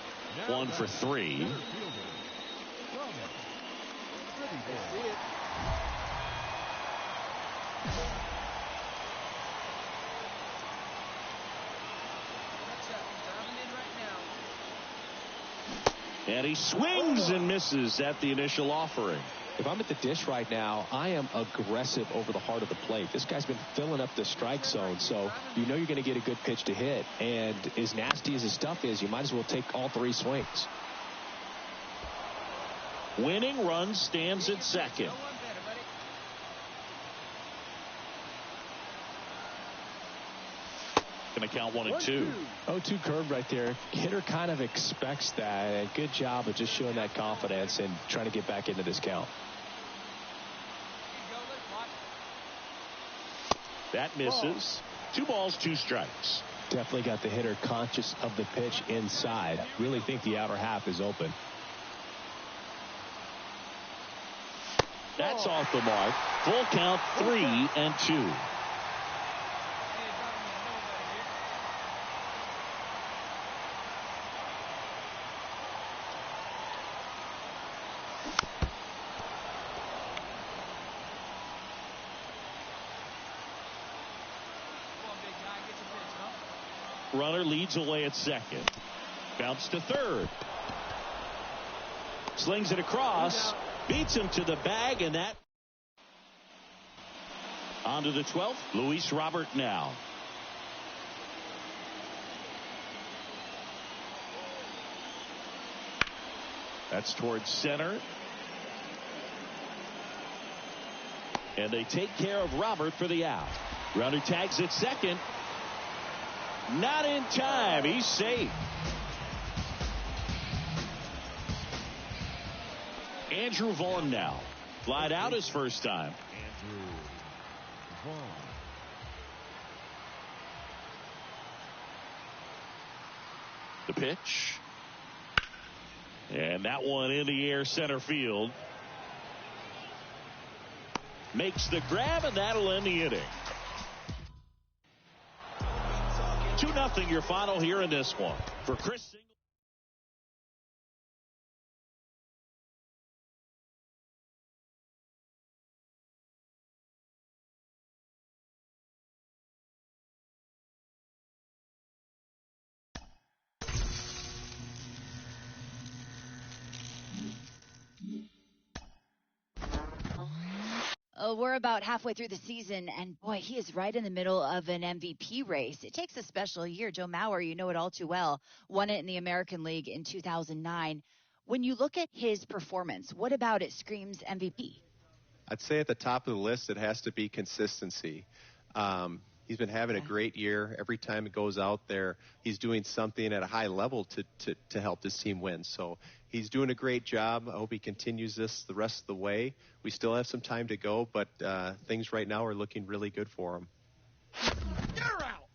Speaker 1: 1 for 3. And he swings and misses at the initial offering.
Speaker 2: If I'm at the dish right now, I am aggressive over the heart of the plate. This guy's been filling up the strike zone, so you know you're going to get a good pitch to hit. And as nasty as his stuff is, you might as well take all 3 swings.
Speaker 1: Winning run stands at second. Going to count 1 and 2.
Speaker 2: 0-2 curve right there. Hitter kind of expects that. And good job of just showing that confidence and trying to get back into this count.
Speaker 1: That misses. 2 balls, 2 strikes.
Speaker 2: Definitely got the hitter conscious of the pitch inside. Really think the outer half is open.
Speaker 1: That's off the mark. Full count, 3 and 2. Runner leads away at second. Bounce to third. Slings it across. Beats him to the bag, and that. On to the 12th. Luis Robert now. That's towards center. And they take care of Robert for the out. Runner tags at second. Not in time. He's safe. Andrew Vaughn now. Flied out his first time.
Speaker 5: Andrew Vaughn.
Speaker 1: The pitch. And that one in the air center field. Makes the grab, and that'll end the inning. 2-0 your final here in this one. For Chris Singleton.
Speaker 10: We're about halfway through the season, and boy, he is right in the middle of an MVP race. It takes a special year. Joe Mauer, you know it all too well, won it in the American League in 2009. When you look at his performance, what about it screams MVP?
Speaker 11: I'd say at the top of the list, it has to be consistency. He's been having a great year. Every time he goes out there, he's doing something at a high level to help his team win. So he's doing a great job. I hope he continues this the rest of the way. We still have some time to go, but things right now are looking really good for him.
Speaker 6: You're out.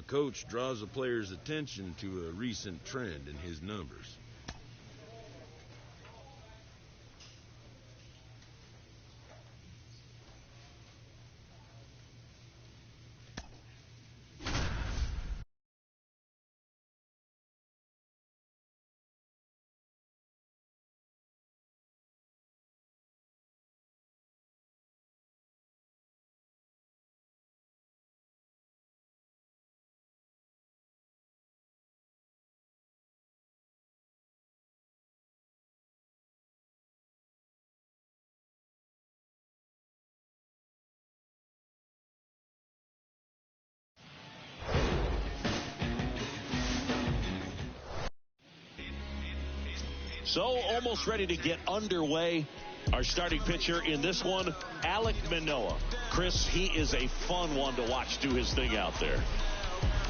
Speaker 7: A coach draws a player's attention to a recent trend in his numbers.
Speaker 1: So almost ready to get underway. Our starting pitcher in this one, Alek Manoah. Chris, he is a fun one to watch do his thing out there.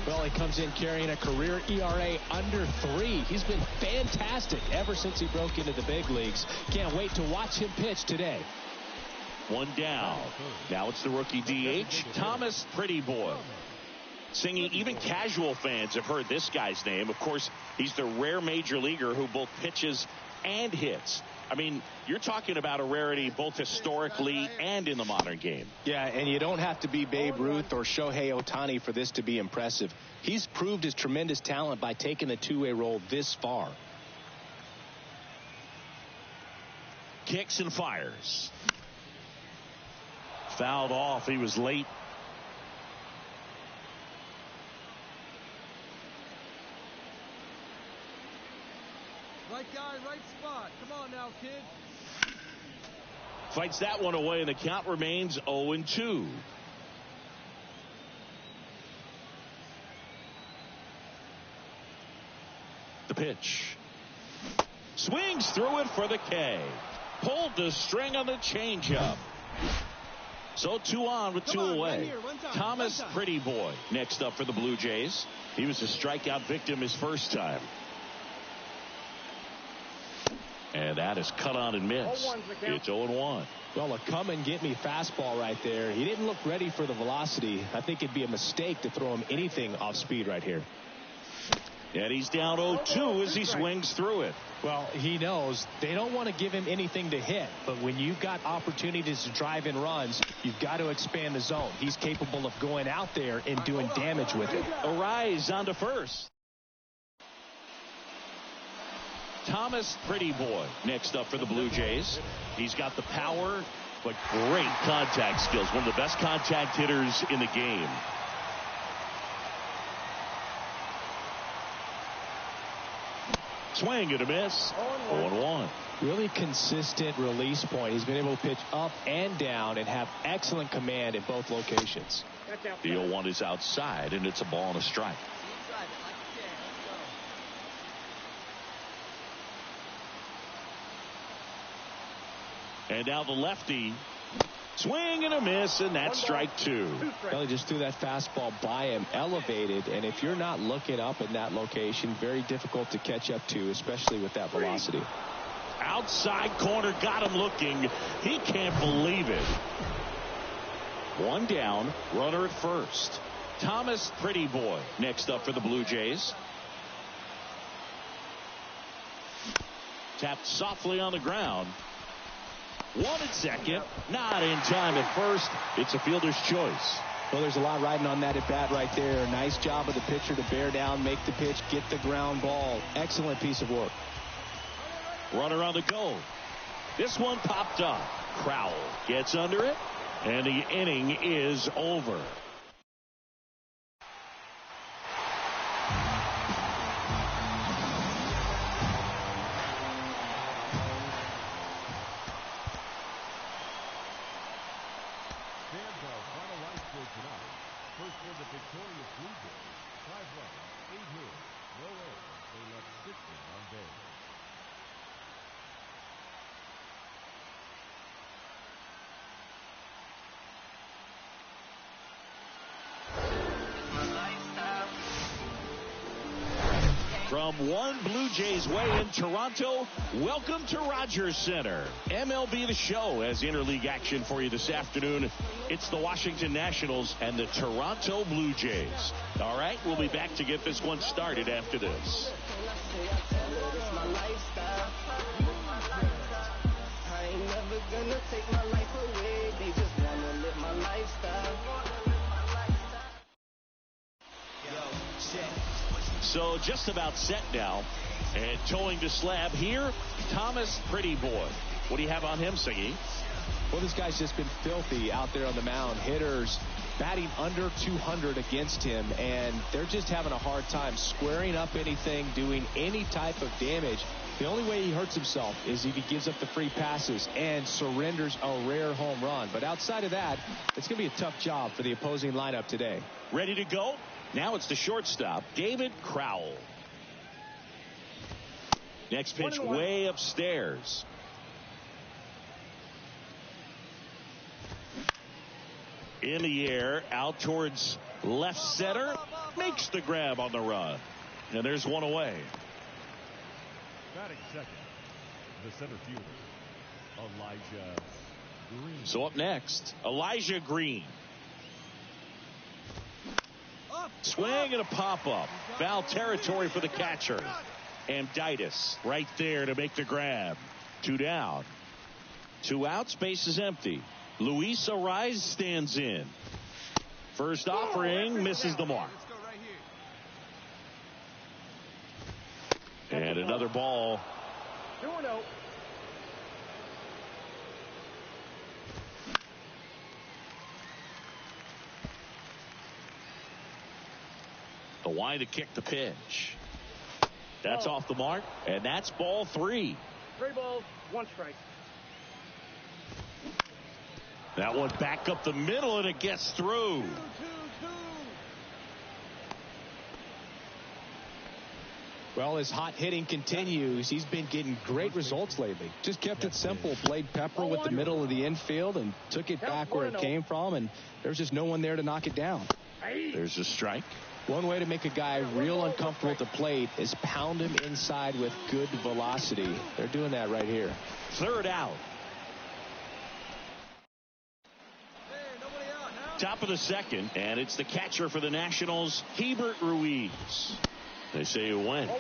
Speaker 2: Well, he comes in carrying a career ERA under 3. He's been fantastic ever since he broke into the big leagues. Can't wait to watch him pitch today.
Speaker 1: One down. Now it's the rookie DH, Thomas Prettyboy. Singing, even casual fans have heard this guy's name. Of course, he's the rare major leaguer who both pitches and hits. I mean, you're talking about a rarity both historically and in the modern game.
Speaker 2: Yeah, and you don't have to be Babe Ruth or Shohei Ohtani for this to be impressive. He's proved his tremendous talent by taking the two-way role this far.
Speaker 1: Kicks and fires. Fouled off. He was late.
Speaker 3: Right guy, right spot. Come on now, kid.
Speaker 1: Fights that one away, and the count remains 0-2. The pitch. Swings through it for the K. Pulled the string on the changeup. So 2 on with 2 away. Thomas Prettyboy next up for the Blue Jays. He was a strikeout victim his first time. And that is cut on and missed. It's 0-1.
Speaker 2: Well, a come-and-get-me fastball right there. He didn't look ready for the velocity. I think it'd be a mistake to throw him anything off speed right here.
Speaker 1: And he's down 0-2 as he swings through it.
Speaker 2: Well, he knows they don't want to give him anything to hit. But when you've got opportunities to drive in runs, you've got to expand the zone. He's capable of going out there and doing damage with it.
Speaker 1: Arise onto first. Thomas Prettyboy next up for the Blue Jays. He's got the power, but great contact skills. One of the best contact hitters in the game. Swing and a miss. 0-1.
Speaker 2: Really consistent release point. He's been able to pitch up and down and have excellent command in both locations.
Speaker 1: The 0-1 is outside, and it's a ball and a strike. And now the lefty. Swing and a miss, and that's strike 2.
Speaker 2: Well, he just threw that fastball by him, elevated, and if you're not looking up in that location, very difficult to catch up to, especially with that velocity.
Speaker 1: Outside corner, got him looking. He can't believe it. 1 down, runner at first. Thomas Prettyboy next up for the Blue Jays. Tapped softly on the ground. 1 at second, not in time at first. It's a fielder's choice.
Speaker 2: Well, there's a lot riding on that at bat right there. Nice job of the pitcher to bear down, make the pitch, get the ground ball. Excellent piece of work.
Speaker 1: Runner on the go. This one popped up. Crowell gets under it, and the inning is over.
Speaker 5: First for the victorious Blue Jays, 5 runs, 8 hits, no errors. They left 6 on base.
Speaker 1: From one Blue Jays way in Toronto, welcome to Rogers Center. MLB The Show has interleague action for you this afternoon. It's the Washington Nationals and the Toronto Blue Jays. All right, we'll be back to get this one started after this.
Speaker 12: I ain't never gonna take my life away. They just wanna live my lifestyle.
Speaker 1: So just about set now. And towing the slab here, Thomas Pretty Boy. What do you have on him, Siggy?
Speaker 2: Well, this guy's just been filthy out there on the mound. Hitters batting under 200 against him, and they're just having a hard time squaring up anything, doing any type of damage. The only way he hurts himself is if he gives up the free passes and surrenders a rare home run. But outside of that, it's going to be a tough job for the opposing lineup today.
Speaker 1: Ready to go? Now it's the shortstop, David Crowell. Next pitch way upstairs. In the air, out towards left center. Makes the grab on the run. And there's one away.
Speaker 5: Batting second, the center fielder, Elijah Green.
Speaker 1: So up next, Elijah Green. Swing and a pop-up. Foul territory for the catcher. Amditis right there to make the grab. 2 down. 2 outs, base is empty. Luis Ariz stands in. First offering, misses the mark. And another ball.
Speaker 4: 2-0.
Speaker 1: The wind to kick the pitch. That's off the mark, and that's ball 3.
Speaker 4: 3 balls, 1 strike.
Speaker 1: That one back up the middle, and it gets through.
Speaker 4: 2-2-2.
Speaker 2: Well, his hot hitting continues. He's been getting great results lately. Just kept it simple. Played pepper with the middle of the infield and took it back where it came from, and there's just no one there to knock it down.
Speaker 1: There's a strike.
Speaker 2: One way to make a guy real uncomfortable at the plate is pound him inside with good velocity. They're doing that right here.
Speaker 1: 3rd out. Top of the 2nd, and it's the catcher for the Nationals, Hebert Ruiz. They say it went.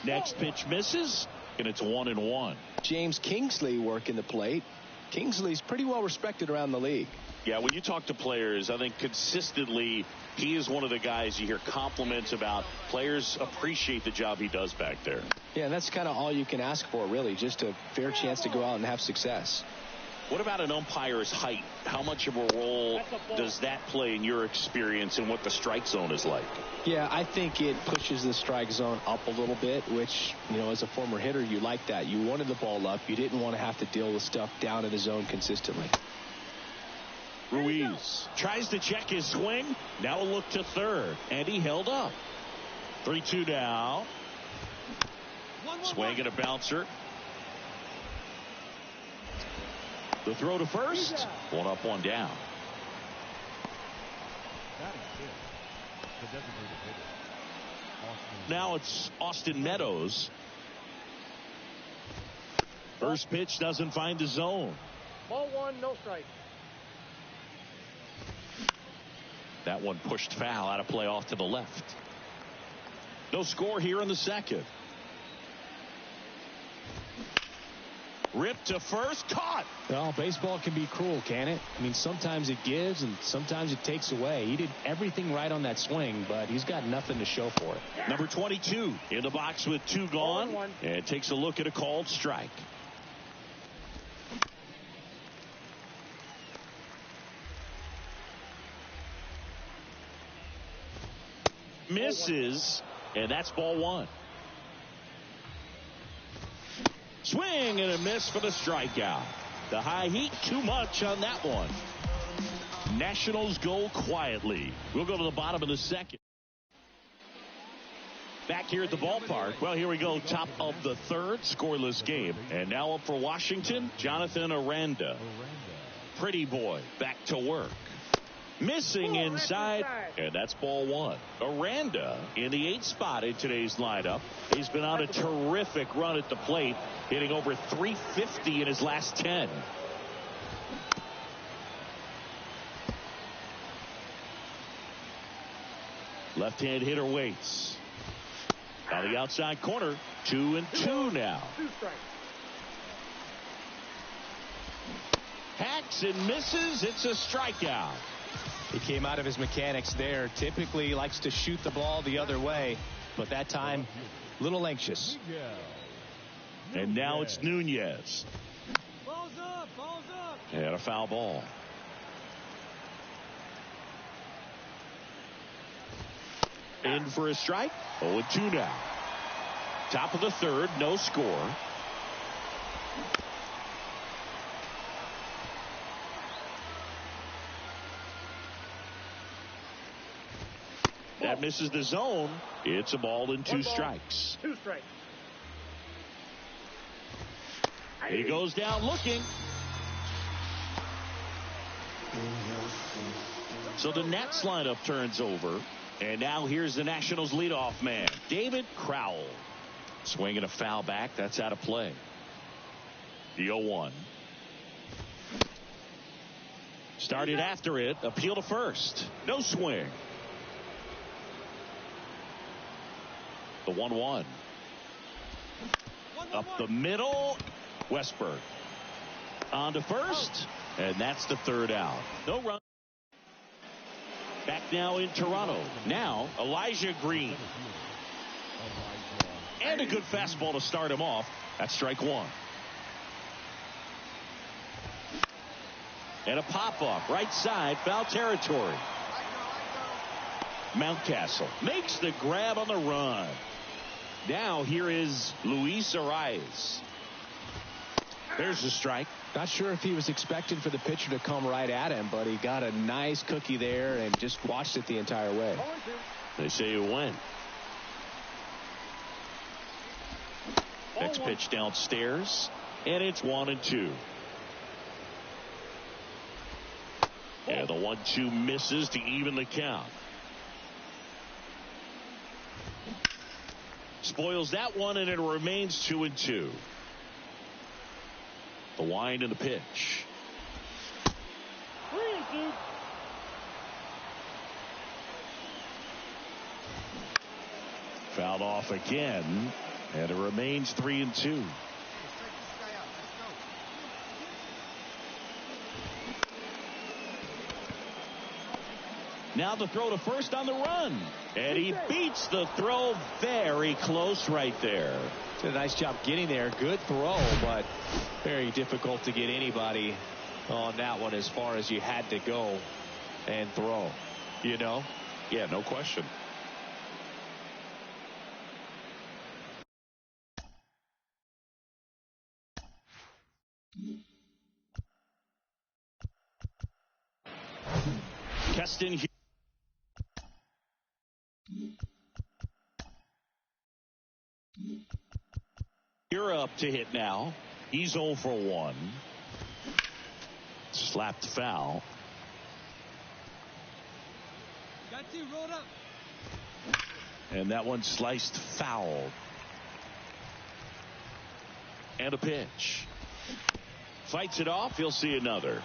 Speaker 1: Next pitch misses, and it's 1-1.
Speaker 2: James Kingsley working the plate. Kingsley's pretty well respected around the league.
Speaker 1: Yeah, when you talk to players, I think consistently he is one of the guys you hear compliments about. Players appreciate the job he does back there.
Speaker 2: Yeah, and that's kind of all you can ask for, really, just a fair chance to go out and have success.
Speaker 1: What about an umpire's height? How much of a role does that play in your experience and what the strike zone is like?
Speaker 2: Yeah, I think it pushes the strike zone up a little bit, which, you know, as a former hitter, you like that. You wanted the ball up. You didn't want to have to deal with stuff down in the zone consistently.
Speaker 1: Ruiz tries to check his swing. Now a look to third, and he held up. 3-2 now. Swing and a bouncer. The throw to first. 1 up, 1 down. Now it's Austin Meadows. First pitch doesn't find the zone.
Speaker 4: Ball 1, no strike.
Speaker 1: That one pushed foul, out of play off to the left. No score here in the 2nd. Ripped to first, caught.
Speaker 2: Well, baseball can be cruel, can it? I mean, sometimes it gives and sometimes it takes away. He did everything right on that swing, but he's got nothing to show for it.
Speaker 1: Number 22 in the box with 2 gone, and takes a look at a called strike. Misses, and that's ball 1. Swing and a miss for the strikeout. The high heat, too much on that one. Nationals go quietly. We'll go to the bottom of the 2nd. Back here at the ballpark. Well, here we go. Top of the 3rd, scoreless game. And now up for Washington, Jonathan Aranda. Pretty Boy back to work. Missing inside. And that's ball one. Aranda in the 8th spot in today's lineup. He's been on a terrific run at the plate, hitting over 350 in his last 10. Left-hand hitter waits. On the outside corner, 2-2 now.
Speaker 4: 2 strikes.
Speaker 1: Hacks and misses. It's a strikeout.
Speaker 2: He came out of his mechanics there. Typically he likes to shoot the ball the other way, but that time, a little anxious.
Speaker 1: And now it's Nunez.
Speaker 4: Balls up, balls up.
Speaker 1: And a foul ball. In for a strike. 0-2 now. Top of the third, no score. That misses the zone. It's a ball and 2 strikes.
Speaker 4: 2 strikes.
Speaker 1: He goes down looking. So the Nats lineup turns over. And now here's the Nationals leadoff man, David Crowell. Swinging a foul back. That's out of play. The 0-1. Started after it. Appeal to first. No swing. The 1-1. Up the middle. Westberg. On to first. And that's the 3rd out. No run. Back now in Toronto. Now Elijah Green. And a good fastball to start him off. That's strike 1. And a pop-up. Right side. Foul territory. Mountcastle makes the grab on the run. Now here is Luis Arias. There's a strike.
Speaker 2: Not sure if he was expecting for the pitcher to come right at him, but he got a nice cookie there and just watched it the entire way.
Speaker 1: They say it went. Next pitch downstairs, and it's 1-2. And the 1-2 misses to even the count. Spoils that one, and it remains 2-2. The wind and the pitch.
Speaker 4: 3-2.
Speaker 1: Fouled off again, and it remains 3-2. Now the throw to first on the run. And he beats the throw very close right there.
Speaker 2: Did a nice job getting there. Good throw, but very difficult to get anybody on that one as far as you had to go and throw. You know?
Speaker 1: Yeah, no question. Keston You're up to hit now. He's 0 for 1. Slapped foul.
Speaker 4: Got you, rolled up.
Speaker 1: And that one sliced foul. And a pitch. Fights it off. He'll see another.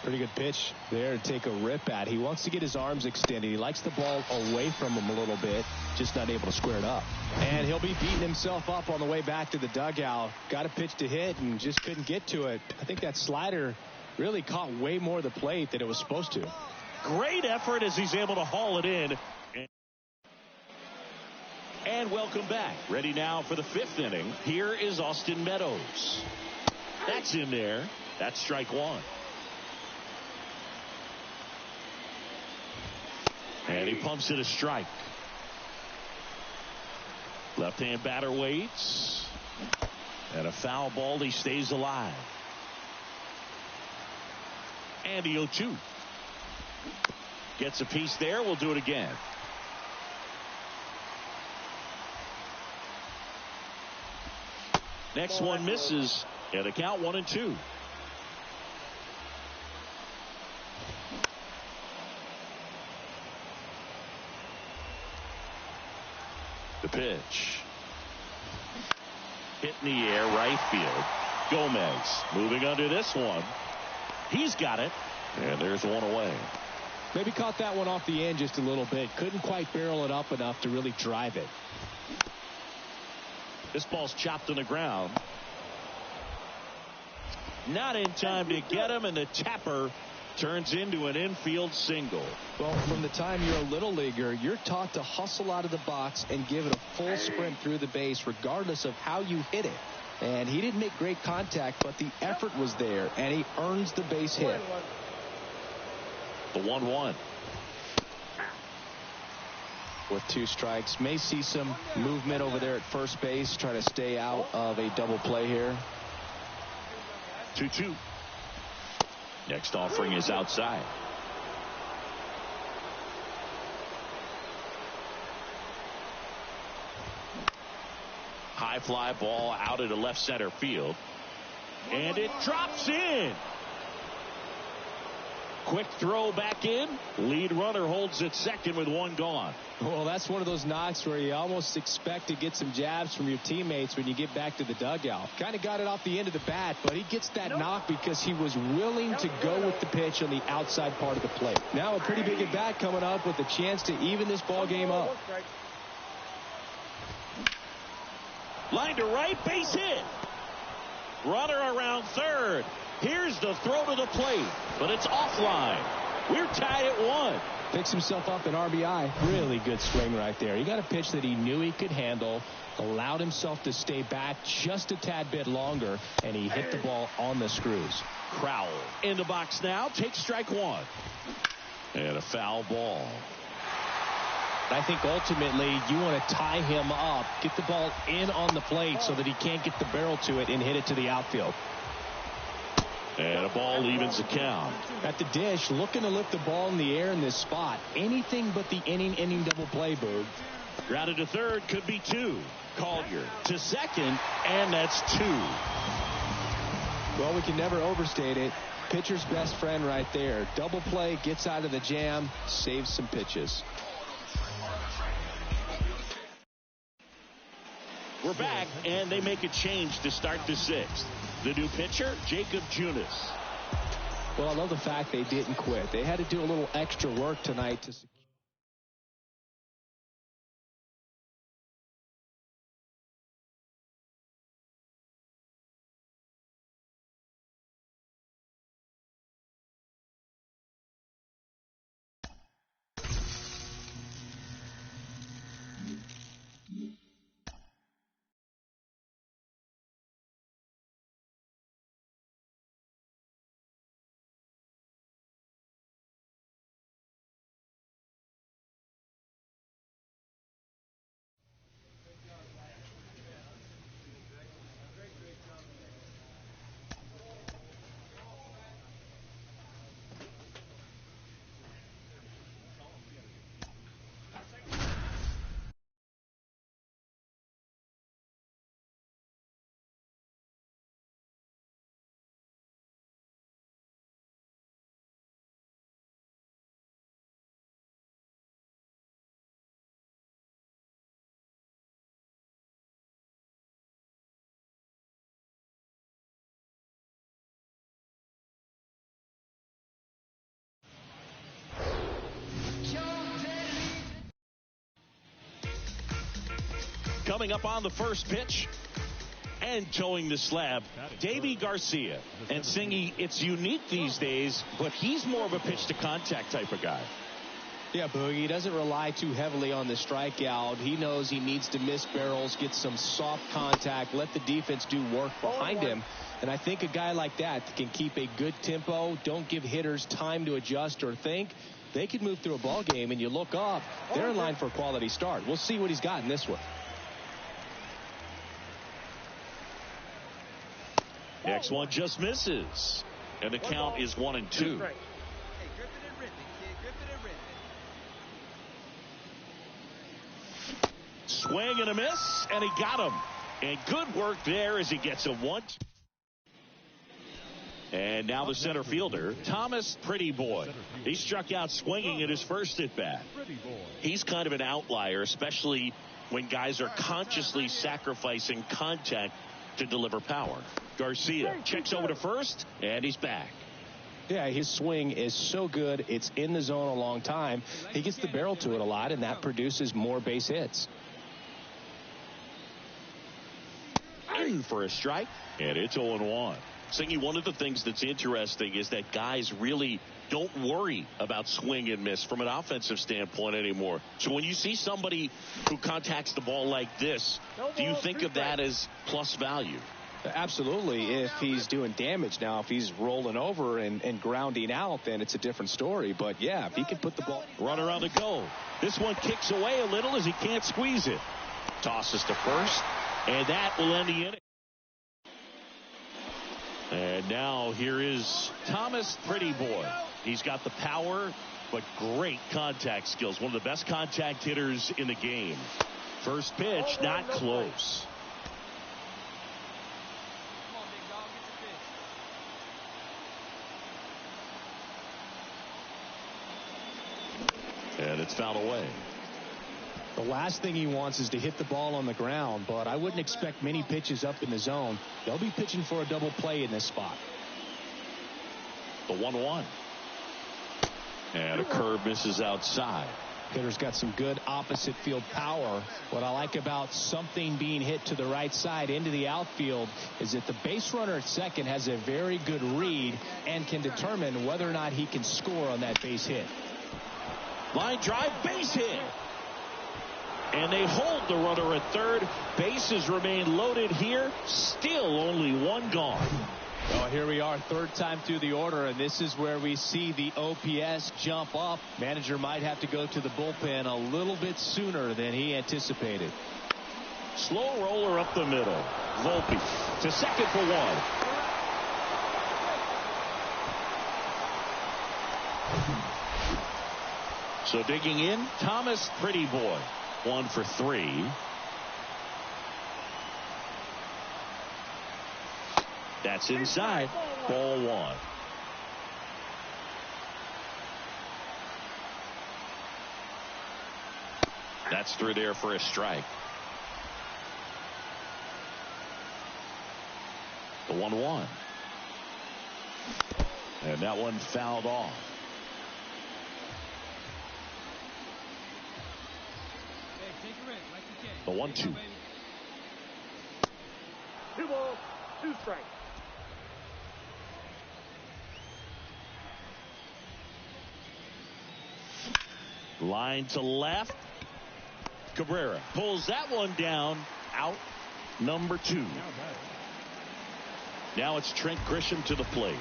Speaker 2: Pretty good pitch there to take a rip at. He wants to get his arms extended. He likes the ball away from him a little bit, just not able to square it up. And he'll be beating himself up on the way back to the dugout. Got a pitch to hit and just couldn't get to it. I think that slider really caught way more of the plate than it was supposed to.
Speaker 1: Great effort as he's able to haul it in. And welcome back. Ready now for the 5th inning. Here is Austin Meadows. That's in there. That's strike 1. And he pumps it a strike. Left-hand batter waits. And a foul ball. He stays alive. And the 0-2. Gets a piece there. We'll do it again. Next one misses. And the count 1-2. pitch. Hit in the air, right field. Gomez moving under this one. He's got it. And there's one away.
Speaker 2: Maybe caught that one off the end just a little bit. Couldn't quite barrel it up enough to really drive it.
Speaker 1: This ball's chopped on the ground. Not in time to get him, and the tapper turns into an infield single.
Speaker 2: Well, from the time you're a little leaguer, you're taught to hustle out of the box and give it a full sprint through the base regardless of how you hit it. And he didn't make great contact, but the effort was there, and he earns the base hit.
Speaker 1: The 1-1.
Speaker 2: With 2 strikes, may see some movement over there at first base, try to stay out of a double play here.
Speaker 1: 2-2. Next offering is outside. High fly ball out into left center field. And it drops in. Quick throw back in. Lead runner holds at second with 1 gone.
Speaker 2: Well, that's one of those knocks where you almost expect to get some jabs from your teammates when you get back to the dugout. Kind of got it off the end of the bat, but he gets that knock because he was willing to go with the pitch on the outside part of the plate. Now a pretty big at bat coming up with a chance to even this ball game up.
Speaker 1: Line to right, base hit. Runner around third. Here's the throw to the plate, but it's offline. We're tied at 1.
Speaker 2: Picks himself up an RBI. Really good swing right there. He got a pitch that he knew he could handle, allowed himself to stay back just a tad bit longer, and he hit the ball on the screws.
Speaker 1: Crowell in the box now, takes strike 1. And a foul ball.
Speaker 2: I think ultimately you want to tie him up, get the ball in on the plate so that he can't get the barrel to it and hit it to the outfield.
Speaker 1: And a ball evens the count.
Speaker 2: At the dish, looking to lift the ball in the air in this spot. Anything but the inning double play, Boog.
Speaker 1: Grounded to third, could be 2. Collier to second, and that's 2.
Speaker 2: Well, we can never overstate it. Pitcher's best friend right there. Double play, gets out of the jam, saves some pitches.
Speaker 1: We're back, and they make a change to start the 6th. The new pitcher, Jacob Junis.
Speaker 2: Well, I love the fact they didn't quit. They had to do a little extra work tonight to secure.
Speaker 1: Coming up on the first pitch and towing the slab, Davy Garcia. And Singy, it's unique these days, but he's more of a pitch to contact type of guy.
Speaker 2: Yeah, Boogie, he doesn't rely too heavily on the strikeout. He knows he needs to miss barrels, get some soft contact, let the defense do work behind him. And I think a guy like that can keep a good tempo, don't give hitters time to adjust or think. They could move through a ball game, and you look up, they're in line for a quality start. We'll see what he's got in this one.
Speaker 1: Next one just misses. And the count is 1-2. Swing and a miss, and he got him. And good work there as he gets a 1. And now the center fielder, Thomas Pretty Boy. He struck out swinging at his first at bat. He's kind of an outlier, especially when guys are consciously sacrificing contact to deliver power. Garcia checks over to first, and he's back.
Speaker 2: Yeah, his swing is so good. It's in the zone a long time. He gets the barrel to it a lot, and that produces more base hits.
Speaker 1: In for a strike, and it's 0-1. Singy, one of the things that's interesting is that guys really don't worry about swing and miss from an offensive standpoint anymore. So when you see somebody who contacts the ball like this, do you think of that as plus value?
Speaker 2: Absolutely, if he's doing damage. Now, if he's rolling over and grounding out, then it's a different story. But, yeah, if he can put the ball...
Speaker 1: Runner on the go. This one kicks away a little as he can't squeeze it. Tosses to first, and that will end the inning. And now here is Thomas Pretty Boy. He's got the power, but great contact skills. One of the best contact hitters in the game. First pitch, not close. And it's fouled away.
Speaker 2: The last thing he wants is to hit the ball on the ground, but I wouldn't expect many pitches up in the zone. They'll be pitching for a double play in this spot.
Speaker 1: The 1-1. And a curve misses outside.
Speaker 2: Hitter's got some good opposite field power. What I like about something being hit to the right side into the outfield is that the base runner at second has a very good read and can determine whether or not he can score on that base hit.
Speaker 1: Line drive, base hit. And they hold the runner at third. Bases remain loaded here. Still only one gone.
Speaker 2: Well, here we are, third time through the order, and this is where we see the OPS jump up. Manager might have to go to the bullpen a little bit sooner than he anticipated.
Speaker 1: Slow roller up the middle. Volpe to second for one. So digging in, Thomas Pretty Boy. 1 for 3. That's inside. Ball 1. That's through there for a strike. The 1-1. And that one fouled off. The 1-2.
Speaker 12: 2 balls, 2 strikes.
Speaker 1: Line to left. Cabrera pulls that one down. Out number 2. Now it's Trent Grisham to the plate.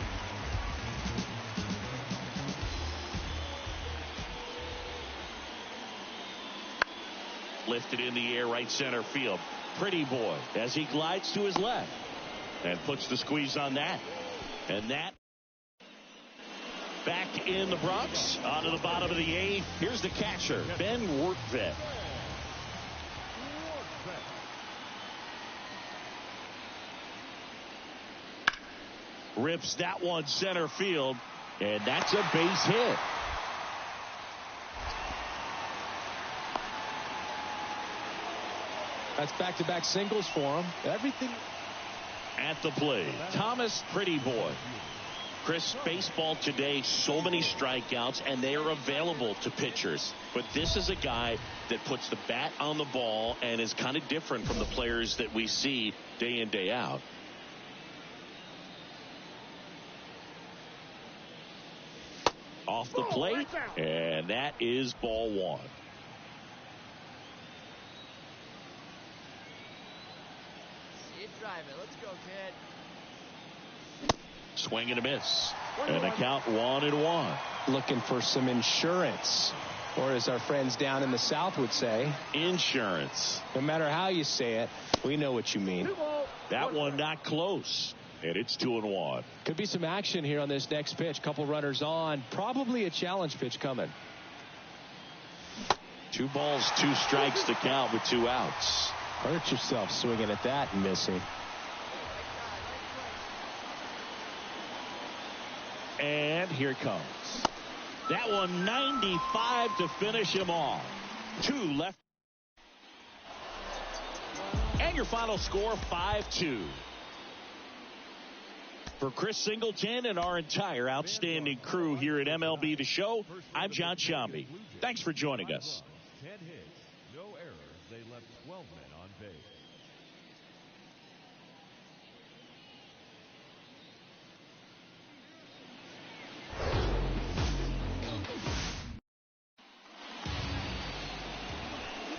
Speaker 1: Lifted in the air, right center field. Pretty Boy as he glides to his left and puts the squeeze on that. And that back in the Bronx, onto the bottom of the 8th. Here's the catcher, Ben Workvet. Rips that one center field, and that's a base hit.
Speaker 2: That's back-to-back singles for him. Everything
Speaker 1: at the plate. Thomas Pretty Boy. Chris, baseball today, so many strikeouts, and they are available to pitchers. But this is a guy that puts the bat on the ball and is kind of different from the players that we see day in, day out. Off the plate, and that is ball 1.
Speaker 6: Drive it. Let's go, kid.
Speaker 1: Swing and a miss. And a count 1-1.
Speaker 2: Looking for some insurance, or as our friends down in the South would say,
Speaker 1: insurance.
Speaker 2: No matter how you say it, we know what you mean.
Speaker 1: That one not close. And it's 2-1.
Speaker 2: Could be some action here on this next pitch. Couple runners on. Probably a challenge pitch coming.
Speaker 1: 2 balls, 2 strikes to count with 2 outs.
Speaker 2: Hurt yourself swinging at that and missing.
Speaker 1: And here it comes. That one 95 to finish him off. 2 left. And your final score, 5-2. For Chris Singleton and our entire outstanding crew here at MLB The Show, I'm John Shambi. Thanks for joining us.
Speaker 5: 10 hits, no errors. They left 12 men on base.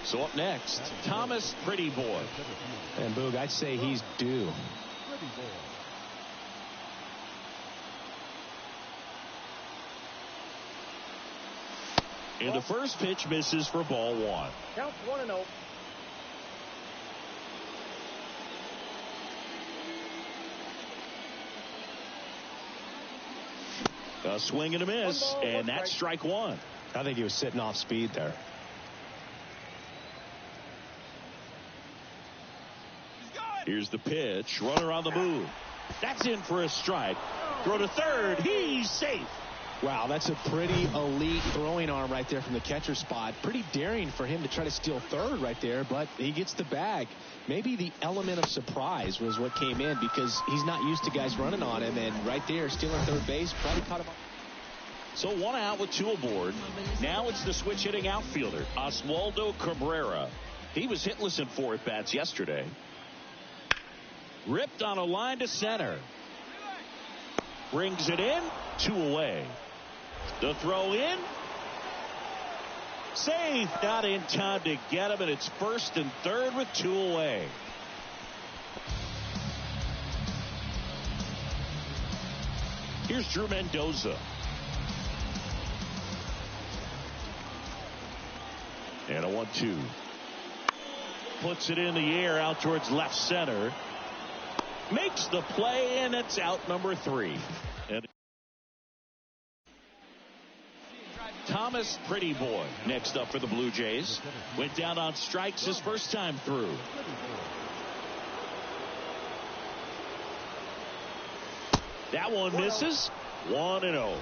Speaker 1: So up next, Thomas Pretty Boy.
Speaker 2: And Boog, I'd say he's due.
Speaker 5: Pretty Boy.
Speaker 1: And the first pitch misses for ball one.
Speaker 12: Count 1-0.
Speaker 1: A swing and a miss, and that's strike one.
Speaker 2: I think he was sitting off speed there.
Speaker 1: Here's the pitch. Runner on the move. That's in for a strike. Throw to third. He's safe.
Speaker 2: Wow, that's a pretty elite throwing arm right there from the catcher spot. Pretty daring for him to try to steal third right there, but he gets the bag. Maybe the element of surprise was what came in because he's not used to guys running on him, and right there, stealing third base, probably caught him up.
Speaker 1: So one out with two aboard. Now it's the switch hitting outfielder, Oswaldo Cabrera. He was hitless in 4 at-bats yesterday. Ripped on a line to center. Brings it in. 2 away. The throw in. Safe. Not in time to get him, and it's first and third with 2 away. Here's Drew Mendoza. And a 1-2. Puts it in the air out towards left center. Makes the play, and it's out number 3. And Thomas Pretty Boy next up for the Blue Jays. Went down on strikes his first time through. That one misses. 1-0.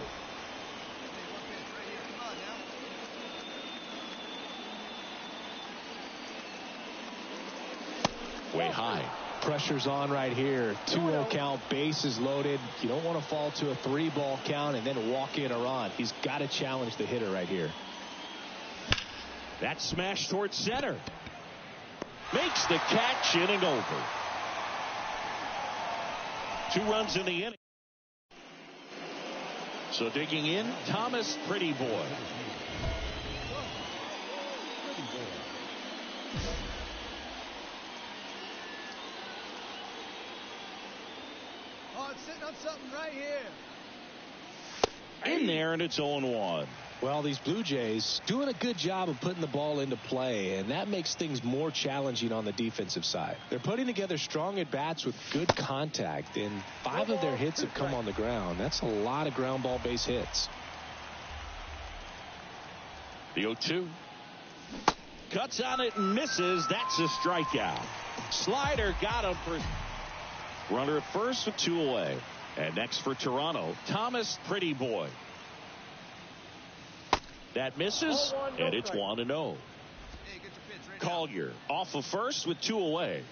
Speaker 1: Way high.
Speaker 2: Pressure's on right here. 2-0 count, bases loaded. You don't want to fall to a 3-ball count and then walk in a run. He's got to challenge the hitter right here.
Speaker 1: That smash towards center. Makes the catch, inning over. 2 runs in the inning. So digging in, Thomas Pretty Boy.
Speaker 6: Oh, it's sitting on something right here.
Speaker 1: In there, and it's 0-1.
Speaker 2: Well, these Blue Jays doing a good job of putting the ball into play, and that makes things more challenging on the defensive side. They're putting together strong at-bats with good contact, and 5 of their hits have come on the ground. That's a lot of ground ball base hits.
Speaker 1: The 0-2. Cuts on it and misses. That's a strikeout. Slider got him for... Runner at first with 2 away. And next for Toronto, Thomas Pretty Boy. That misses, and it's 1-0. Collier off of first with 2 away.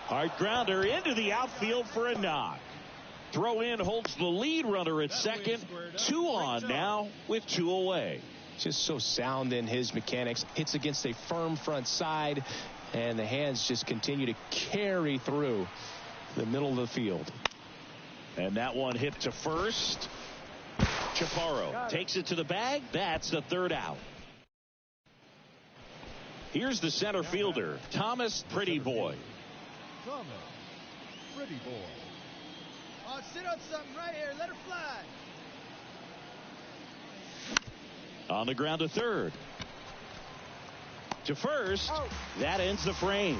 Speaker 1: Hard grounder into the outfield for a knock. Throw in holds the lead runner at second. 2 on now with 2 away.
Speaker 2: Just so sound in his mechanics. Hits against a firm front side, and the hands just continue to carry through the middle of the field.
Speaker 1: And that one hit to first. Chaparro takes it to the bag. That's the 3rd out. Here's the center fielder, Thomas Pretty Boy.
Speaker 5: Thomas Pretty Boy.
Speaker 6: Oh, sit on something right here. Let her fly.
Speaker 1: On the ground to third. To first. That ends the frame.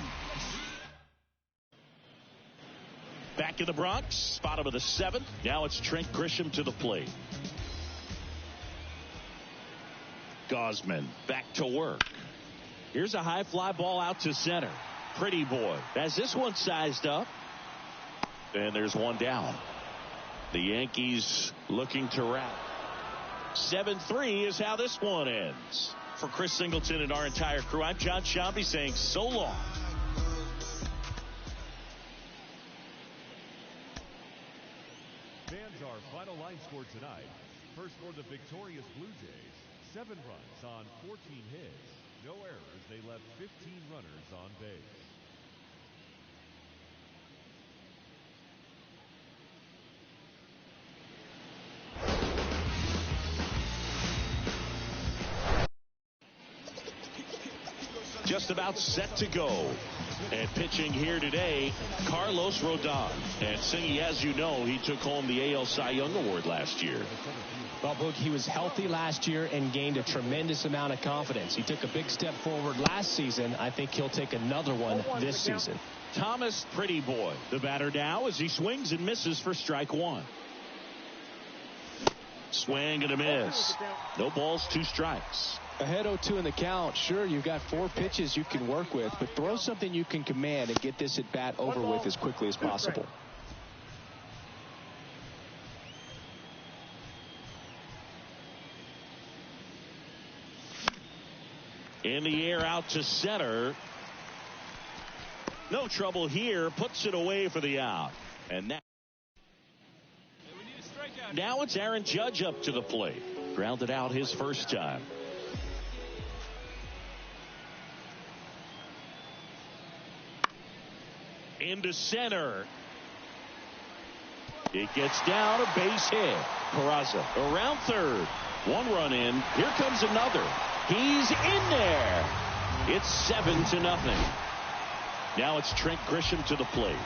Speaker 1: Back in the Bronx, bottom of the 7th. Now it's Trent Grisham to the plate. Gosman back to work. Here's a high fly ball out to center. Pretty Boy has this one sized up. And there's one down. The Yankees looking to wrap. 7-3 is how this one ends. For Chris Singleton and our entire crew, I'm John Shambi saying so long.
Speaker 5: Fans, our final line score tonight. First for the victorious Blue Jays, 7 runs on 14 hits. No errors. They left 15 runners on base.
Speaker 1: Just about set to go. And pitching here today, Carlos Rodon. And Singy, as you know, he took home the AL Cy Young Award last year.
Speaker 2: Well, Boog, he was healthy last year and gained a tremendous amount of confidence. He took a big step forward last season. I think he'll take another one this season.
Speaker 1: Thomas Pretty Boy, the batter now as he swings and misses for strike one. Swing and a miss. No balls, 2 strikes.
Speaker 2: Ahead 0-2 in the count. Sure, you've got 4 pitches you can work with, but throw something you can command and get this at bat over with as quickly as possible.
Speaker 1: In the air out to center. No trouble here. Puts it away for the out. And now it's Aaron Judge up to the plate. Grounded out his first time. Into center. It gets down, a base hit. Peraza around third. 1 run in. Here comes another. He's in there. It's 7-0. Now it's Trent Grisham to the plate.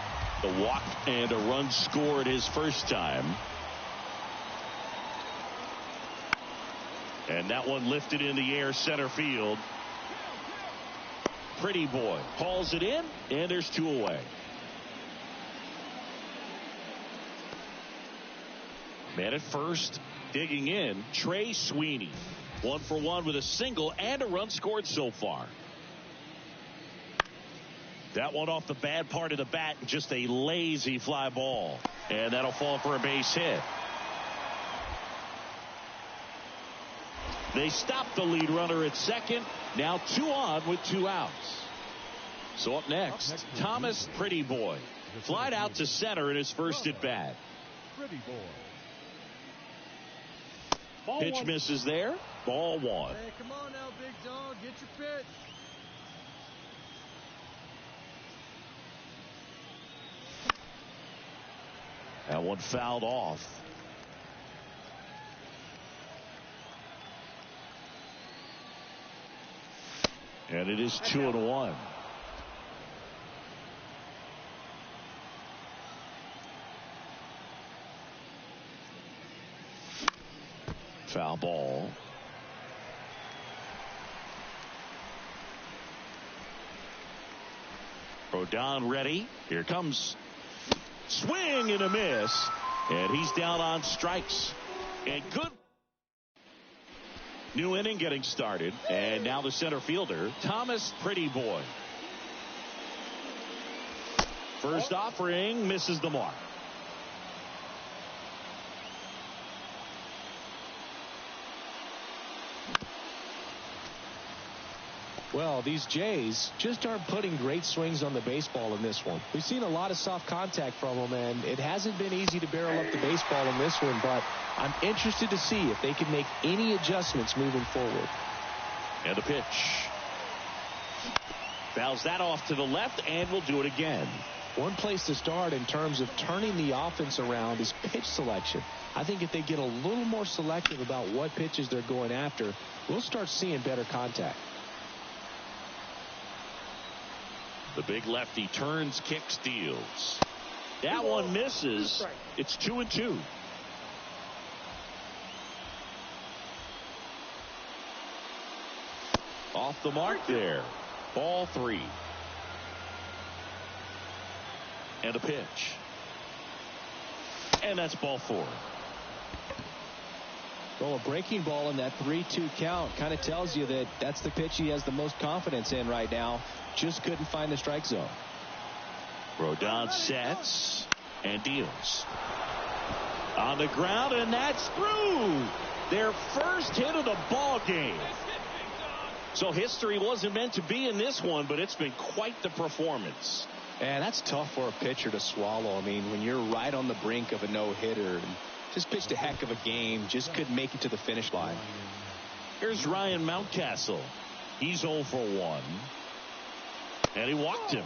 Speaker 1: The walk and a run scored his first time. And that one lifted in the air center field. Pretty Boy hauls it in, and there's 2 away. Man at first, digging in, Trey Sweeney. 1 for 1 with a single and a run scored so far. That one off the bad part of the bat, just a lazy fly ball. And that'll fall for a base hit. They stop the lead runner at second. Now 2 on with 2 outs. So up next, Thomas Pretty Boy. Flied out to center in his first at bat.
Speaker 5: Pretty Boy.
Speaker 1: Pitch misses there. Ball 1.
Speaker 3: Hey, come on now, big dog. Get your pitch.
Speaker 1: That one fouled off. And it is 2-1. Foul ball. Rodon ready. Here comes. Swing and a miss. And he's down on strikes. And good. New inning getting started. And now the center fielder, Thomas Pretty Boy. First offering misses the mark.
Speaker 2: Well, these Jays just aren't putting great swings on the baseball in this one. We've seen a lot of soft contact from them, and it hasn't been easy to barrel up the baseball in this one, but I'm interested to see if they can make any adjustments moving forward.
Speaker 1: And the pitch. Fouls that off to the left, and we'll do it again.
Speaker 2: One place to start in terms of turning the offense around is pitch selection. I think if they get a little more selective about what pitches they're going after, we'll start seeing better contact.
Speaker 1: The big lefty turns, kicks, deals. That one misses. It's 2-2. Off the mark there. Ball 3. And a pitch. And that's ball 4.
Speaker 2: Well, a breaking ball in that 3-2 count kind of tells you that that's the pitch he has the most confidence in right now. Just couldn't find the strike zone.
Speaker 1: Rodon sets and deals. On the ground, and that's through. Their first hit of the ball game. So history wasn't meant to be in this one, but it's been quite the performance.
Speaker 2: And that's tough for a pitcher to swallow. I mean, when you're right on the brink of a no-hitter, just pitched a heck of a game, just couldn't make it to the finish line.
Speaker 1: Here's Ryan Mountcastle. He's 0 for 1. And he walked him.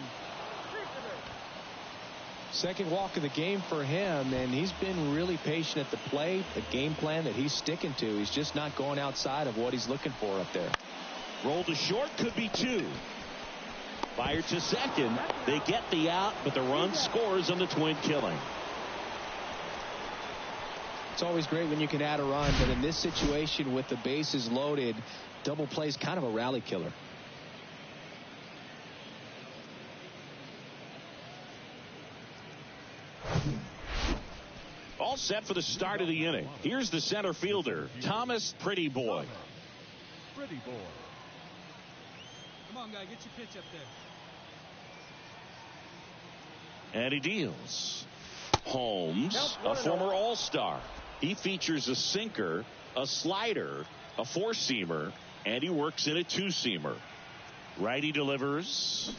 Speaker 2: Second walk of the game for him, and he's been really patient at the plate. The game plan that he's sticking to, he's just not going outside of what he's looking for up there.
Speaker 1: Roll to short, could be 2. Fired to second. They get the out, but the run scores on the twin killing.
Speaker 2: It's always great when you can add a run, but in this situation with the bases loaded, double play is kind of a rally killer.
Speaker 1: All set for the start of the inning. Here's the center fielder, Thomas Pretty Boy.
Speaker 5: Pretty Boy.
Speaker 4: Come on, guy, get your pitch up there.
Speaker 1: And he deals. Holmes, a former All-Star. He features a sinker, a slider, a four-seamer, and he works in a two-seamer. Righty delivers.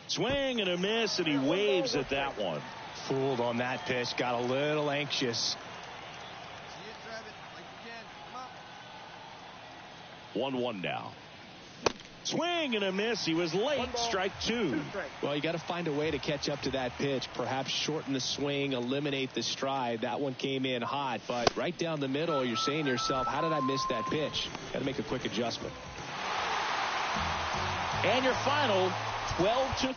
Speaker 1: Swing and a miss, and he waves at that one.
Speaker 2: Fooled on that pitch, got a little anxious.
Speaker 1: 1-1 now. Swing and a miss. He was late. Strike 2.
Speaker 2: Well, you got to find a way to catch up to that pitch. Perhaps shorten the swing, eliminate the stride. That one came in hot, but right down the middle, you're saying to yourself, how did I miss that pitch? Got to make a quick adjustment.
Speaker 1: And your final, 12-3.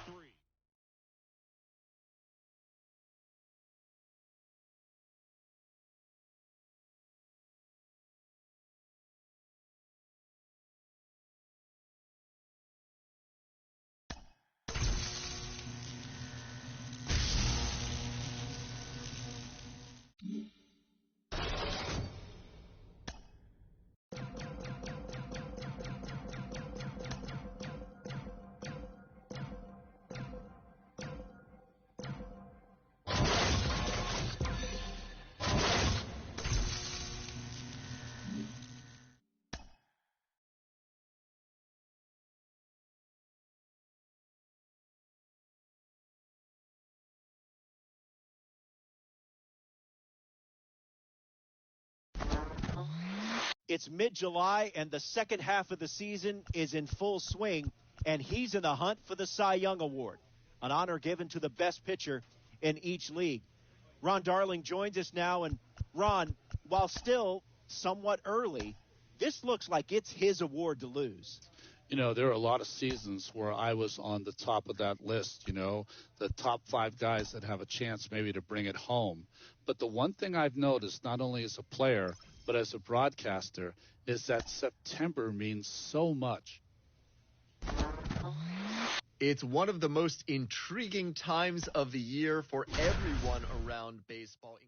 Speaker 13: It's mid-July, and the second half of the season is in full swing, and he's in the hunt for the Cy Young Award, an honor given to the best pitcher in each league. Ron Darling joins us now, and Ron, while still somewhat early, this looks like it's his award to lose.
Speaker 14: You know, there are a lot of seasons where I was on the top of that list, you know, the top 5 guys that have a chance maybe to bring it home. But the one thing I've noticed, not only as a player, but as a broadcaster, is that September means so much.
Speaker 15: It's one of the most intriguing times of the year for everyone around baseball.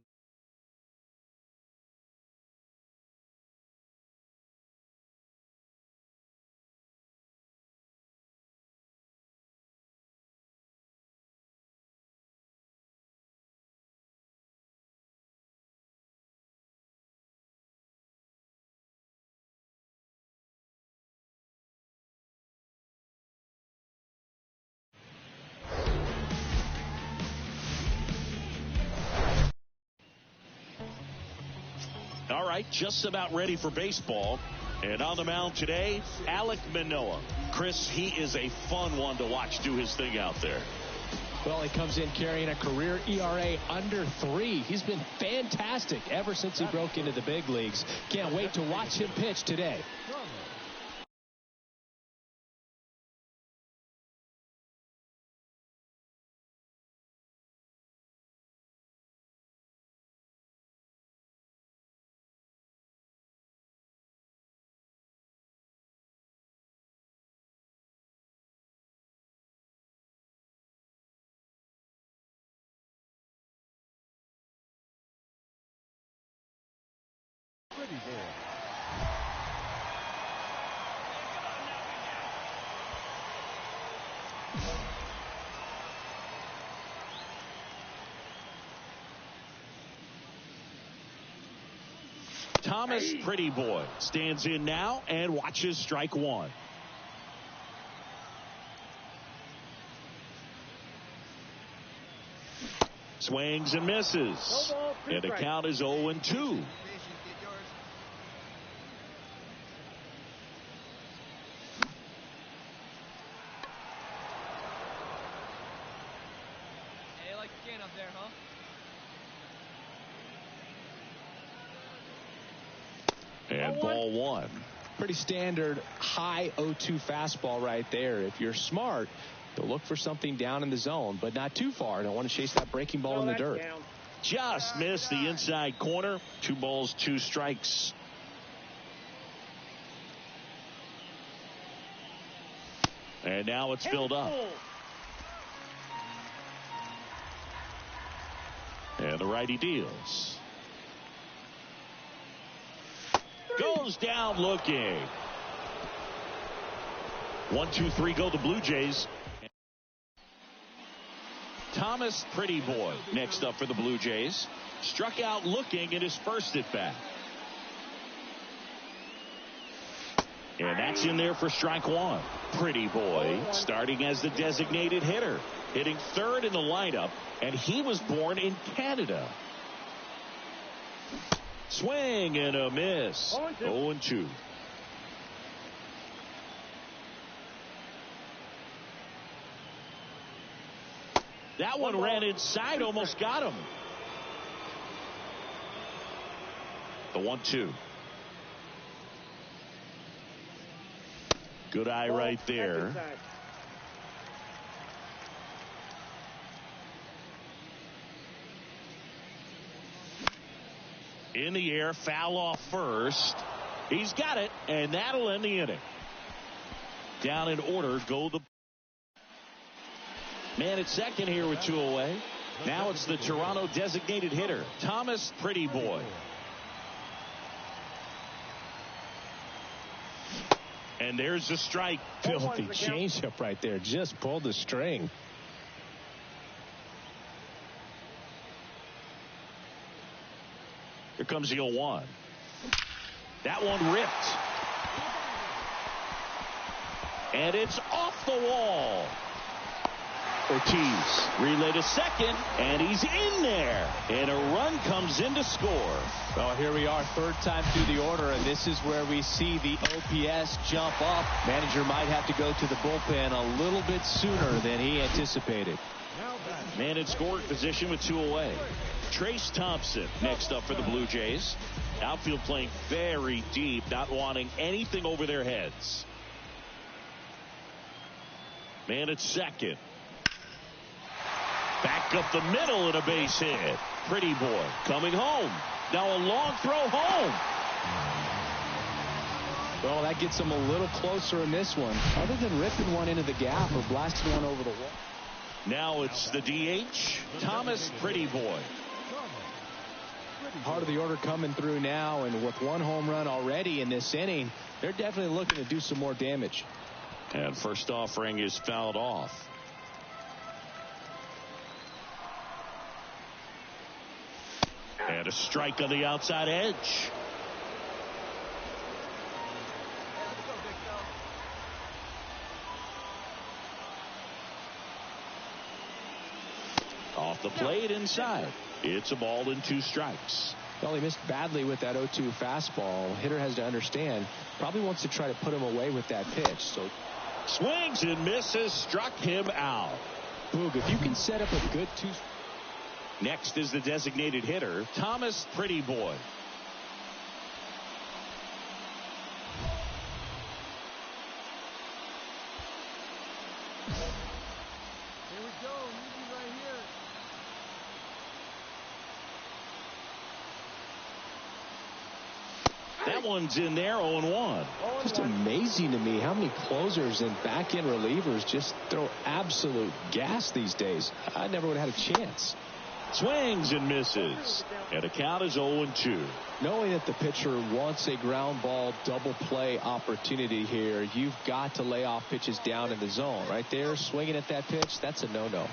Speaker 1: All right, just about ready for baseball. And on the mound today, Alek Manoah. Chris, he is a fun one to watch do his thing out there.
Speaker 2: Well, he comes in carrying a career ERA under 3. He's been fantastic ever since he broke into the big leagues. Can't wait to watch him pitch today.
Speaker 5: Pretty Boy.
Speaker 1: Thomas Pretty Boy stands in now and watches strike 1. Swings and misses. And the count is 0-2.
Speaker 4: Hey, like the can up there, huh?
Speaker 1: And ball one.
Speaker 2: Pretty standard high 0-2 fastball right there. If you're smart, you'll look for something down in the zone, but not too far. Don't want to chase that breaking ball in the dirt.
Speaker 1: Just missed the inside corner. 2 balls, 2 strikes. And now it's filled up. And the righty deals. Goes down looking. 1, 2, 3 go the Blue Jays. Thomas Pretty Boy next up for the Blue Jays. Struck out looking at his first at bat. And that's in there for strike one. Pretty Boy starting as the designated hitter, hitting third in the lineup, and he was born in Canada. Swing and a miss. 0-2. That one ran inside, almost got him. The 1-2. Good eye right there. In the air, foul off first. He's got it, and that'll end the inning. Down in order go the man at second here with 2 away. Now it's the Toronto designated hitter, Thomas Pretty Boy. And there's a strike.
Speaker 2: Filthy changeup right there. Just pulled the string.
Speaker 1: Here comes the 0-1. That one ripped. And it's off the wall. Ortiz relay to second, and he's in there. And a run comes in to score.
Speaker 2: Well, here we are, third time through the order, and this is where we see the OPS jump up. Manager might have to go to the bullpen a little bit sooner than he anticipated.
Speaker 1: Man in scoring position with 2 away. Trace Thompson next up for the Blue Jays. Outfield playing very deep, not wanting anything over their heads. Man at second. Back up the middle and a base hit. Pretty Boy coming home. Now a long throw home.
Speaker 2: Well, that gets him a little closer in this one. Other than ripping one into the gap or blasting one over the wall.
Speaker 1: Now it's the DH, Thomas Pretty Boy.
Speaker 2: Part of the order coming through now, and with 1 home run already in this inning, they're definitely looking to do some more damage.
Speaker 1: And first offering is fouled off. And a strike on the outside edge. Off the plate inside. It's a ball and 2 strikes.
Speaker 2: Well, he missed badly with that 0-2 fastball. Hitter has to understand, probably wants to try to put him away with that pitch. So
Speaker 1: swings and misses, struck him out.
Speaker 2: Boog, if you can set up a good 2.
Speaker 1: Next is the designated hitter, Thomas Pretty Boy.
Speaker 3: Here we go, easy right here.
Speaker 1: That one's in there, 0-1.
Speaker 2: Just amazing to me how many closers and back-end relievers just throw absolute gas these days. I never would have had a chance.
Speaker 1: Swings and misses. And the count is 0-2.
Speaker 2: Knowing that the pitcher wants a ground ball double play opportunity here, you've got to lay off pitches down in the zone. Right there, swinging at that pitch, that's a no-no.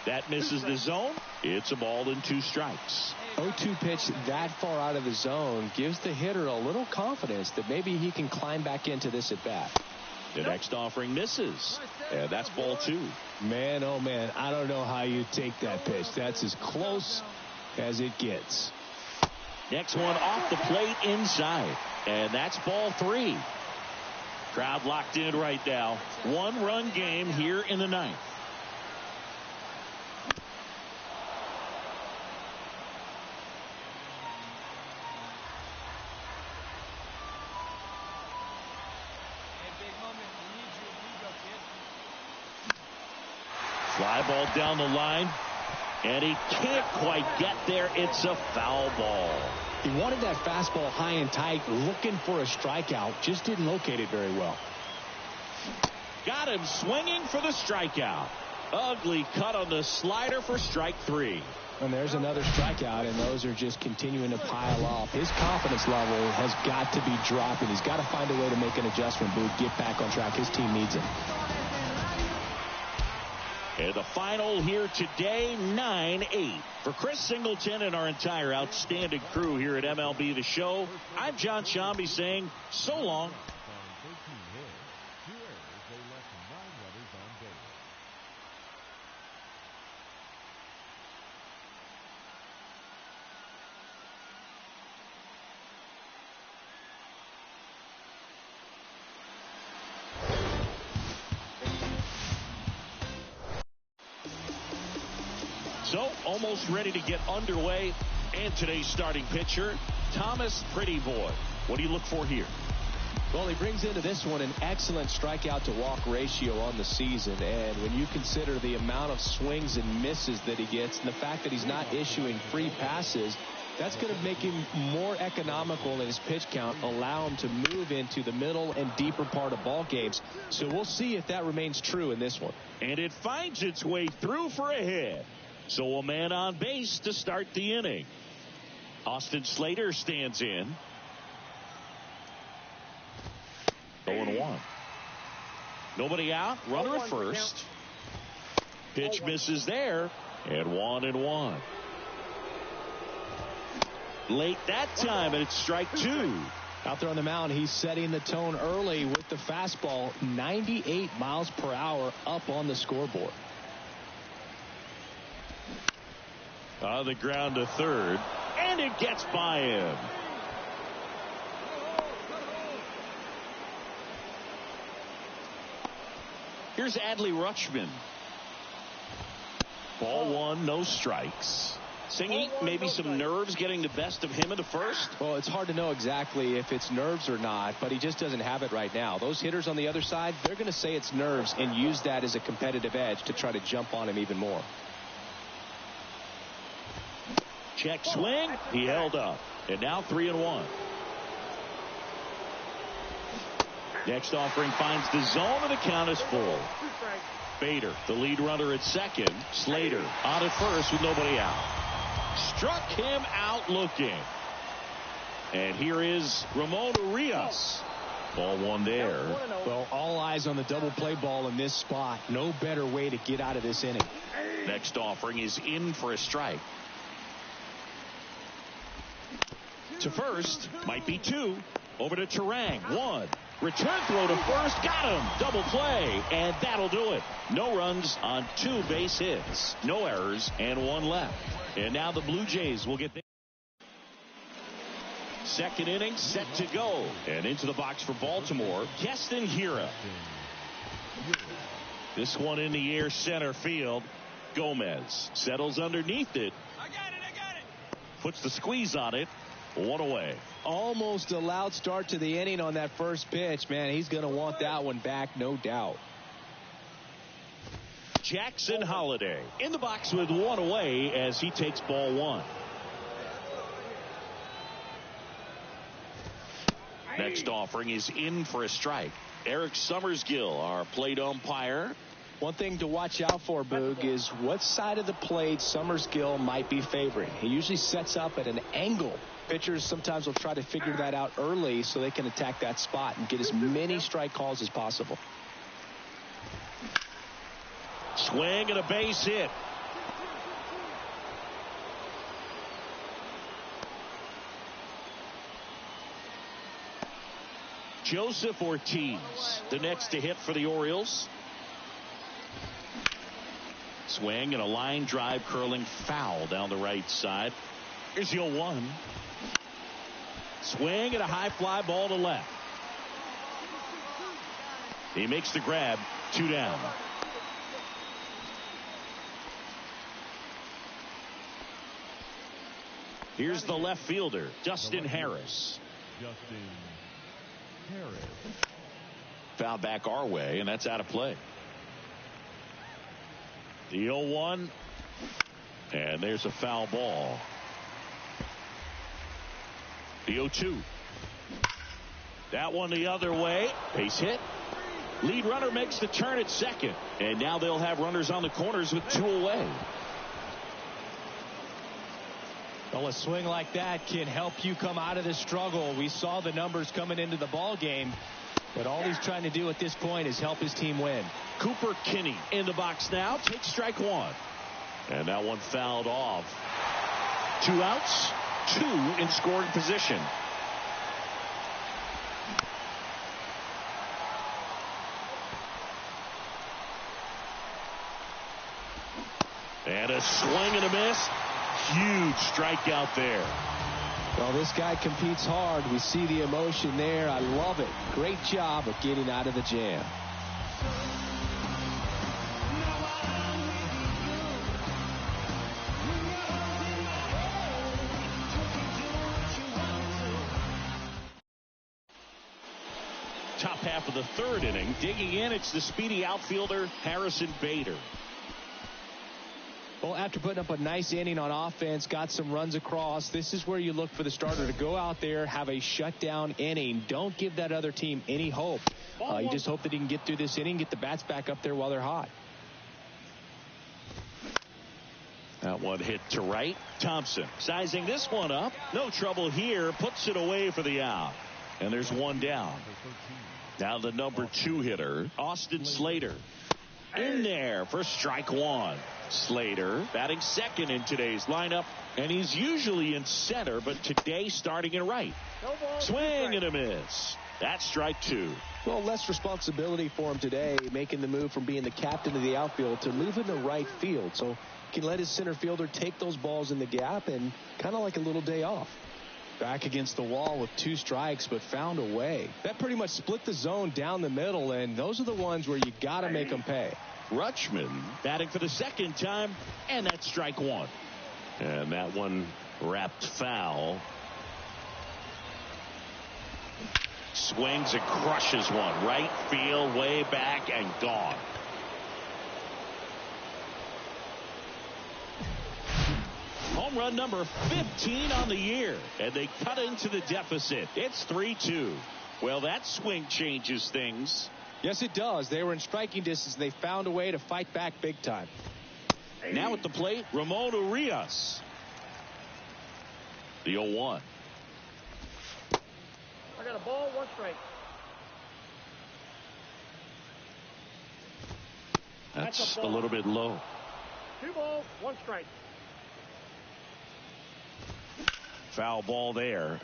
Speaker 1: That misses the zone. It's a ball and 2 strikes.
Speaker 2: 0-2 pitch that far out of the zone gives the hitter a little confidence that maybe he can climb back into this at bat.
Speaker 1: The next offering misses. And that's ball 2.
Speaker 2: Man, oh man, I don't know how you take that pitch. That's as close as it gets.
Speaker 1: Next one off the plate inside. And that's ball 3. Crowd locked in right now. 1-run game here in the 9th. Fly ball down the line, and he can't quite get there. It's a foul ball.
Speaker 2: He wanted that fastball high and tight, looking for a strikeout. Just didn't locate it very well.
Speaker 1: Got him swinging for the strikeout. Ugly cut on the slider for strike 3.
Speaker 2: And there's another strikeout, and those are just continuing to pile up. His confidence level has got to be dropping. He's got to find a way to make an adjustment, Boog, get back on track. His team needs him.
Speaker 1: And the final here today, 9-8. For Chris Singleton and our entire outstanding crew here at MLB The Show, I'm John Shambi saying so long. So, almost ready to get underway. And today's starting pitcher, Thomas Pretty Boy. What do you look for here?
Speaker 2: Well, he brings into this one an excellent strikeout to walk ratio on the season. And when you consider the amount of swings and misses that he gets and the fact that he's not issuing free passes, that's going to make him more economical in his pitch count, allow him to move into the middle and deeper part of ball games. So we'll see if that remains true in this one.
Speaker 1: And it finds its way through for a hit. So a man on base to start the inning. Austin Slater stands in. 0-1. Nobody out. Runner at first. Pitch misses there. And 1-1. Late that time, and it's strike 2.
Speaker 2: Out there on the mound, he's setting the tone early with the fastball. 98 miles per hour up on the scoreboard.
Speaker 1: On the ground to third, and it gets by him. Here's Adley Rutschman. Ball 1, no strikes. Singy, maybe some nerves getting the best of him in the first?
Speaker 2: Well, it's hard to know exactly if it's nerves or not, but he just doesn't have it right now. Those hitters on the other side, they're going to say it's nerves and use that as a competitive edge to try to jump on him even more.
Speaker 1: Check swing. He held up. And now 3-1. Next offering finds the zone, and the count is full. Bader, the lead runner at second. Slater on at first with nobody out. Struck him out looking. And here is Ramon Urias. Ball 1 there.
Speaker 2: Well, all eyes on the double play ball in this spot. No better way to get out of this inning.
Speaker 1: Next offering is in for a strike. To first, might be 2. Over to Terang, 1. Return throw to first, got him. Double play, and that'll do it. No runs on 2 base hits. No errors, and 1 left. And now the Blue Jays will get there. Second inning set to go. And into the box for Baltimore, Keston Hiura. This one in the air center field. Gomez settles underneath it.
Speaker 4: I got it.
Speaker 1: Puts the squeeze on it. 1 away.
Speaker 2: Almost a loud start to the inning on that first pitch. Man, he's going to want that one back, no doubt.
Speaker 1: Jackson Holliday in the box with 1 away as he takes ball 1. Next offering is in for a strike. Eric Summersgill, our plate umpire.
Speaker 2: One thing to watch out for, Boog, is what side of the plate Summersgill might be favoring. He usually sets up at an angle. Pitchers sometimes will try to figure that out early so they can attack that spot and get as many strike calls as possible.
Speaker 1: Swing and a base hit. Joseph Ortiz, the next to hit for the Orioles. Swing and a line drive curling foul down the right side. Here's the 0-1. Swing and a high fly ball to left. He makes the grab. 2 down. Here's the left fielder, Dustin Harris.
Speaker 5: Justin Harris.
Speaker 1: Foul back our way, and that's out of play. The 0-1. And there's a foul ball. The 0-2. That one the other way. Base hit. Lead runner makes the turn at second. And now they'll have runners on the corners with 2 away.
Speaker 2: Well, a swing like that can help you come out of this struggle. We saw the numbers coming into the ball game, but all he's trying to do at this point is help his team win.
Speaker 1: Cooper Kinney in the box now. Takes strike 1. And that one fouled off. 2 outs, 2 in scoring position. And a swing and a miss. Huge strikeout there.
Speaker 2: Well, this guy competes hard. We see the emotion there. I love it. Great job of getting out of the jam.
Speaker 1: Top half of the 3rd inning. Digging in, it's the speedy outfielder, Harrison Bader.
Speaker 2: Well, after putting up a nice inning on offense, got some runs across, this is where you look for the starter to go out there, have a shutdown inning. Don't give that other team any hope. You just hope that he can get through this inning, get the bats back up there while they're hot.
Speaker 1: That one hit to right. Thompson sizing this one up. No trouble here. Puts it away for the out. And there's 1 down. Now the number 2 hitter, Austin Slater. In there for strike 1. Slater batting second in today's lineup, and he's usually in center, but today starting in right. Swing and a miss. That's strike 2.
Speaker 2: Well, less responsibility for him today, making the move from being the captain of the outfield to moving to right field, so he can let his center fielder take those balls in the gap and kind of like a little day off. Back against the wall with 2 strikes, but found a way. That pretty much split the zone down the middle, and those are the ones where you got to make them pay.
Speaker 1: Rutschman batting for the 2nd time, and that's strike 1. And that one wrapped foul. Swings and crushes one. Right field, way back, and gone. Home run number 15 on the year, and they cut into the deficit. It's 3-2. Well, that swing changes things.
Speaker 2: Yes, it does. They were in striking distance. They found a way to fight back big time.
Speaker 1: Now at the plate, Ramon Urias. The 0-1.
Speaker 16: I got a ball, 1 strike.
Speaker 1: That's a little bit low.
Speaker 16: 2 balls, 1 strike.
Speaker 1: Foul ball there.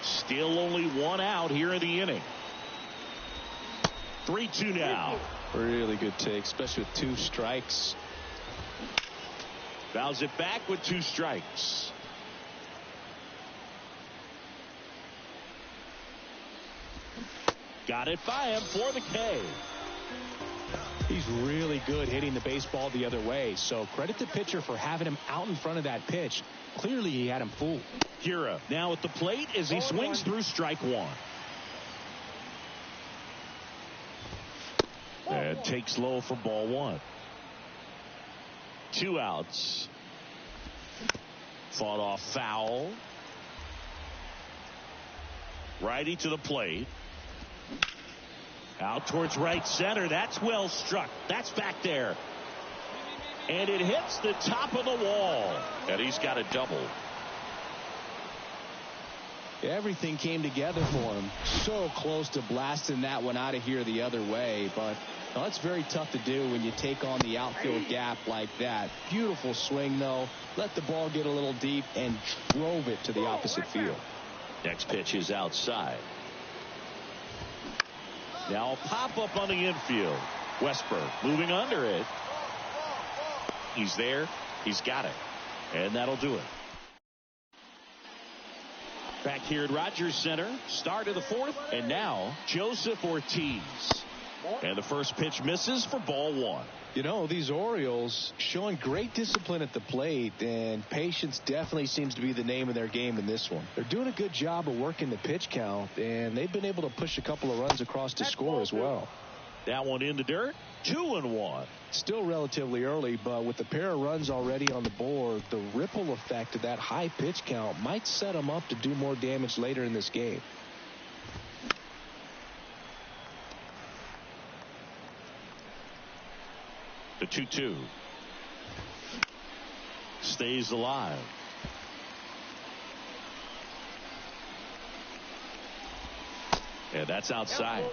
Speaker 1: Still only 1 out here in the inning. 3-2 now.
Speaker 2: Really good take, especially with 2 strikes.
Speaker 1: Fouls it back with 2 strikes. Got it by him for the K.
Speaker 2: He's really good hitting the baseball the other way, so credit the pitcher for having him out in front of that pitch. Clearly he had him fooled.
Speaker 1: Kira now at the plate as he swings through strike 1. And takes low for ball 1. 2 outs. Fought off foul. Righty to the plate. Out towards right center. That's well struck. That's back there. And it hits the top of the wall. And he's got a double.
Speaker 2: Everything came together for him. So close to blasting that one out of here the other way, but Now, that's very tough to do when you take on the outfield gap like that. Beautiful swing, though. Let the ball get a little deep and drove it to the opposite field.
Speaker 1: Next pitch is outside. Now a pop-up on the infield. Westberg moving under it. He's there. He's got it. And that'll do it. Back here at Rogers Center. Start of the fourth. And now Joseph Ortiz. And the first pitch misses for ball one.
Speaker 2: You know, these Orioles showing great discipline at the plate, and patience definitely seems to be the name of their game in this one. They're doing a good job of working the pitch count, and they've been able to push a couple of runs across to score as well.
Speaker 1: That one in the dirt. 2-1.
Speaker 2: Still relatively early, but with the pair of runs already on the board, the ripple effect of that high pitch count might set them up to do more damage later in this game.
Speaker 1: The 2-2 stays alive. And that's outside.
Speaker 3: Hey,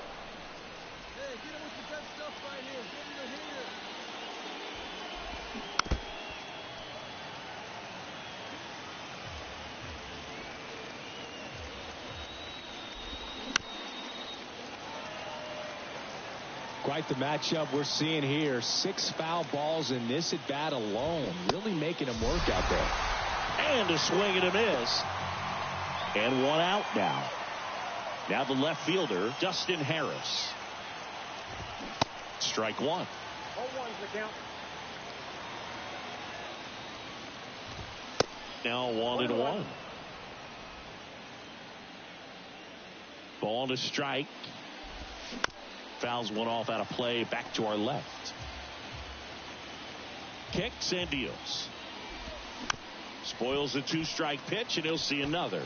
Speaker 3: get him with the good stuff right here. Get him to here.
Speaker 2: Quite the matchup we're seeing here. 6 foul balls in this at bat alone. Really making him work out there.
Speaker 1: And a swing and a miss. And one out now. Now the left fielder, Dustin Harris. Strike one.
Speaker 16: 0-1's the count.
Speaker 1: Now 1-1. Ball to strike. Fouls one off out of play. Back to our left. Kicks and deals. Spoils the 2-strike pitch, and he'll see another.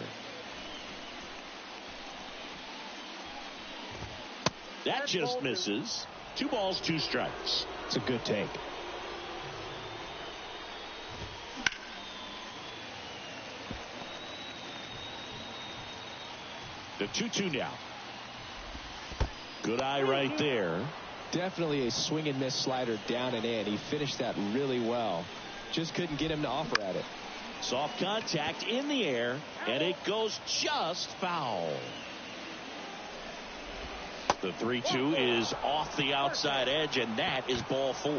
Speaker 1: That just misses. 2 balls, 2 strikes.
Speaker 2: It's a good take.
Speaker 1: The 2-2 now. Good eye right there.
Speaker 2: Definitely a swing and miss slider down and in. He finished that really well. Just couldn't get him to offer at it.
Speaker 1: Soft contact in the air, and it goes just foul. The 3-2 is off the outside edge, and that is ball 4.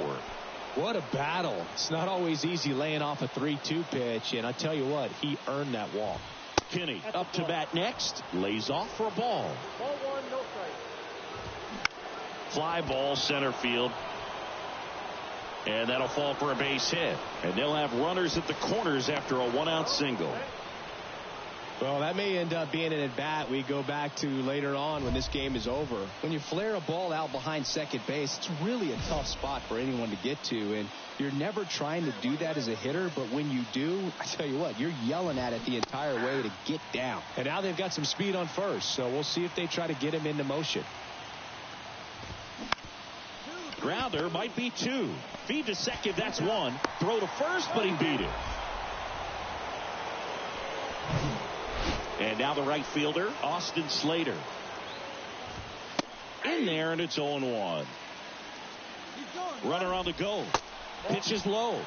Speaker 2: What a battle. It's not always easy laying off a 3-2 pitch, and I tell you what, he earned that walk.
Speaker 1: Kinney up to bat next, lays off for a ball.
Speaker 16: Ball 1, no strike.
Speaker 1: Fly ball center field. And that'll fall for a base hit. And they'll have runners at the corners after a 1-out single.
Speaker 2: Well, that may end up being an at-bat we go back to later on when this game is over. When you flare a ball out behind second base, it's really a tough spot for anyone to get to. And you're never trying to do that as a hitter, but when you do, I tell you what, you're yelling at it the entire way to get down. And now they've got some speed on first, so we'll see if they try to get him into motion.
Speaker 1: Grounder might be 2. Feed to second, that's 1. Throw to first, but he beat it. And now the right fielder, Austin Slater. In there, and it's 0-1. Runner on the go. Pitch is low.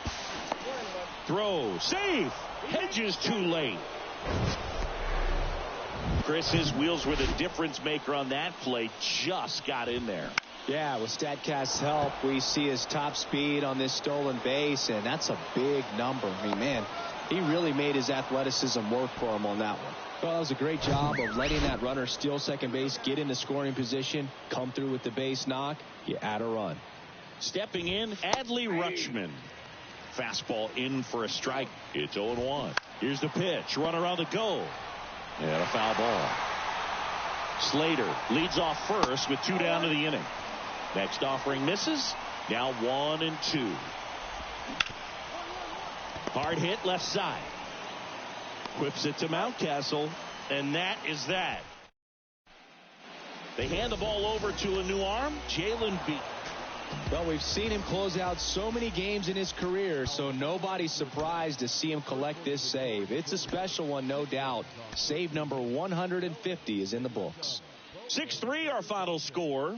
Speaker 1: Throw. Safe. Hedges too late. Chris, his wheels were the difference maker on that play. Just got in there.
Speaker 2: Yeah, with StatCast's help, we see his top speed on this stolen base, and that's a big number. I mean, man, he really made his athleticism work for him on that one. Well, it was a great job of letting that runner steal second base, get into scoring position, come through with the base knock. You add a run.
Speaker 1: Stepping in, Adley Rutschman. Fastball in for a strike. It's 0-1. Here's the pitch. Runner on the go. And a foul ball. Slater leads off first with 2 down to the inning. Next offering misses. Now 1-2. Hard hit left side. Whips it to Mountcastle, and that is that. They hand the ball over to a new arm, Jalen Beek.
Speaker 2: Well, we've seen him close out so many games in his career, so nobody's surprised to see him collect this save. It's a special one, no doubt. Save number 150 is in the books.
Speaker 1: 6-3 our final score.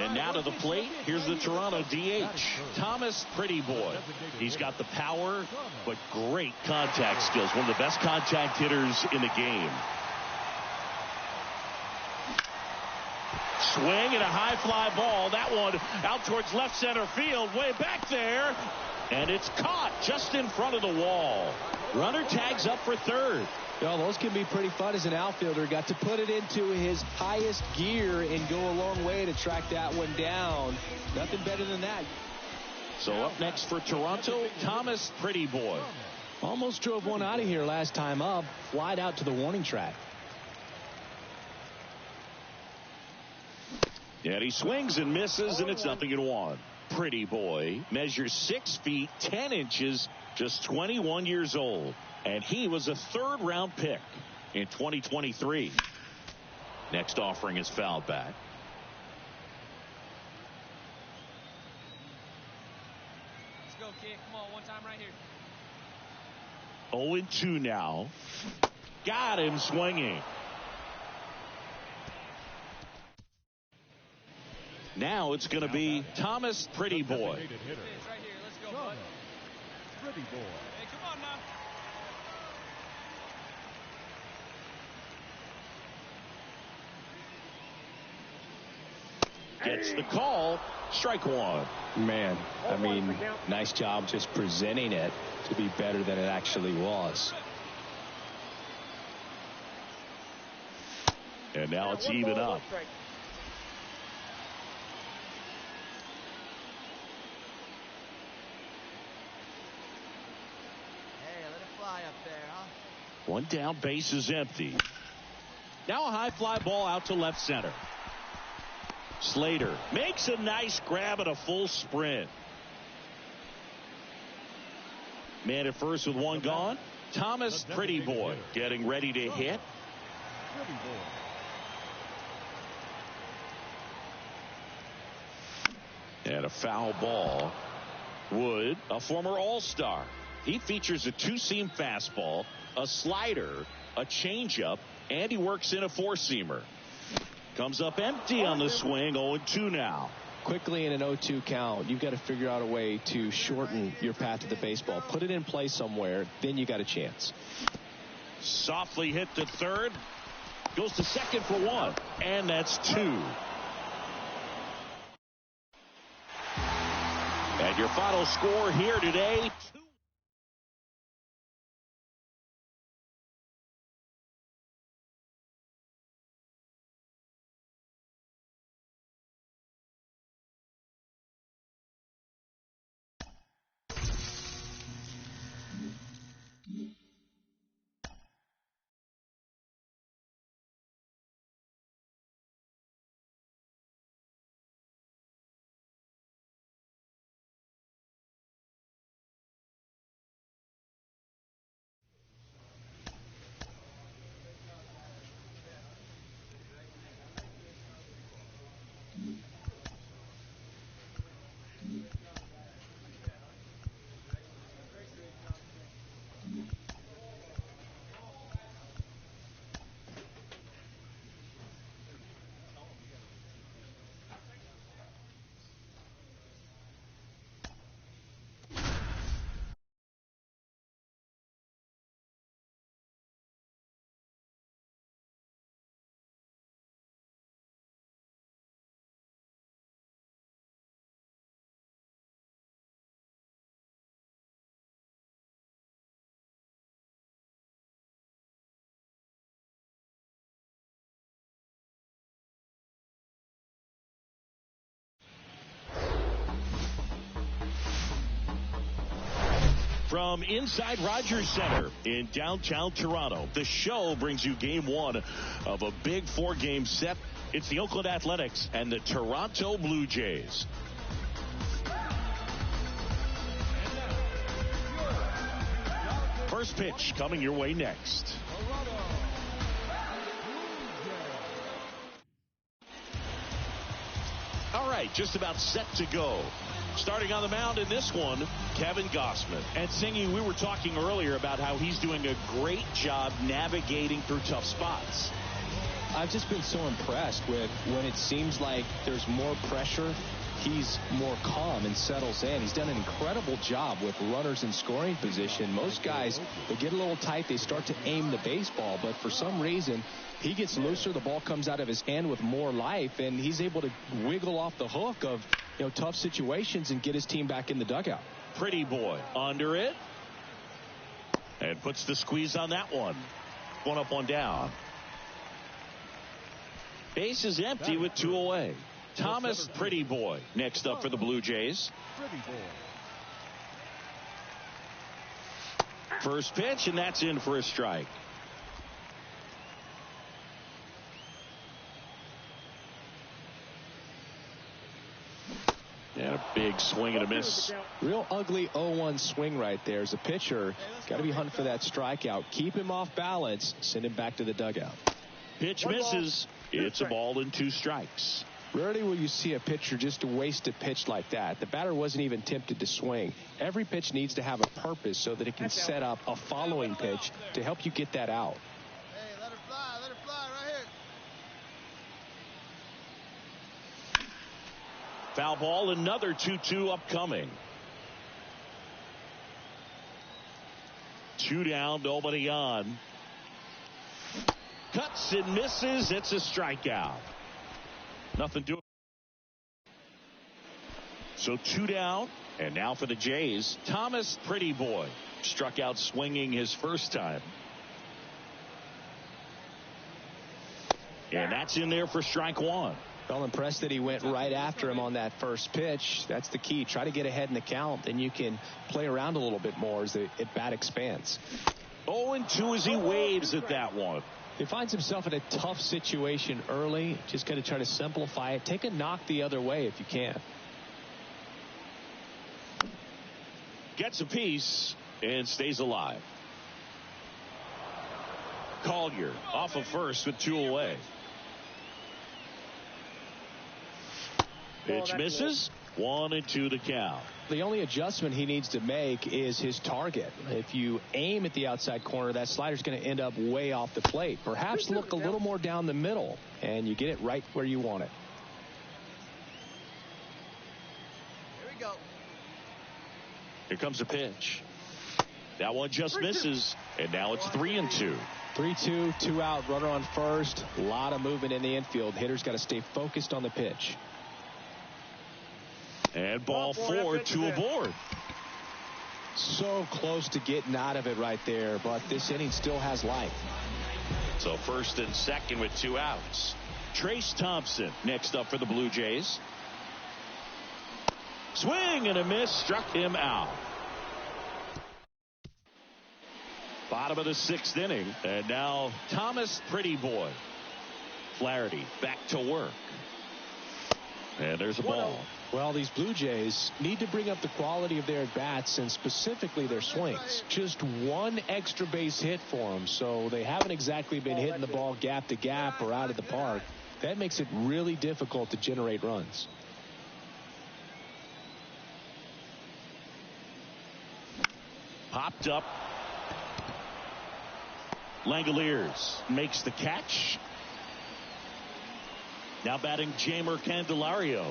Speaker 1: And now to the plate, here's the Toronto DH, Thomas Pretty Boy. He's got the power, but great contact skills. One of the best contact hitters in the game. Swing and a high fly ball. That one out towards left center field, way back there. And it's caught just in front of the wall. Runner tags up for third.
Speaker 2: Well, those can be pretty fun as an outfielder. Got to put it into his highest gear and go a long way to track that one down. Nothing better than that.
Speaker 1: So up next for Toronto, Thomas Pretty Boy.
Speaker 2: Almost drove one out of here last time up. Flied out to the warning track.
Speaker 1: And he swings and misses, and it's 0-1. Pretty Boy measures 6 feet 10 inches, just 21 years old. And he was a third-round pick in 2023. Next offering is fouled back.
Speaker 4: Let's go, kid. Come on, one time right here.
Speaker 1: 0-2 now. Got him swinging. Now it's going to be Thomas Pretty Boy.
Speaker 4: Right here. Let's go, bud.
Speaker 5: Pretty Boy.
Speaker 4: Hey, come on now.
Speaker 1: Gets the call. Strike one.
Speaker 2: Man, I mean, nice job just presenting it to be better than it actually was.
Speaker 1: And now it's even up. One down, base is empty. Now a high fly ball out to left center. Slater makes a nice grab at a full sprint. Man at first with one gone. Thomas Pretty Boy getting ready to hit. And a foul ball. Wood, a former All-Star. He features a two-seam fastball, a slider, a changeup, and he works in a four-seamer. Comes up empty on the swing. 0-2 now.
Speaker 2: Quickly in an 0-2 count, you've got to figure out a way to shorten your path to the baseball. Put it in play somewhere, then you got a chance.
Speaker 1: Softly hit to third. Goes to second for one. And that's two. And your final score here today. From inside Rogers Center in downtown Toronto, the show brings you game one of a big four-game set. It's the Oakland Athletics and the Toronto Blue Jays. First pitch coming your way next. All right, just about set to go. Starting on the mound in this one, Kevin Gausman. And Singy, we were talking earlier about how he's doing a great job navigating through tough spots.
Speaker 2: I've just been so impressed with when it seems like there's more pressure, he's more calm and settles in. He's done an incredible job with runners in scoring position. Most guys, they get a little tight, they start to aim the baseball, but for some reason, he gets looser, the ball comes out of his hand with more life, and he's able to wiggle off the hook of tough situations and get his team back in the dugout.
Speaker 1: Pretty boy under it. And puts the squeeze on that one. One up, one down. Base is empty with 2 away. Thomas Pretty Boy next up for the Blue Jays. First pitch, and that's in for a strike. And a big swing and a miss.
Speaker 2: Real ugly 0-1 swing right there. As a pitcher, got to be hunting for that strikeout. Keep him off balance. Send him back to the dugout.
Speaker 1: Pitch misses. It's a ball and 2 strikes.
Speaker 2: Rarely will you see a pitcher just waste a pitch like that. The batter wasn't even tempted to swing. Every pitch needs to have a purpose so that it can set up a following pitch to help you get that out.
Speaker 6: Hey, let her fly right here.
Speaker 1: Foul ball, another 2-2 upcoming. 2 down, nobody on. Cuts and misses. It's a strikeout. Nothing to it. So 2 down, and now for the Jays, Thomas Pretty Boy struck out swinging his first time. And that's in there for strike 1.
Speaker 2: Well, impressed that he went right after him on that first pitch. That's the key. Try to get ahead in the count, then you can play around a little bit more as the at-bat expands.
Speaker 1: 0-2 as he waves at that one.
Speaker 2: He finds himself in a tough situation early. Just got to try to simplify it. Take a knock the other way if you can.
Speaker 1: Gets a piece and stays alive. Collier off of first with 2 away. Pitch misses. 1-2 the count.
Speaker 2: The only adjustment he needs to make is his target. If you aim at the outside corner, that slider's going to end up way off the plate. Perhaps look a little more down the middle, and you get it right where you want it.
Speaker 6: Here we go.
Speaker 1: Here comes a pitch. That one just misses, and now it's 3-2.
Speaker 2: 3-2, 2 out, runner on first. A lot of movement in the infield. Hitter's got to stay focused on the pitch.
Speaker 1: And ball 4, 2 aboard.
Speaker 2: So close to getting out of it right there, but this inning still has life.
Speaker 1: So first and second with 2 outs. Trace Thompson next up for the Blue Jays. Swing and a miss, struck him out. Bottom of the 6th inning, and now Thomas Pretty Boy. Flaherty back to work. And there's a ball.
Speaker 2: Well, these Blue Jays need to bring up the quality of their at-bats and specifically their swings. Just one extra base hit for them, so they haven't exactly been hitting the ball gap to gap or out of the park. That makes it really difficult to generate runs.
Speaker 1: Popped up. Langoliers makes the catch. Now batting Jamer Candelario.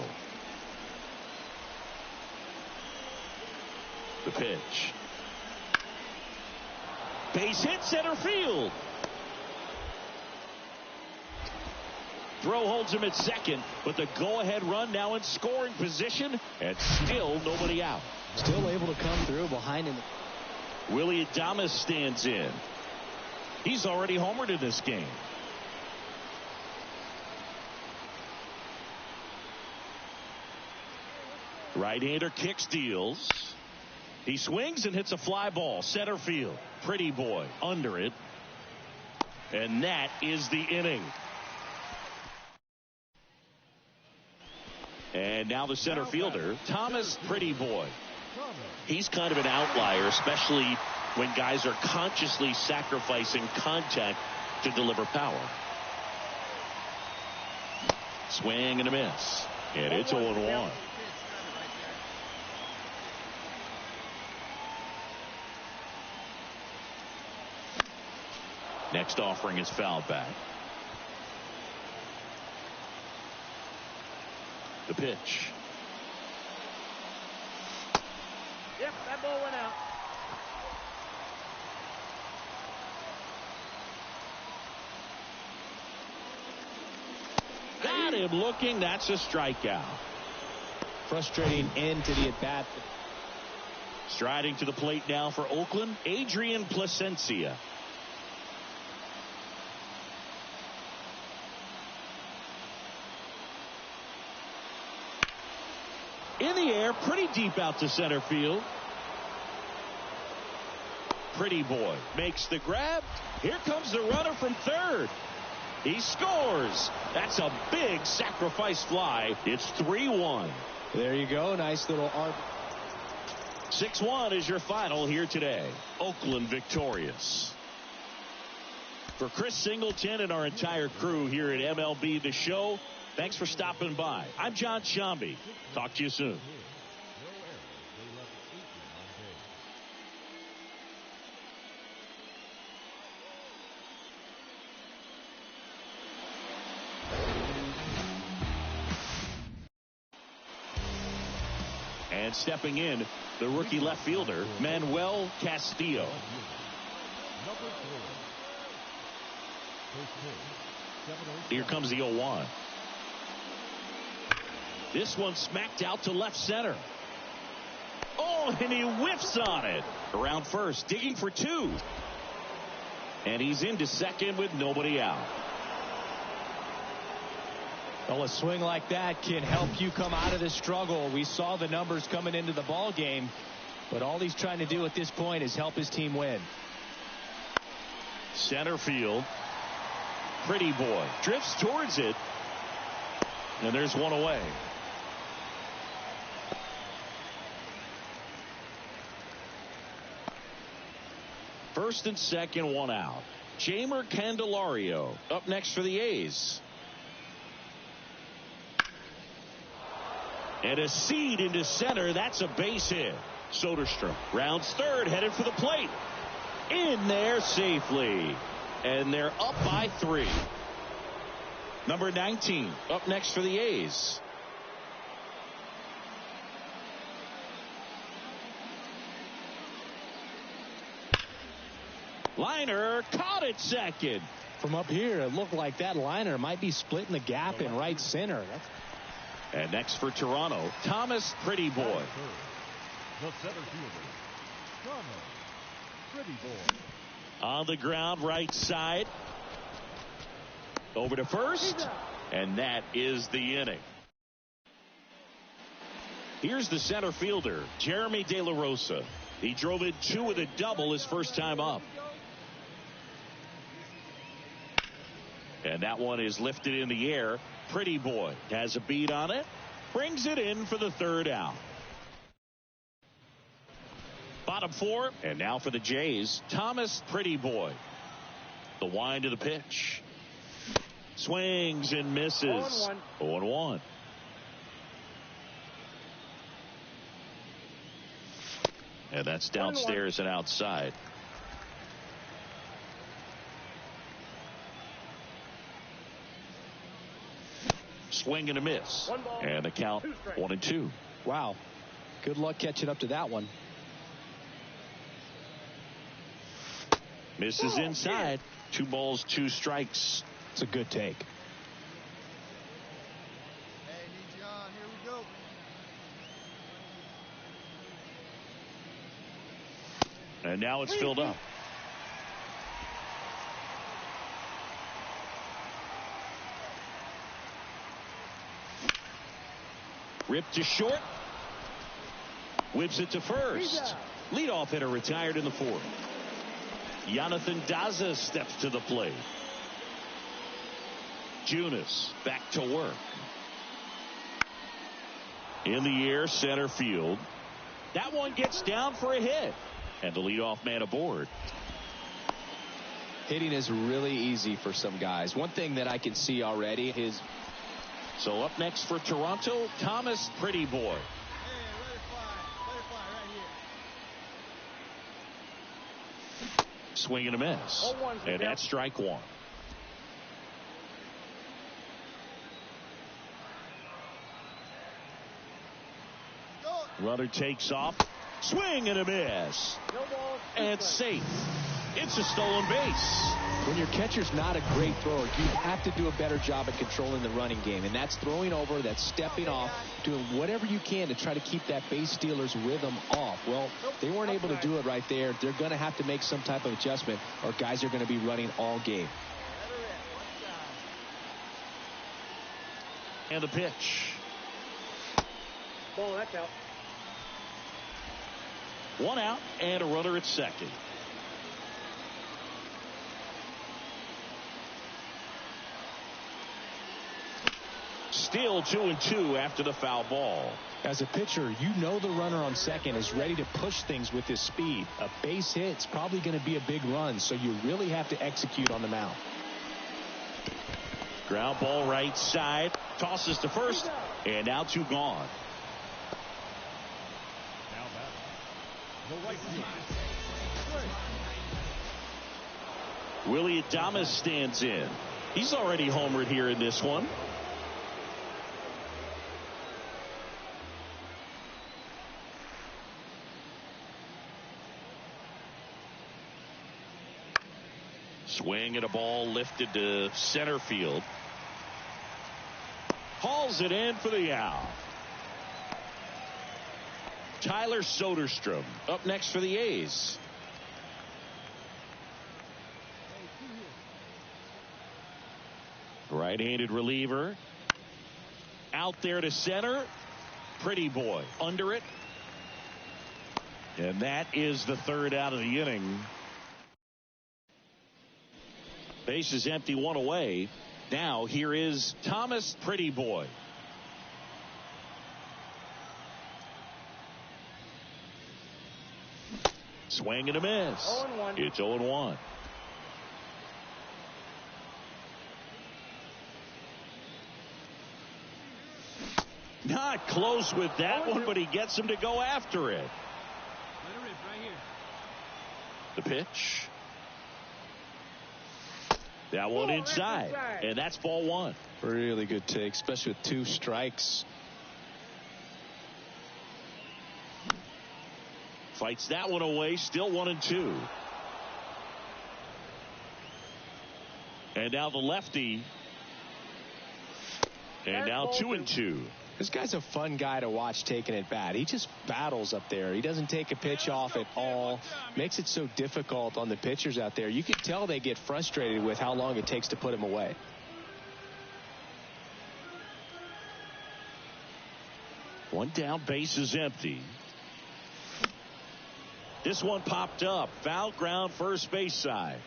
Speaker 1: The pitch. Base hit, center field. Throw holds him at second, but the go-ahead run now in scoring position, and still nobody out.
Speaker 2: Still able to come through behind him.
Speaker 1: Willie Adames stands in. He's already homered in this game. Right-hander kicks, deals. He swings and hits a fly ball. Center field. Pretty Boy under it. And that is the inning. And now the center fielder, Thomas Pretty Boy. He's kind of an outlier, especially when guys are consciously sacrificing contact to deliver power. Swing and a miss. And it's 0-1. Next offering is fouled back. The pitch.
Speaker 16: Yep, that ball went out.
Speaker 1: Got him looking. That's a strikeout.
Speaker 2: Frustrating end to the at-bat.
Speaker 1: Striding to the plate now for Oakland, Adrian Placencia. In the air, pretty deep out to center field. Pretty boy makes the grab. Here comes the runner from third. He scores. That's a big sacrifice fly. It's 3-1.
Speaker 2: There you go. Nice little arm.
Speaker 1: 6-1 is your final here today. Oakland victorious. For Chris Singleton and our entire crew here at MLB The Show, thanks for stopping by. I'm John Shambi. Talk to you soon. And stepping in, the rookie left fielder, Manuel Castillo. Here comes the 0-1. This one smacked out to left center. Oh, and he whiffs on it. Around first, digging for two. And he's into second with nobody out.
Speaker 2: Well, a swing like that can help you come out of the struggle. We saw the numbers coming into the ball game, but all he's trying to do at this point is help his team win.
Speaker 1: Center field. Pretty boy drifts towards it, and there's one away. First and second, one out. Jeimer Candelario up next for the A's. And a seed into center. That's a base hit. Soderstrom rounds third, headed for the plate. In there safely. And they're up by 3. Number 19 up next for the A's. Liner caught it second.
Speaker 2: From up here, it looked like that liner might be splitting the gap in right center.
Speaker 1: And next for Toronto, Thomas Pretty Boy.
Speaker 5: The center fielder, Thomas Pretty Boy.
Speaker 1: On the ground, right side. Over to first. And that is the inning. Here's the center fielder, Jeremy De La Rosa. He drove in 2 with a double his first time up. And that one is lifted in the air. Pretty Boy has a beat on it. Brings it in for the third out. Bottom 4. And now for the Jays, Thomas Pretty Boy. The wind of the pitch. Swings and misses. 0-1. And that's downstairs and outside. Swing and a miss. And the count 1-2.
Speaker 2: Wow. Good luck catching up to that one.
Speaker 1: Misses inside. 2 balls, 2 strikes.
Speaker 2: It's a good take.
Speaker 3: Hey, need you on. Here we go.
Speaker 1: And now it's filled up. Ripped to short. Whips it to first. Leadoff hitter retired in the 4th. Jonathan Daza steps to the plate. Junis back to work. In the air, center field. That one gets down for a hit. And the leadoff man aboard.
Speaker 2: Hitting is really easy for some guys. One thing that I can see already is...
Speaker 1: So up next for Toronto, Thomas Pretty Boy.
Speaker 3: Hey, let it fly right here.
Speaker 1: Swing and a miss. And that's strike 1. Runner takes off. Swing and a miss. And safe. It's a stolen base.
Speaker 2: When your catcher's not a great thrower, you have to do a better job at controlling the running game. And that's throwing over, that's stepping off, doing whatever you can to try to keep that base stealer's rhythm off. Well, they weren't able to do it right there. They're going to have to make some type of adjustment, or guys are going to be running all game.
Speaker 1: And a pitch.
Speaker 16: Ball, that's out.
Speaker 1: 1 out and a runner at second. Still 2-2 after the foul ball.
Speaker 2: As a pitcher, you know the runner on second is ready to push things with his speed. A base hit's probably going to be a big run, so you really have to execute on the mound.
Speaker 1: Ground ball right side. Tosses to first. And now 2 gone.
Speaker 5: Now batting, the right fielder.
Speaker 1: Willie Adames stands in. He's already homered here in this one. Swing and a ball lifted to center field. Hauls it in for the out. Tyler Soderstrom up next for the A's. Right-handed reliever. Out there to center. Pretty boy under it. And that is the 3rd out of the inning. Base is empty, 1 away. Now here is Thomas Pretty Boy. Swing and a miss.
Speaker 16: 0-1.
Speaker 1: It's 0-1. Not close with that one, but he gets him to go after it.
Speaker 4: Let her rip right here.
Speaker 1: The pitch. That one inside. And that's ball 1.
Speaker 2: Really good take, especially with 2 strikes.
Speaker 1: Fights that one away. Still 1-2. And now the lefty. And now 2-2.
Speaker 2: This guy's a fun guy to watch taking at bat. He just battles up there. He doesn't take a pitch off at all. Makes it so difficult on the pitchers out there. You can tell they get frustrated with how long it takes to put him away.
Speaker 1: One down, base is empty. This one popped up. Foul ground, first base side.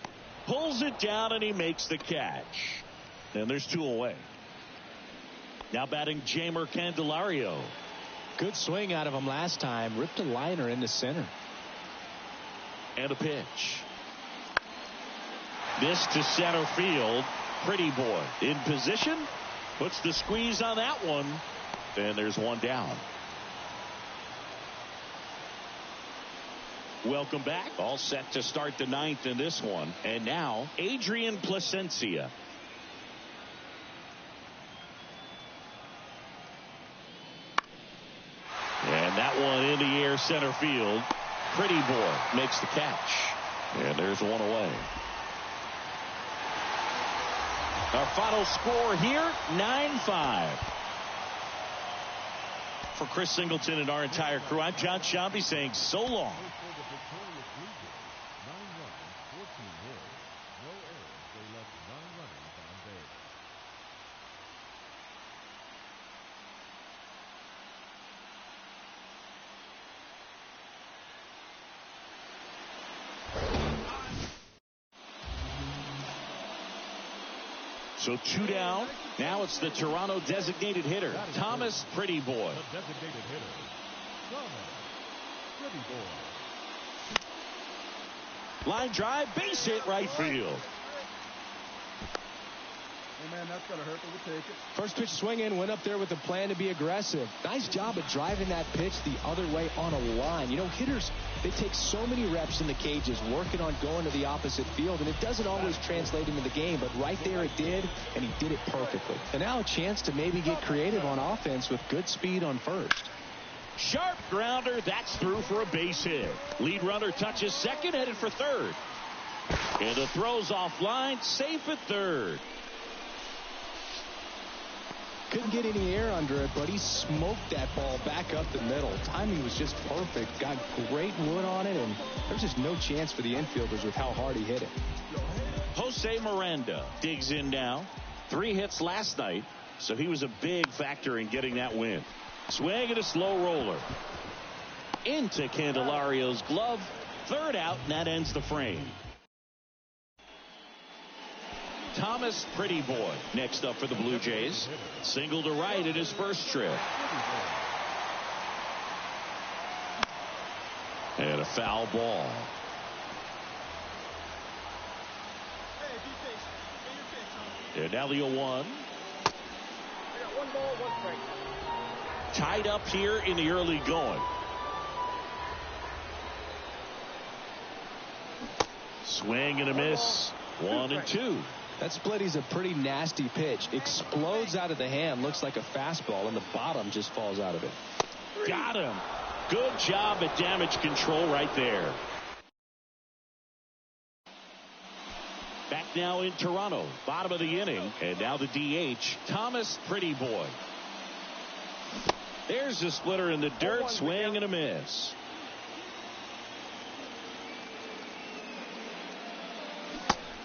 Speaker 1: Pulls it down and he makes the catch. And there's 2 away. Now batting Jeimer Candelario.
Speaker 2: Good swing out of him last time. Ripped a liner into center.
Speaker 1: And a pitch. This to center field. Pretty boy in position. Puts the squeeze on that one. And there's 1 down. Welcome back. All set to start the 9th in this one. And now Adrian Plasencia. And that one in the air center field. Pretty boy makes the catch. And there's 1 away. Our final score here, 9-5. For Chris Singleton and our entire crew, I'm John Shambi saying so long. So 2 down. Now it's the Toronto designated hitter, Thomas Pretty Boy.
Speaker 5: The designated hitter, Thomas Pretty Boy.
Speaker 1: Line drive, base hit, right field.
Speaker 3: Oh, man, that's got to hurt, but we'll take it.
Speaker 2: First pitch swing in, went up there with a plan to be aggressive. Nice job of driving that pitch the other way on a line. You know, hitters, they take so many reps in the cages working on going to the opposite field, and it doesn't always translate into the game, but right there it did, and he did it perfectly. And now a chance to maybe get creative on offense with good speed on first.
Speaker 1: Sharp grounder. That's through for a base hit. Lead runner touches second, headed for third. And the throw's offline, safe at third.
Speaker 2: Couldn't get any air under it, but he smoked that ball back up the middle. Timing was just perfect. Got great wood on it, and there's just no chance for the infielders with how hard he hit it.
Speaker 1: Jose Miranda digs in now. 3 hits last night, so he was a big factor in getting that win. Swing and a slow roller. Into Candelario's glove. Third out, and that ends the frame. Thomas Pretty Boy next up for the Blue Jays. Single to right at his first trip. And a foul ball. And now the 0-1.
Speaker 16: I got 1 ball, 1 strike.
Speaker 1: Tied up here in the early going. Swing and a miss. 1 and 2.
Speaker 2: That splitty's a pretty nasty pitch. Explodes out of the hand. Looks like a fastball, and the bottom just falls out of it.
Speaker 1: Got him. Good job at damage control right there. Back now in Toronto. Bottom of the inning. And now the DH, Thomas Pretty Boy. There's a splitter in the dirt. Swing and a miss.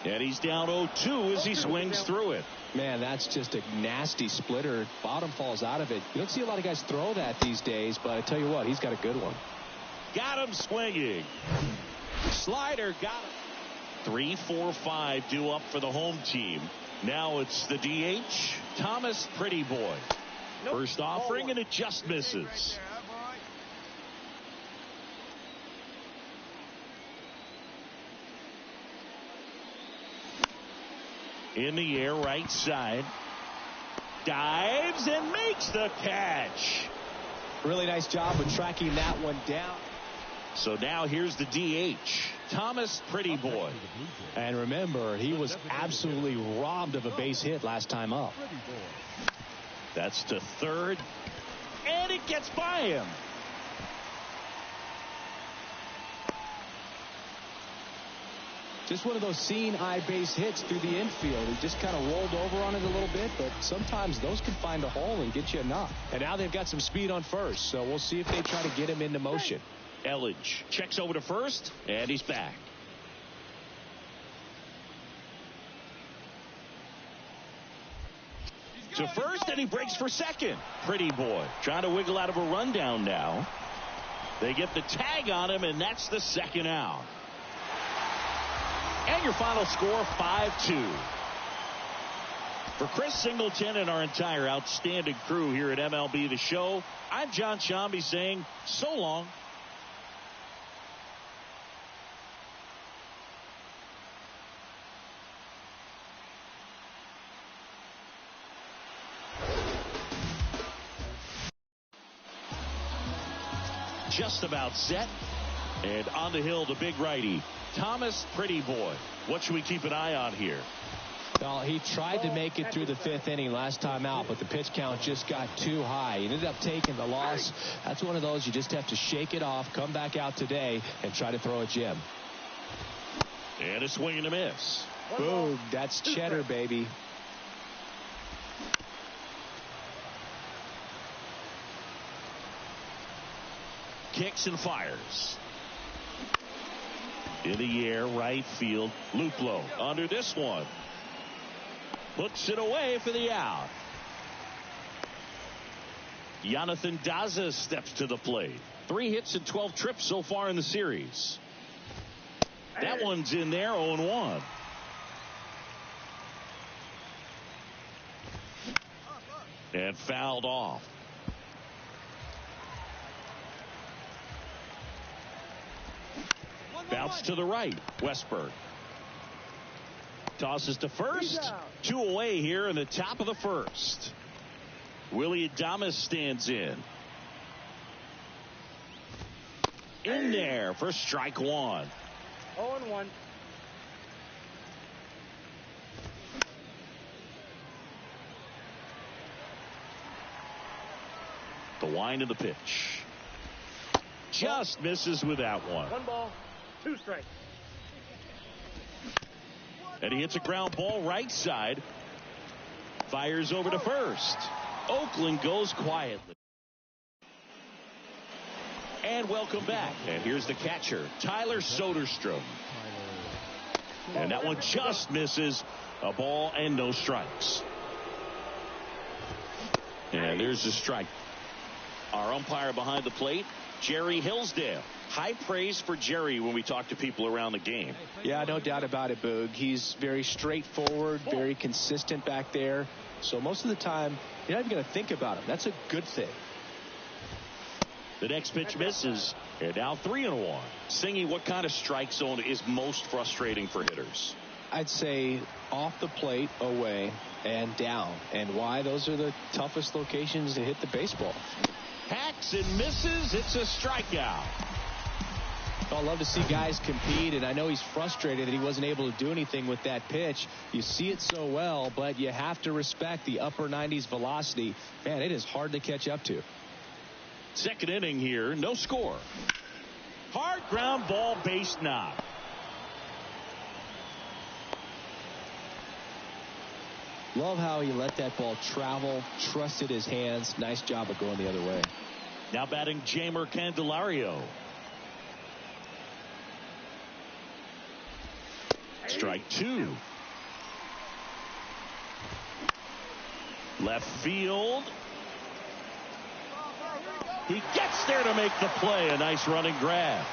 Speaker 1: And he's down 0-2 as he swings through it.
Speaker 2: Man, that's just a nasty splitter. Bottom falls out of it. You don't see a lot of guys throw that these days, but I tell you what, he's got a good one.
Speaker 1: Got him swinging. Slider got him. 3, 4, 5 due up for the home team. Now it's the DH, Thomas Pretty Boy. First offering, and it just misses. In the air, right side. Dives and makes the catch.
Speaker 2: Really nice job of tracking that one down.
Speaker 1: So now here's the DH, Thomas Pretty Boy.
Speaker 2: And remember, he was absolutely robbed of a base hit last time up.
Speaker 1: That's to third. And it gets by him.
Speaker 2: Just one of those seeing eye base hits through the infield. He just kind of rolled over on it a little bit, but sometimes those can find a hole and get you enough. And now they've got some speed on first, so we'll see if they try to get him into motion.
Speaker 1: Elledge checks over to first, and he's back. To first, and he breaks for second. Pretty Boy trying to wiggle out of a rundown now. They get the tag on him, and that's the second out. And your final score, 5-2. For Chris Singleton and our entire outstanding crew here at MLB The Show, I'm John Shambi saying so long. Just about set. And on the hill, the big righty, Thomas Pretty Boy. What should we keep an eye on here?
Speaker 2: Well, he tried to make it through the 5th inning last time out, but the pitch count just got too high. He ended up taking the loss. That's one of those you just have to shake it off, come back out today, and try to throw a gem.
Speaker 1: And a swing and a miss.
Speaker 2: Boom, that's cheddar, baby.
Speaker 1: Kicks and fires. In the air, right field. Luplow under this one. Puts it away for the out. Jonathan Daza steps to the plate. 3 hits and 12 trips so far in the series. That one's in there, 0-1. And fouled off. Bounce to the right. Westberg tosses to first. 2 away here in the top of the first. Willie Adames stands in there for strike 1.
Speaker 16: 0-1.
Speaker 1: The wind of the pitch. just misses with that one.
Speaker 16: 1 ball, 2 strikes.
Speaker 1: And he hits a ground ball right side. Fires over to first. Oakland goes quietly. And welcome back. And here's the catcher, Tyler Soderstrom. And that one just misses. A ball and no strikes. And there's the strike. Our umpire behind the plate, Jerry Hillsdale. High praise for Jerry when we talk to people around the game.
Speaker 2: Yeah, no doubt about it, Boog. He's very straightforward, very consistent back there. So most of the time, you're not even going to think about him. That's a good thing.
Speaker 1: The next pitch misses. And now 3-1. Singy, what kind of strike zone is most frustrating for hitters?
Speaker 2: I'd say off the plate, away, and down. And why? Those are the toughest locations to hit the baseball.
Speaker 1: Hacks and misses. It's a strikeout.
Speaker 2: I love to see guys compete, and I know he's frustrated that he wasn't able to do anything with that pitch. You see it so well, but you have to respect the upper 90s velocity. Man, it is hard to catch up to.
Speaker 1: Second inning here, no score. Hard ground ball, base knock.
Speaker 2: Love how he let that ball travel, trusted his hands. Nice job of going the other way.
Speaker 1: Now batting Jeimer Candelario. Strike 2. Left field. He gets there to make the play. A nice running grab.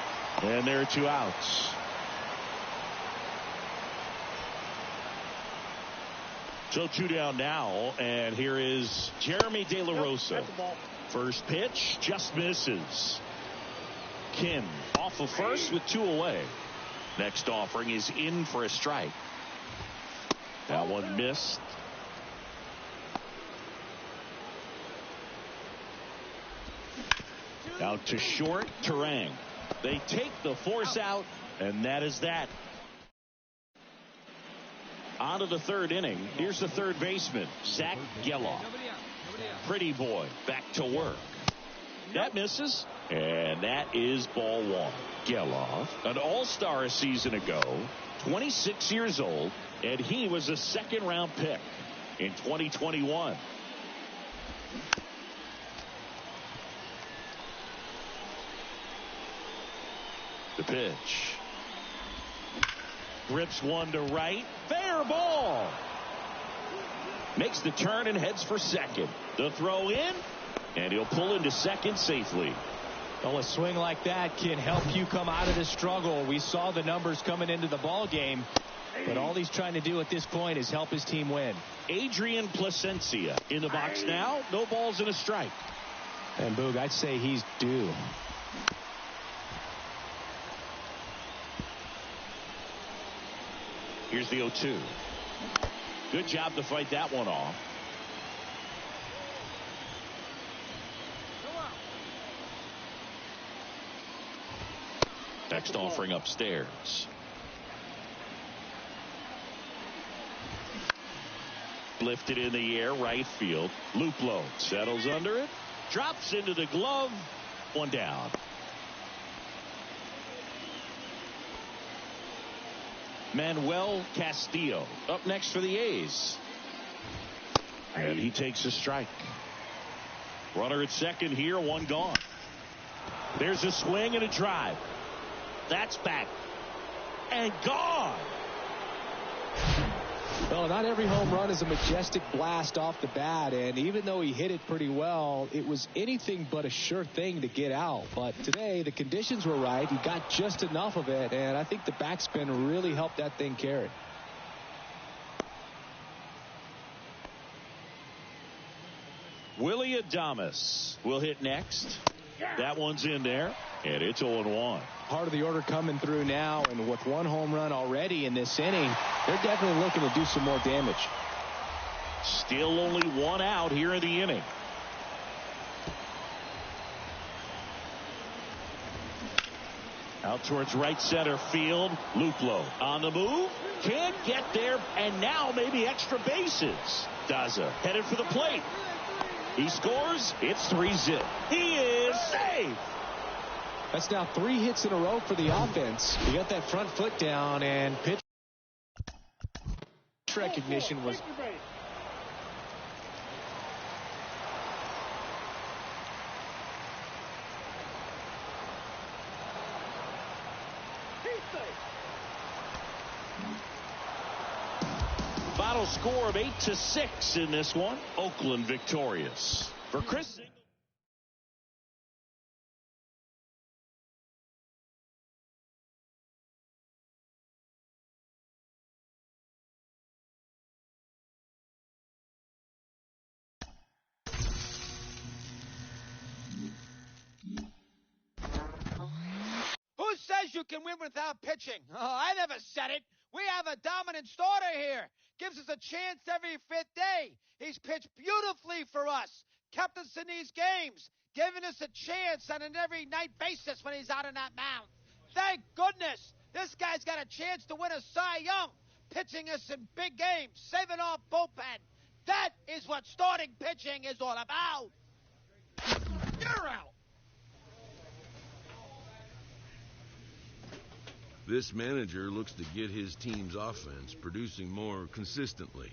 Speaker 1: And there are 2 outs. So 2 down now, and here is Jeremy De La Rosa. First pitch just misses. Kim off of first with 2 away. Next offering is in for a strike. That one missed. Out to short, Terang. They take the force out, and that is that. On to the 3rd inning. Here's the 3rd baseman, Zach Geloff. Pretty boy, back to work. That misses, and that is ball 1. Geloff, an all-star a season ago, 26 years old, and he was a 2nd-round pick in 2021. The pitch. Rips one to right. Fair ball. Makes the turn and heads for second. The throw in, and he'll pull into second safely.
Speaker 2: Well, a swing like that can help you come out of the struggle. We saw the numbers coming into the ball game, but all he's trying to do at this point is help his team win.
Speaker 1: Adrian Placencia in the box now. No balls and a strike.
Speaker 2: And Boog, I'd say he's due.
Speaker 1: Here's the 0-2. Good job to fight that one off. Next offering upstairs. Lifted in the air, right field. Luplow settles under it. Drops into the glove. 1 down. Manuel Castillo up next for the A's. And he takes a strike. Runner at second here, 1 gone. There's a swing and a drive. That's back. And gone.
Speaker 2: Well, not every home run is a majestic blast off the bat, and even though he hit it pretty well, it was anything but a sure thing to get out. But today, the conditions were right. He got just enough of it, and I think the backspin really helped that thing carry.
Speaker 1: Willie Adames will hit next. That one's in there, and it's 0-1.
Speaker 2: Part of the order coming through now, and with 1 home run already in this inning, they're definitely looking to do some more damage.
Speaker 1: Still only 1 out here in the inning. Out towards right center field. Luplow on the move. Can't get there, and now maybe extra bases. Daza headed for the plate. He scores. It's 3-0. He is safe.
Speaker 2: That's now 3 hits in a row for the offense. You got that front foot down, and pitch recognition was...
Speaker 1: Final score of 8-6 in this one. Oakland victorious. For Chris.
Speaker 17: Who says you can win without pitching? Oh, I never said it. We have a dominant starter here. Gives us a chance every 5th day. He's pitched beautifully for us. Kept us in these games. Giving us a chance on an every night basis when he's out on that mound. Thank goodness. This guy's got a chance to win a Cy Young. Pitching us in big games. Saving our bullpen. That is what starting pitching is all about. You're out.
Speaker 7: This manager looks to get his team's offense producing more consistently.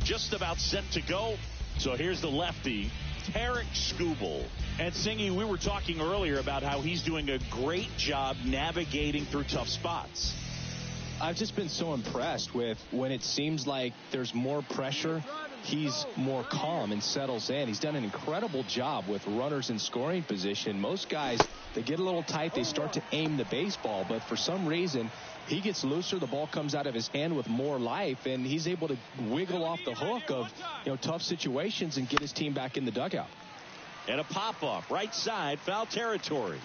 Speaker 1: Just about set to go. So here's the lefty, Tarek Skubal. And Singy, we were talking earlier about how he's doing a great job navigating through tough spots.
Speaker 2: I've just been so impressed with when it seems like there's more pressure, he's more calm and settles in. He's done an incredible job with runners in scoring position. Most guys, they get a little tight, they start to aim the baseball, but for some reason, he gets looser, the ball comes out of his hand with more life, and he's able to wiggle off the hook of tough situations and get his team back in the dugout.
Speaker 1: And a pop-up, right side, foul territory.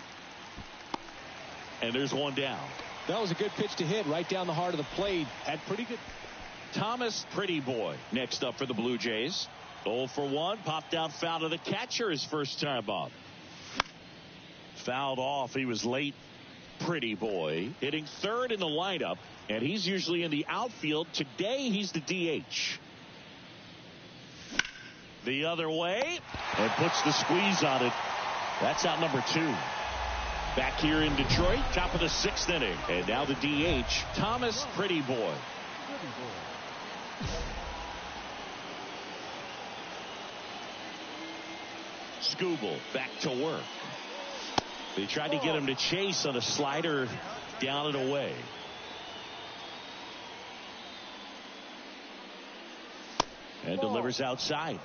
Speaker 1: And there's one down.
Speaker 2: That was a good pitch to hit right down the heart of the plate. Had pretty good.
Speaker 1: Thomas Pretty Boy next up for the Blue Jays. 0 for 1, popped out foul to the catcher his first time up. Fouled off, he was late. Pretty Boy hitting third in the lineup, and he's usually in the outfield. Today he's the DH. The other way, and puts the squeeze on it. That's out number 2. Back here in Detroit, top of the 6th inning, and now the DH, Thomas Pretty Boy. Skubal back to work. They tried to get him to chase on a slider down and away. And delivers outside.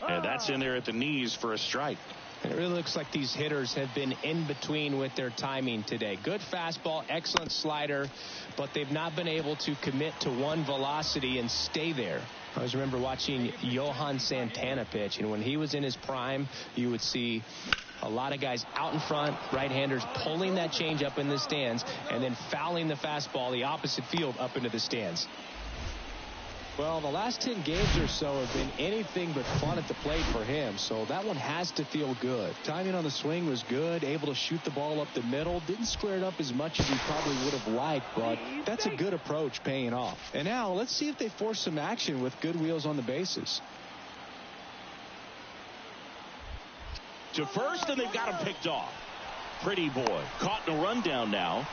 Speaker 1: And that's in there at the knees for a strike.
Speaker 2: It really looks like these hitters have been in between with their timing today. Good fastball, excellent slider, but they've not been able to commit to one velocity and stay there. I always remember watching Johan Santana pitch, and when he was in his prime, you would see a lot of guys out in front, right-handers pulling that change up in the stands and then fouling the fastball the opposite field up into the stands. Well, the last 10 games or so have been anything but fun at the plate for him, so that one has to feel good. Timing on the swing was good, able to shoot the ball up the middle, didn't square it up as much as he probably would have liked, but that's a good approach paying off. And now let's see if they force some action with good wheels on the bases.
Speaker 1: To first, and they've got him picked off. Pretty Boy caught in a rundown now.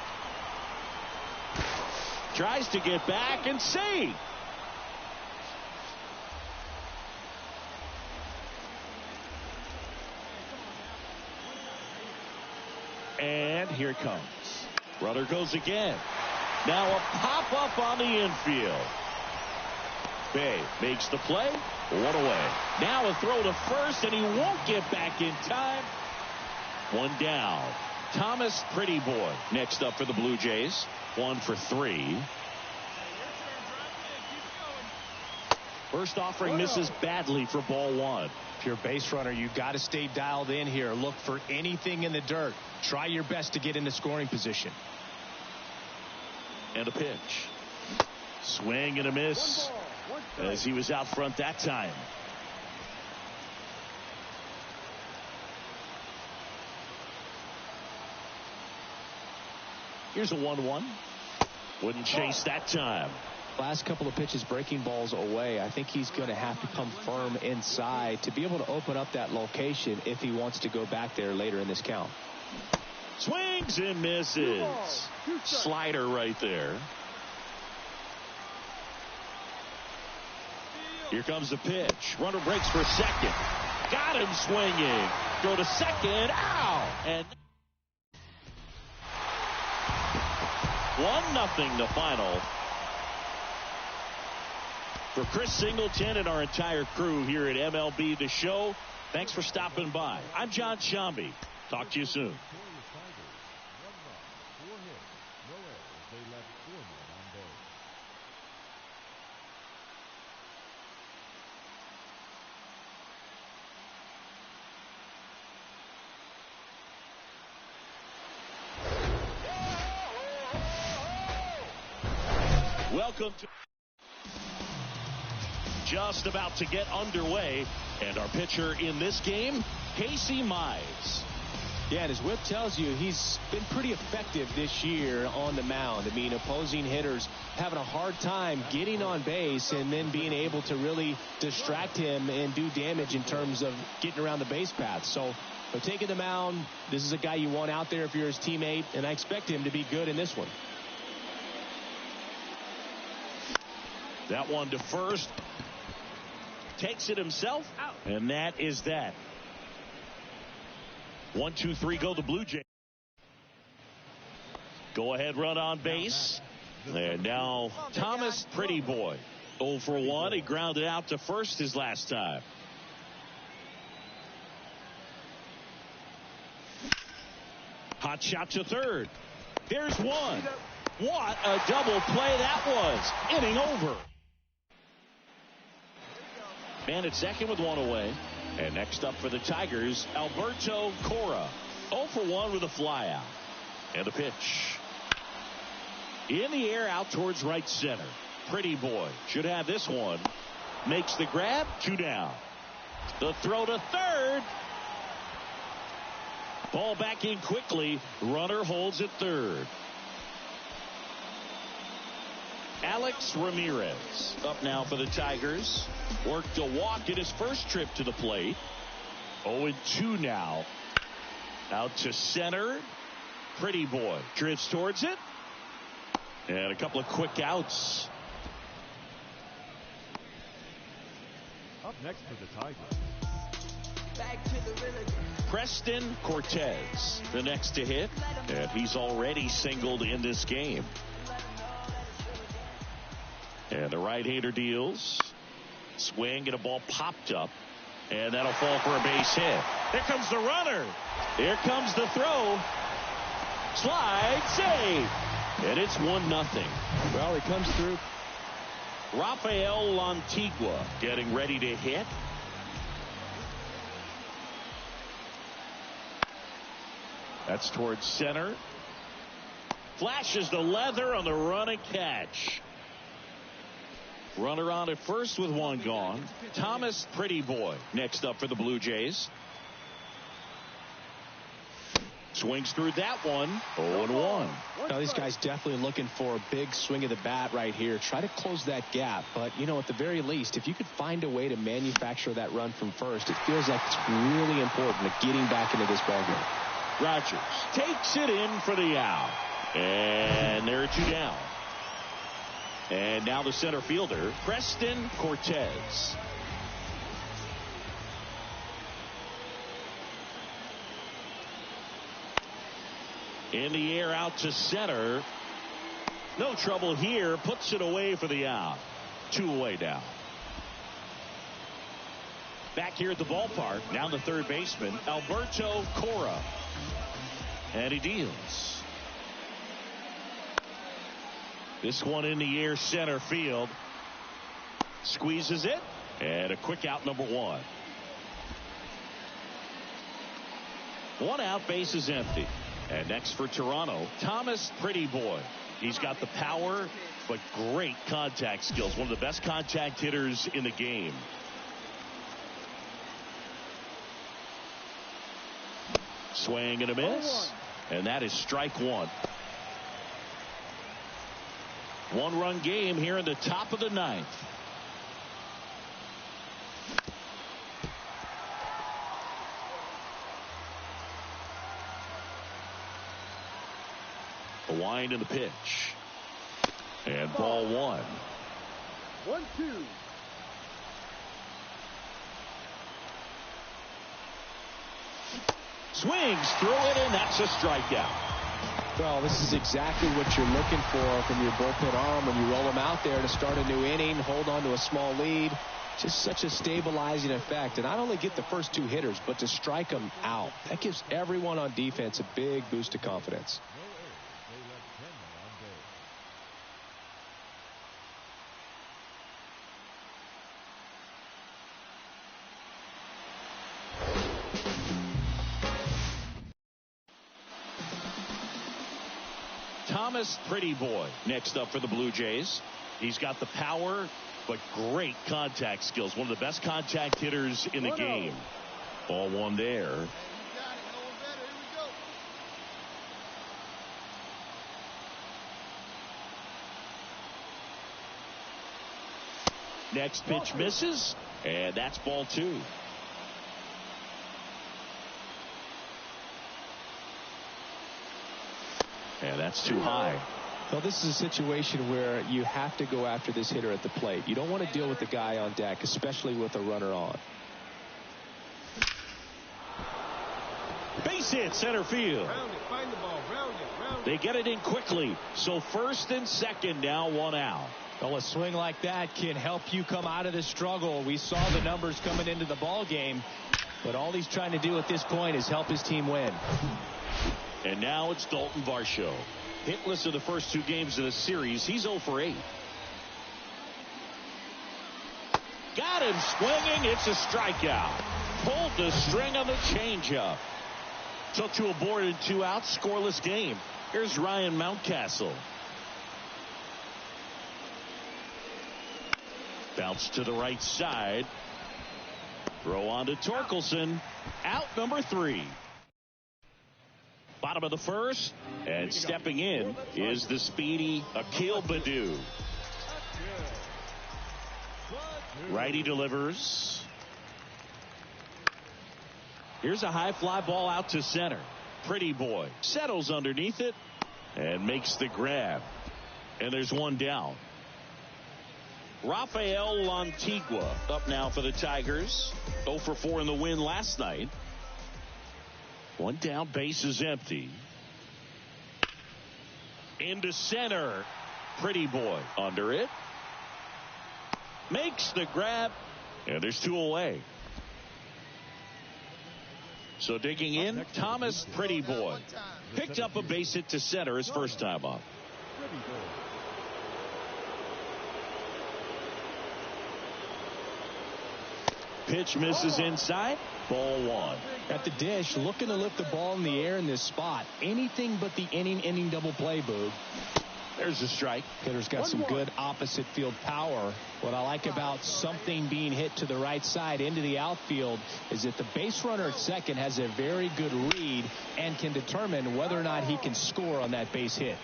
Speaker 1: Tries to get back and save. And here it comes. Runner goes again. Now a pop-up on the infield. Bay makes the play. One away. Now a throw to first, and he won't get back in time. One down. Thomas Pretty Boy next up for the Blue Jays. 1 for 3. First offering misses badly for ball 1.
Speaker 2: If you're a base runner, you've got to stay dialed in here. Look for anything in the dirt. Try your best to get into scoring position.
Speaker 1: And a pitch. Swing and a miss as he was out front that time. Here's a 1-1. Wouldn't chase that time.
Speaker 2: Last couple of pitches breaking balls away. I think he's going to have to come firm inside to be able to open up that location if he wants to go back there later in this count.
Speaker 1: Swings and misses. Slider right there. Here comes the pitch. Runner breaks for second. Got him swinging. Go to second. Ow! And 1-0 the final. For Chris Singleton and our entire crew here at MLB The Show, thanks for stopping by. I'm John Shambi. Talk to you soon. Welcome to just about to get underway, and our pitcher in this game, Casey Mize.
Speaker 2: Yeah, and his whip tells you he's been pretty effective this year on the mound. I mean, opposing hitters having a hard time getting on base and then being able to really distract him and do damage in terms of getting around the base path. So, taking the mound, this is a guy you want out there if you're his teammate, and I expect him to be good in this one.
Speaker 1: That one to first. Takes it himself out. And that is that. 1, 2, 3 go the Blue Jays. Go ahead run on base. And now Thomas Pretty Boy. 0 for 1. He grounded out to first his last time. Hot shot to third. There's one. What a double play that was. Inning over. Man at second with one away. And next up for the Tigers, Alberto Cora. 0 for 1 with a fly out. And a pitch. In the air out towards right center. Pretty Boy should have this one. Makes the grab. 2 down. The throw to third. Ball back in quickly. Runner holds at third. Alex Ramirez up now for the Tigers. Worked a walk in his first trip to the plate. 0-2 now. Out to center. Pretty Boy drifts towards it. And a couple of quick outs.
Speaker 5: Up next for the Tigers.
Speaker 12: Back to the rhythm.
Speaker 1: Preston Cortez, the next to hit. And he's already singled in this game. And the right-hander deals. Swing and a ball popped up. And that'll fall for a base hit. Here comes the runner. Here comes the throw. Slide, save. And it's 1-0.
Speaker 2: Well, he comes through.
Speaker 1: Rafael Lantigua getting ready to hit. That's towards center. Flashes the leather on the running catch. Runner on at first with one gone. Thomas Pretty Boy next up for the Blue Jays. Swings through that one. 0-1.
Speaker 2: Now, these guys definitely looking for a big swing of the bat right here. Try to close that gap. But, you know, at the very least, if you could find a way to manufacture that run from first, it feels like it's really important to getting back into this ballgame.
Speaker 1: Rogers takes it in for the out. And there are 2 down. And now the center fielder, Preston Cortez. In the air out to center. No trouble here. Puts it away for the out. 2 away now. Back here at the ballpark. Now the third baseman, Alberto Cora. And he deals. This one in the air, center field. Squeezes it. And a quick out, number one. One out, base is empty. And next for Toronto, Thomas Pretty Boy. He's got the power, but great contact skills. One of the best contact hitters in the game. Swing and a miss. And that is strike one. One-run game here in the top of the ninth. A wind in the pitch. And ball one.
Speaker 3: 1-2.
Speaker 1: Swings through it, and that's a strikeout.
Speaker 2: Well, this is exactly what you're looking for from your bullpen arm when you roll them out there to start a new inning, hold on to a small lead. Just such a stabilizing effect. And not only get the first two hitters, but to strike them out. That gives everyone on defense a big boost of confidence.
Speaker 1: Thomas Pretty Boy next up for the Blue Jays. He's got the power, but great contact skills. One of the best contact hitters in the game. Ball one there. Next pitch misses, and that's ball two. And that's too high.
Speaker 2: Well, this is a situation where you have to go after this hitter at the plate. You don't want to deal with the guy on deck, especially with a runner on.
Speaker 1: Base hit, center field.
Speaker 4: Find the ball. Round
Speaker 1: They get it in quickly. So first and second now, one out.
Speaker 2: Well, a swing like that can help you come out of this struggle. We saw the numbers coming into the ball game, but all he's trying to do at this point is help his team win.
Speaker 1: And now it's Dalton Varsho. Hitless in the first two games of the series. He's 0 for 8. Got him swinging. It's a strikeout. Pulled the string on the changeup. Took to a board and 2 outs. Scoreless game. Here's Ryan Mountcastle. Bounce to the right side. Throw on to Torkelson. Out number 3. Bottom of the first, and stepping in is the speedy Akil Baddoo. Righty delivers. Here's a high fly ball out to center. Pretty Boy settles underneath it and makes the grab. And there's one down. Rafael Lantigua up now for the Tigers. 0 for 4 in the win last night. One down, base is empty. Into center. Pretty Boy under it. Makes the grab. And there's 2 away. So digging in, Thomas Pretty Boy. Picked up a base hit to center his first time up. Pitch misses inside. Ball 1.
Speaker 2: At the dish, looking to lift the ball in the air in this spot. Anything but the inning double play, Boog.
Speaker 1: There's a strike.
Speaker 2: Hitter's got some good opposite field power. What I like about something being hit to the right side into the outfield is that the base runner at second has a very good read and can determine whether or not he can score on that base hit.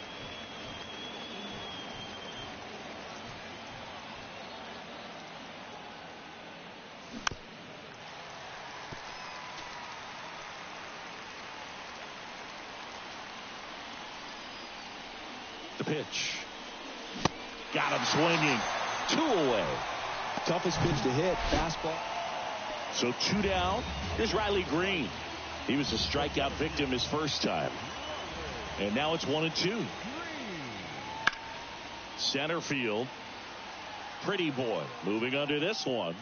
Speaker 1: The pitch. Got him swinging. 2 away.
Speaker 2: Toughest pitch to hit. Fastball.
Speaker 1: So 2 down. Here's Riley Green. He was a strikeout victim his first time. And now it's 1-2. Center field. Pretty Boy moving under this one.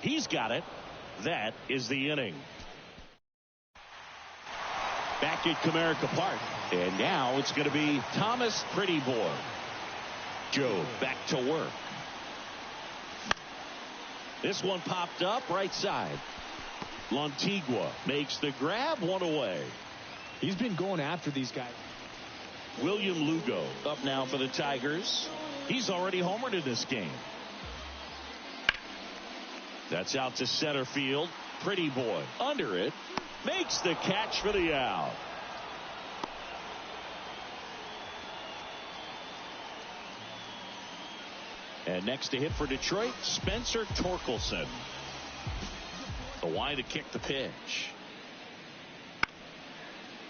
Speaker 1: He's got it. That is the inning. Back at Comerica Park. And now it's going to be Thomas Pretty Boy. Joe back to work. This one popped up right side. Lantigua makes the grab, one away.
Speaker 2: He's been going after these guys.
Speaker 1: William Lugo up now for the Tigers. He's already homered in this game. That's out to center field. Pretty Boy under it. Makes the catch for the out. And next to hit for Detroit, Spencer Torkelson. The Y to kick the pitch.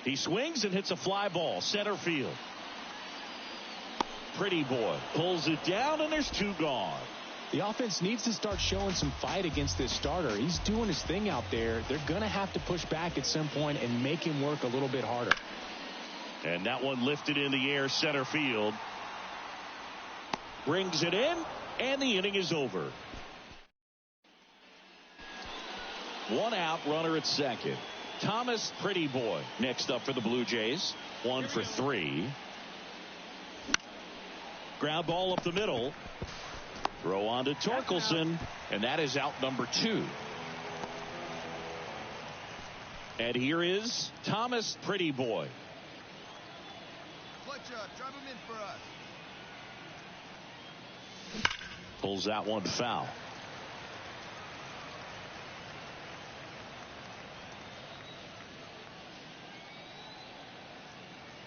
Speaker 1: He swings and hits a fly ball, center field. Pretty Boy pulls it down, and there's two gone.
Speaker 2: The offense needs to start showing some fight against this starter. He's doing his thing out there. They're going to have to push back at some point and make him work a little bit harder.
Speaker 1: And that one lifted in the air, center field. Brings it in, and the inning is over. One out, runner at second. Thomas Pretty Boy next up for the Blue Jays. 1 for 3. Ground ball up the middle. Throw on to Torkelson, and that is out number 2. And here is Thomas Pretty Boy.
Speaker 6: Clutch up. Drive him in for us.
Speaker 1: Pulls that one foul.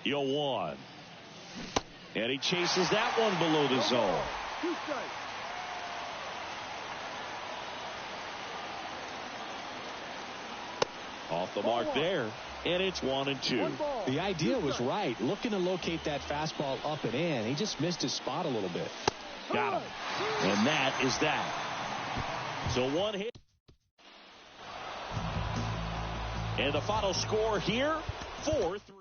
Speaker 1: Yo, 1. And he chases that one below the zone. Off the mark there, and it's 1-2.
Speaker 2: The idea was right, looking to locate that fastball up and in. He just missed his spot a little bit.
Speaker 1: Got him. And that is that. So one hit. And the final score here, 4-3.